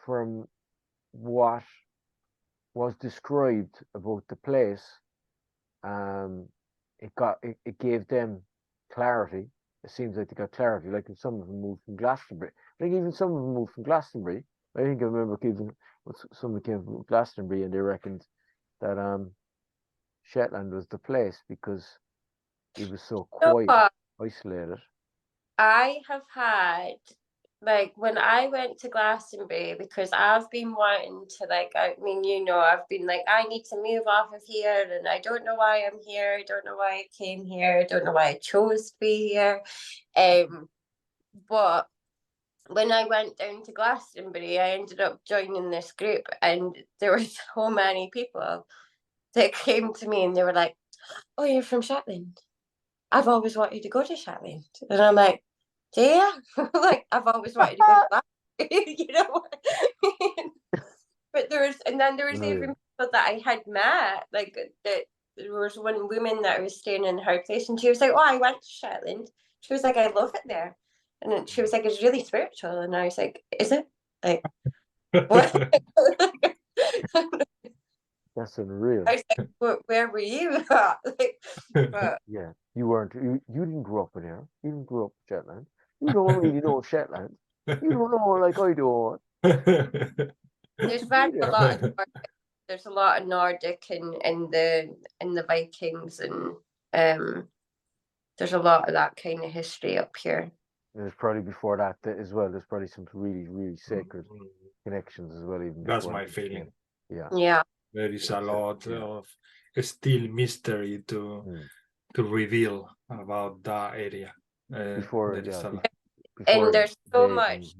Speaker 5: from what was described about the place, it gave them clarity. It seems like they got clarity. Like if some of them moved from Glastonbury, I think even some of them moved from Glastonbury. I think I remember even someone came from Glastonbury and they reckoned that Shetland was the place because it was so quiet, isolated.
Speaker 4: I have had, like, when I went to Glastonbury, because I've been wanting to, like, I mean, you know, I've been like, I need to move off of here, and I don't know why I'm here. I don't know why I came here. I don't know why I chose to be here. But when I went down to Glastonbury, I ended up joining this group, and there were so many people that came to me and they were like, oh, you're from Shetland. I've always wanted to go to Shetland. And I'm like, yeah, like, I've always wanted to go to Glastonbury, you know what I mean? But there was even people that I had met, like, that there was one woman that was staying in her place, and she was like, oh, I went to Shetland. She was like, I love it there. And then she was like, it's really spiritual. And I was like, is it? Like, what?
Speaker 5: That's unreal.
Speaker 4: I was like, where were you at? Like, but,
Speaker 5: yeah, you weren't. You didn't grow up in here. You didn't grow up in Shetland. You don't really know Shetland. You don't know like I do.
Speaker 4: there's a lot of Nordic in the Vikings, and there's a lot of that kind of history up here.
Speaker 5: There's probably before that as well. There's probably some really, really sacred connections as well. Even
Speaker 2: that's my feeling.
Speaker 4: Yeah.
Speaker 2: There is a lot of still mystery to reveal about that area.
Speaker 4: And there's so much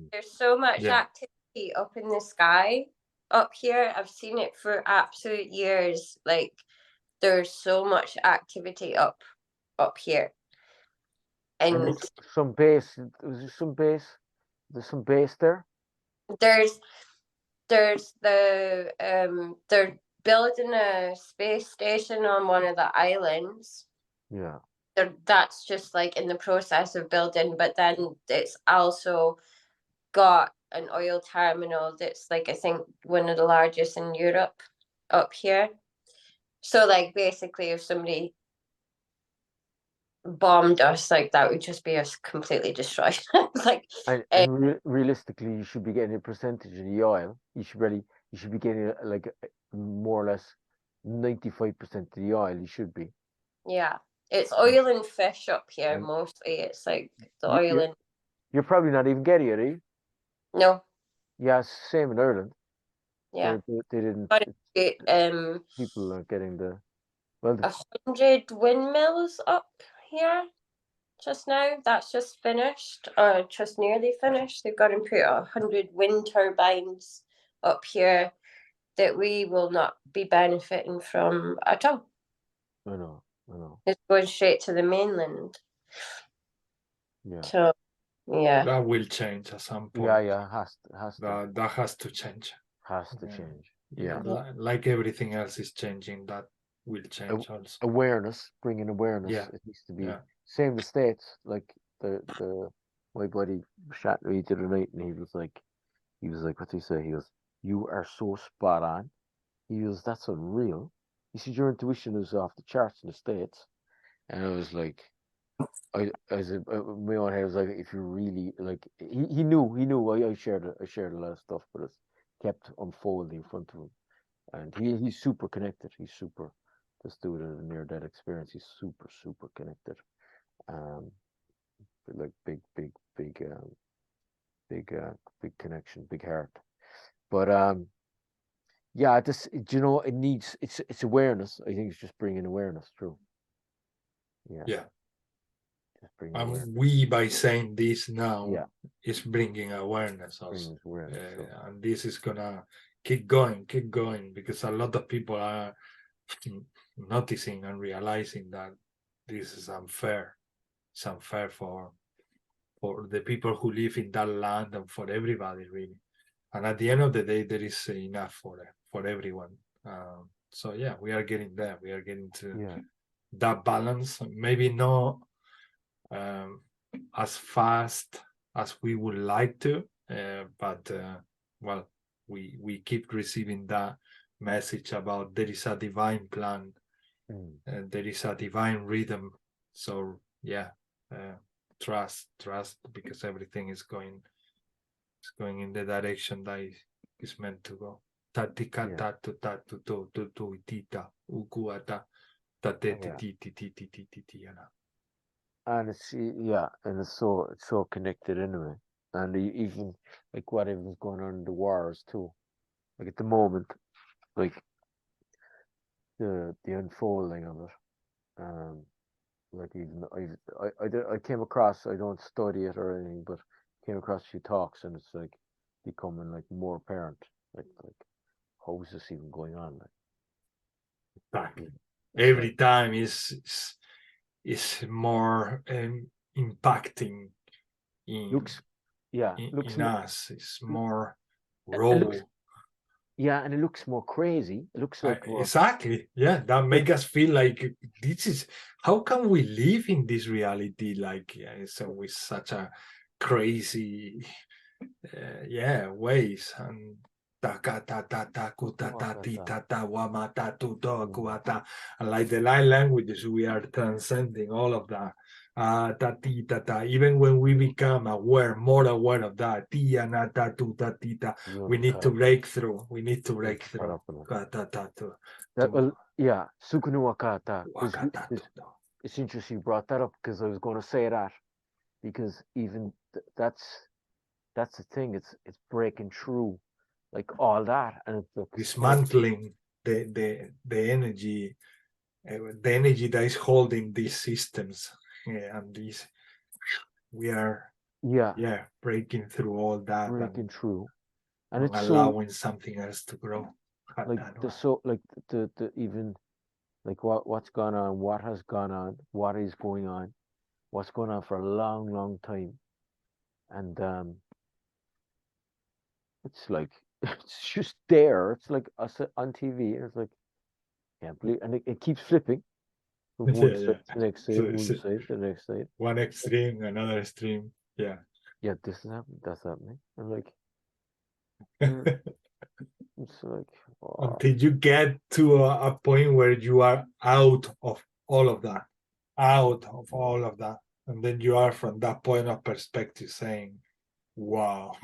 Speaker 4: activity up in the sky up here. I've seen it for absolute years. Like, there's so much activity up here. And
Speaker 5: some base. Was there some base? There's some base there.
Speaker 4: They're building a space station on one of the islands.
Speaker 5: Yeah.
Speaker 4: That's just like in the process of building, but then it's also got an oil terminal that's like, I think, one of the largest in Europe up here. So like basically if somebody bombed us, like that would just be us completely destroyed. Like
Speaker 5: And realistically, you should be getting a percentage of the oil. You should be getting like more or less 95% of the oil. You should be.
Speaker 4: yeah, it's oil and fish up here
Speaker 5: And
Speaker 4: mostly. It's like the oil and
Speaker 5: you're probably not even getting it, eh?
Speaker 4: no,
Speaker 5: Yeah, same in Ireland.
Speaker 4: yeah.
Speaker 5: They didn't.
Speaker 4: But
Speaker 5: People are getting the
Speaker 4: 100 windmills up here just now. That's just finished, or just nearly finished. They've got to put 100 wind turbines up here that we will not be benefiting from at all.
Speaker 5: I know.
Speaker 4: It's going straight to the mainland.
Speaker 5: Yeah.
Speaker 4: So yeah.
Speaker 2: That will change at some point.
Speaker 5: Yeah, has to.
Speaker 2: That has to change.
Speaker 5: Has to change. Yeah.
Speaker 2: Like everything else is changing, that will change also.
Speaker 5: Awareness, bringing awareness.
Speaker 2: Yeah.
Speaker 5: It needs to be same the States. Like my buddy chatted with me the other night, and he was like, what did he say? He goes, "You are so spot on." He goes, "That's unreal." He said, "Your intuition is off the charts in the States," and I was like, I was my own head was like, if you really like, he knew I shared a lot of stuff, but it kept unfolding in front of him, and he's super connected. He's super. This dude in a near-death experience, he's super connected. Like big connection, big heart. But yeah, this, you know, it needs, it's awareness. I think it's just bringing awareness through.
Speaker 2: Yeah.
Speaker 5: And
Speaker 2: we, by saying this now, is bringing awareness also. And this is gonna keep going, because a lot of people are noticing and realizing that this is unfair. It's unfair for the people who live in that land and for everybody, really. And at the end of the day, there is enough for everyone. So yeah, we are getting there. We are getting to that balance. Maybe not as fast as we would like to, but well, we keep receiving that message about there is a divine plan, there is a divine rhythm. So yeah, trust, because everything is going in the direction that is meant to go. Tatika tatu tatu to itita ukuata tateti.
Speaker 5: And it's so connected anyway. And even like whatever's going on in the wars too. Like at the moment, like the unfolding of it. Like even I came across, I don't study it or anything, but came across a few talks, and it's like becoming like more apparent. Like how is this even going on? Like
Speaker 2: exactly. Every time is more impacting in us. It's more raw.
Speaker 5: And it looks more crazy. It looks like more...
Speaker 2: exactly. Yeah, that make us feel like this is, how can we live in this reality like so with such a crazy ways, and and like the light languages, we are transcending all of that. Even when we become more aware of that, we need to break through.
Speaker 5: It's interesting you brought that up, because I was going to say that, because even that's the thing. It's breaking through like all that, and it's
Speaker 2: dismantling the energy, the energy that is holding these systems, and these we are breaking through all that,
Speaker 5: and it's
Speaker 2: allowing something else to grow.
Speaker 5: Like the even like what's gone on, what has gone on, what is going on, what's going on for a long time, and it's like it's just there. It's like us on TV. It's like Can't believe, and it keeps flipping from
Speaker 2: Yeah,
Speaker 5: one
Speaker 2: yeah.
Speaker 5: side to the next side,
Speaker 2: So,
Speaker 5: one
Speaker 2: so
Speaker 5: side to the next side.
Speaker 2: one extreme, another extreme. Yeah.
Speaker 5: Yeah, this is happening, that's happening. I'm like, it's like, oh,
Speaker 2: Until you get to a point where you are out of all of that, and then you are from that point of perspective saying, wow.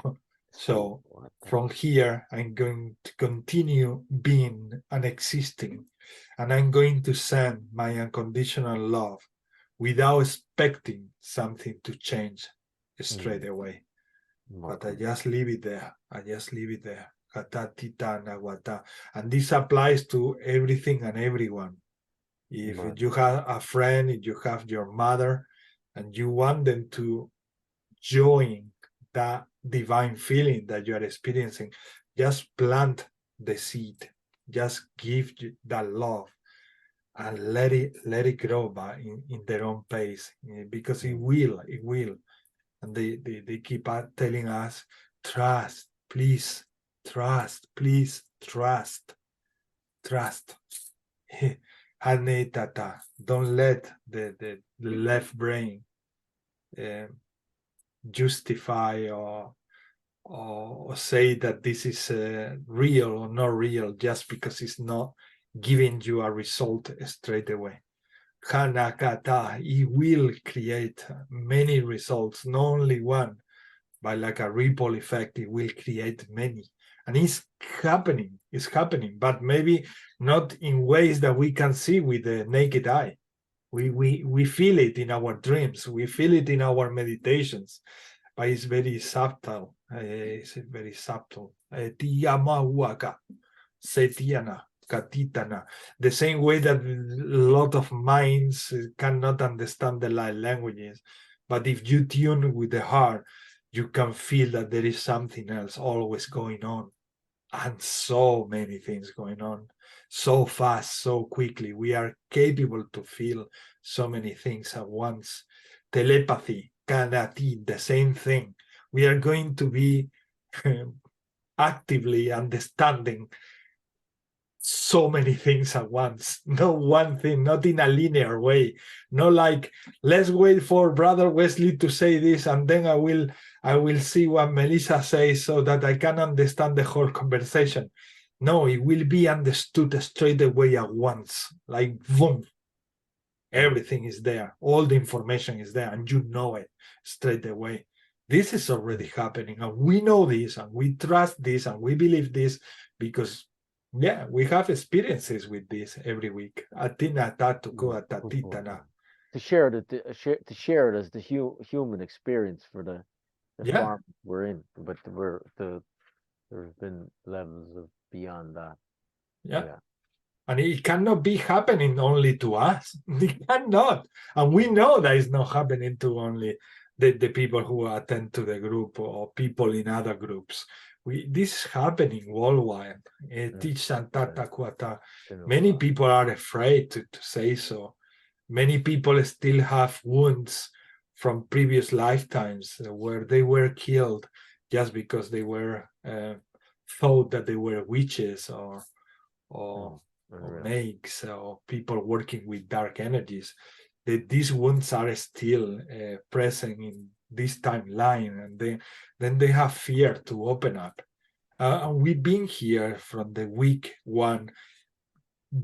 Speaker 2: So
Speaker 5: what the-
Speaker 2: from here, I'm going to continue being and existing, and I'm going to send my unconditional love without expecting something to change straight away. But I just leave it there. I just leave it there. And this applies to everything and everyone. If you have a friend, if you have your mother, and you want them to join that divine feeling that you are experiencing, just plant the seed. Just give that love and let it grow by in their own pace, because it will. And they keep telling us, trust, please, trust, please, trust. Don't let the left brain justify or say that this is real or not real just because it's not giving you a result straight away. It will create many results, not only one, but like a ripple effect, it will create many. And it's happening, but maybe not in ways that we can see with the naked eye. We feel it in our dreams, we feel it in our meditations, but it's very subtle. It's very subtle. The same way that a lot of minds cannot understand the light languages, but if you tune with the heart, you can feel that there is something else always going on, and so many things going on, so fast, so quickly. We are capable to feel so many things at once. Telepathy, kanati, the same thing. We are going to be actively understanding so many things at once, no one thing, not in a linear way, not like, let's wait for Brother Wesley to say this and then I will see what Melissa says so that I can understand the whole conversation. No, it will be understood straight away at once, like boom, everything is there, all the information is there, and you know it straight away. This is already happening, and we know this, and we trust this, and we believe this, because yeah, we have experiences with this every week.
Speaker 5: To share it as the human experience for the farm we're in, but there's been levels of beyond that.
Speaker 2: Yeah. And it cannot be happening only to us. It cannot. And we know that it's not happening to only the people who attend to the group or people in other groups. This is happening worldwide. Many people are afraid to say so. Many people still have wounds from previous lifetimes where they were killed just because they were thought that they were witches or makes, or people working with dark energies. These wounds are still present in this timeline, and then they have fear to open up. And we've been here from the week one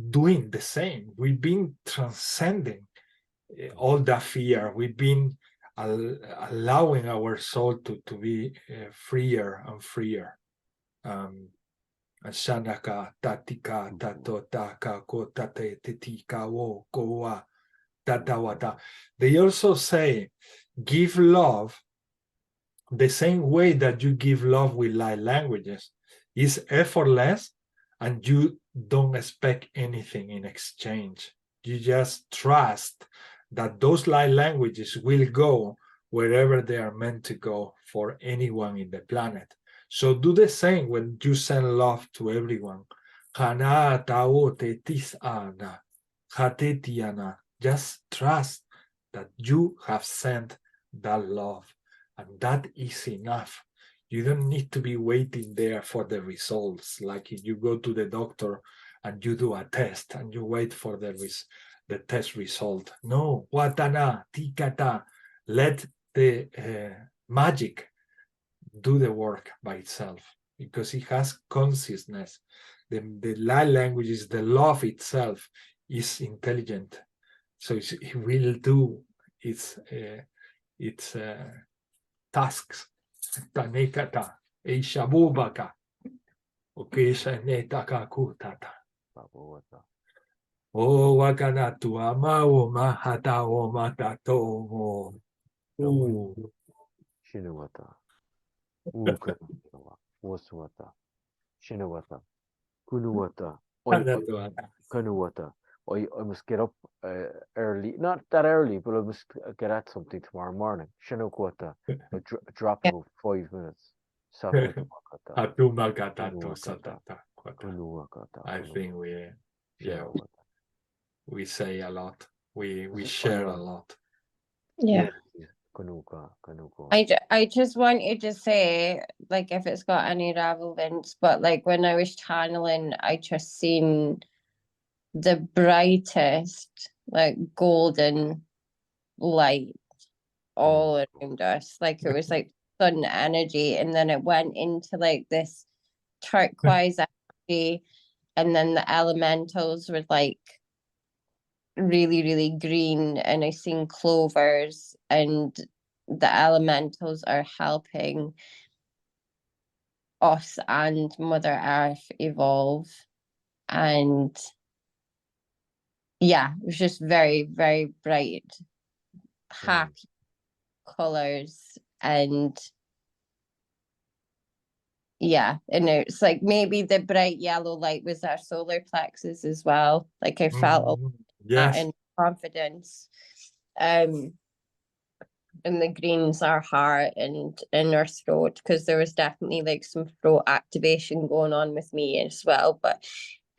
Speaker 2: doing the same. We've been transcending all that fear. We've been allowing our soul to be freer and freer. Shanaka, tatika, tato, taka, ko, tate, titika, wo, koa, tatawata. They also say, give love the same way that you give love with light languages. It's effortless, and you don't expect anything in exchange. You just trust that those light languages will go wherever they are meant to go for anyone in the planet. So do the same when you send love to everyone. Just trust that you have sent that love, and that is enough. You don't need to be waiting there for the results. Like if you go to the doctor and you do a test and you wait for the test result. No, watana, tikata, let the magic do the work by itself, because it has consciousness. The light language is the love itself, is intelligent, so it will do its tasks. Tanekata, eishabubaka, okesha netaka kutata. O wakanatu amao mahata o matato.
Speaker 5: Shinawata. Ukanawata. Waswata. Shinawata. Kunuwata. Kanuwata. I must get up early, not that early, but I must get at something tomorrow morning. Shinokwata, a drop of 5 minutes. Sakunuwakata.
Speaker 2: Atumagatato satata.
Speaker 5: Kunuwakata.
Speaker 2: I think we say a lot. We share a lot.
Speaker 4: Yeah.
Speaker 5: Kanuka.
Speaker 4: I just wanted to say, like, if it's got any relevance, but like when I was channeling, I just seen the brightest, like, golden light all around us. Like, it was like sun energy, and then it went into like this turquoise energy, and then the elementals were like really, really green, and I seen clovers, and the elementals are helping us and Mother Earth evolve. And yeah, it was just very, very bright, happy colors. And yeah, and it's like maybe the bright yellow light was our solar plexus as well. Like, I felt that in confidence. And the greens are heart and in our throat, because there was definitely like some throat activation going on with me as well. But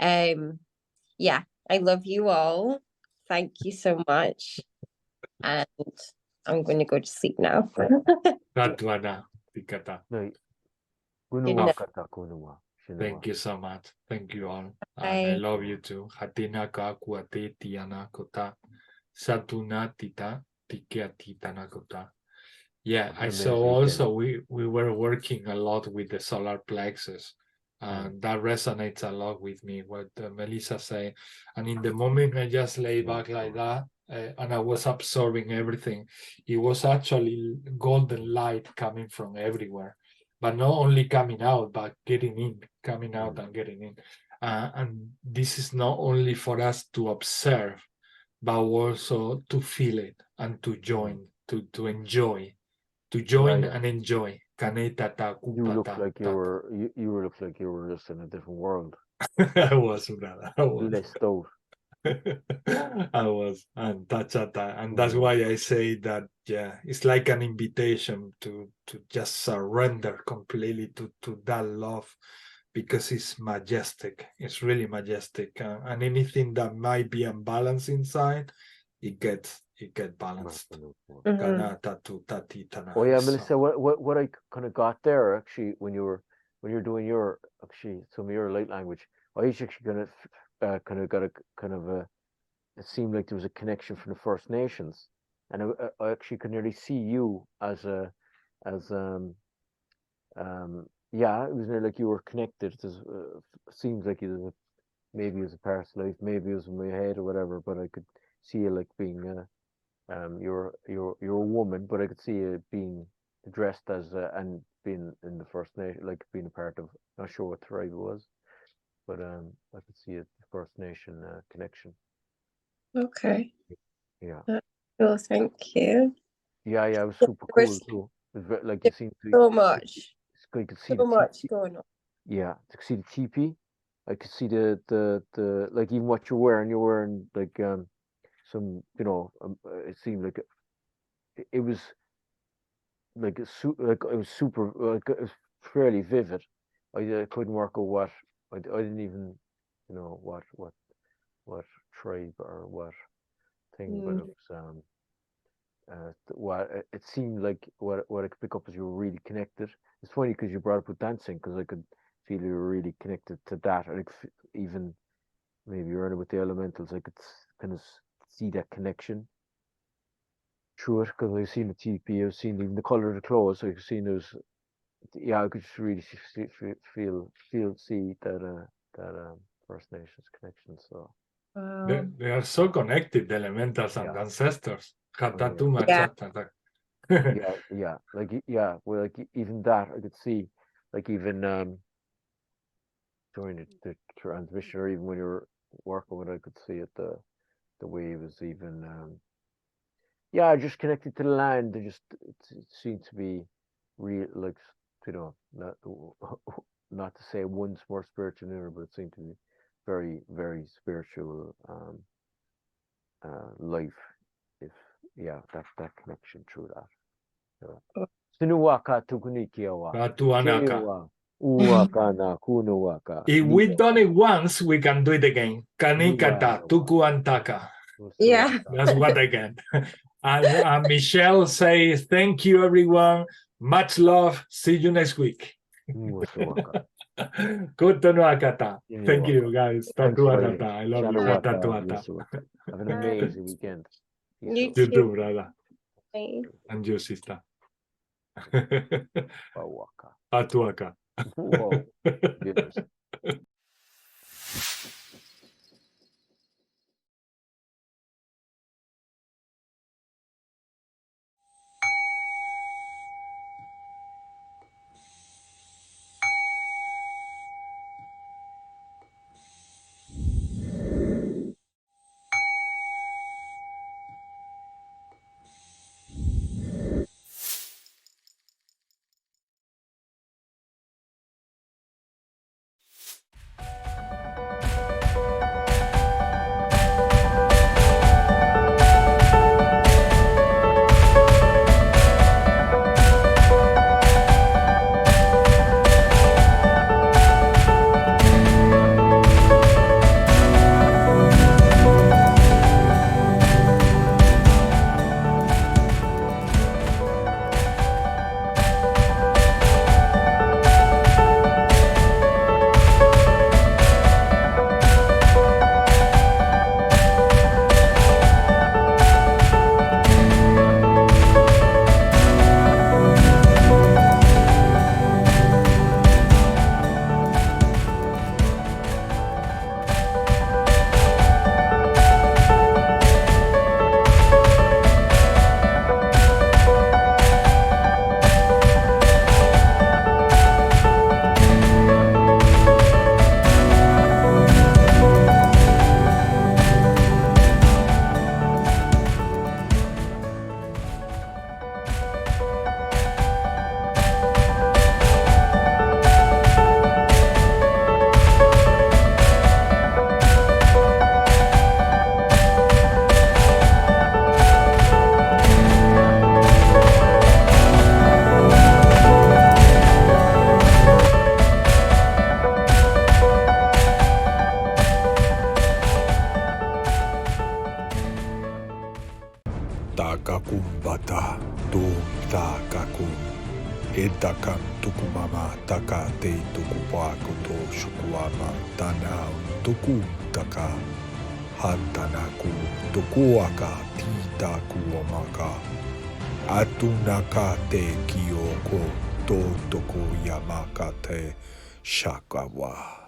Speaker 4: yeah, I love you all. Thank you so much. And I'm going to go to sleep now.
Speaker 2: Ratwana, tikata. Thank you so much. Thank you all. And I love you too. Hatina ka kuate tiana kota. Satuna tita tikiatita nakota. Yeah, I saw also we were working a lot with the solar plexus, and that resonates a lot with me, what Melissa said. And in the moment I just lay back like that, and I was absorbing everything, it was actually golden light coming from everywhere, but not only coming out, but getting in, coming out and getting in. And this is not only for us to observe, but also to feel it and to join, to enjoy. To join and enjoy.
Speaker 5: You look like you were just in a different world.
Speaker 2: I was, brother. I was.
Speaker 5: Blessed out.
Speaker 2: I was, and that's why I say that. Yeah, it's like an invitation to just surrender completely to that love, because it's majestic. It's really majestic, and anything that might be unbalanced inside, it gets balanced.
Speaker 5: Oh yeah, Melissa, what I kind of got there actually when you're doing your some of your light language, I actually kind of got a it seemed like there was a connection from the First Nations, and I actually could nearly see you as yeah, it was nearly like you were connected. Seems like you maybe it was a past life, maybe it was in my head or whatever, but I could see you like being you're a woman, but I could see you being dressed as and being in the First Nation, like being a part of, not sure what tribe it was, but I could see the First Nation connection.
Speaker 4: Okay.
Speaker 5: Yeah.
Speaker 4: Well, thank you.
Speaker 5: Yeah, it was super cool too. It was like you seemed to
Speaker 4: so much.
Speaker 5: You could see
Speaker 4: so much going on.
Speaker 5: Yeah, to see the teepee. I could see the like even what you're wearing like some, you know, it seemed like it was like it was super, like it was fairly vivid. I couldn't work out what I didn't even, you know, what tribe or what thing, but it was what it seemed like what I could pick up is you were really connected. It's funny because you brought up with dancing, because I could feel you were really connected to that, and even maybe you're in it with the elementals. I could kind of see that connection through it because I've seen the TP, I've seen even the color of the clothes. I've seen those. Yeah, I could just really see that First Nations connection. So
Speaker 2: They are so connected, the elementals and ancestors.
Speaker 5: yeah, well, like even that I could see, like even during the transmission, or even when you were working with it, I could see it, the way it was even just connected to the land. It seemed to be real, like, you know, not to say one's more spiritual than the other, but it seemed to be very, very spiritual life. If that connection through that. Sinuwaka tukunikiawa.
Speaker 2: Katuanaka.
Speaker 5: Uwakana kunuwaka.
Speaker 2: If we done it once, we can do it again. Kanikata, tukuantaka.
Speaker 4: Yeah.
Speaker 2: That's what I get. And Michelle says, thank you, everyone. Much love. See you next week. Kutonuakata. Thank you, guys. Tatuanata. I love you. Tatuata.
Speaker 5: Have an amazing weekend.
Speaker 4: You
Speaker 2: You too, brother.
Speaker 4: Bye.
Speaker 2: And you, sister.
Speaker 5: Bawaka.
Speaker 2: Atuaka.
Speaker 5: Whoa. Goodness.
Speaker 1: Takakumbata tu takakum. Etakam tukumama taka te tukupwa koto shukuama tanau tukum taka. Hantanaku tukuaka titaku omaka. Atunaka te kyoko to toku yamaka te shakawa.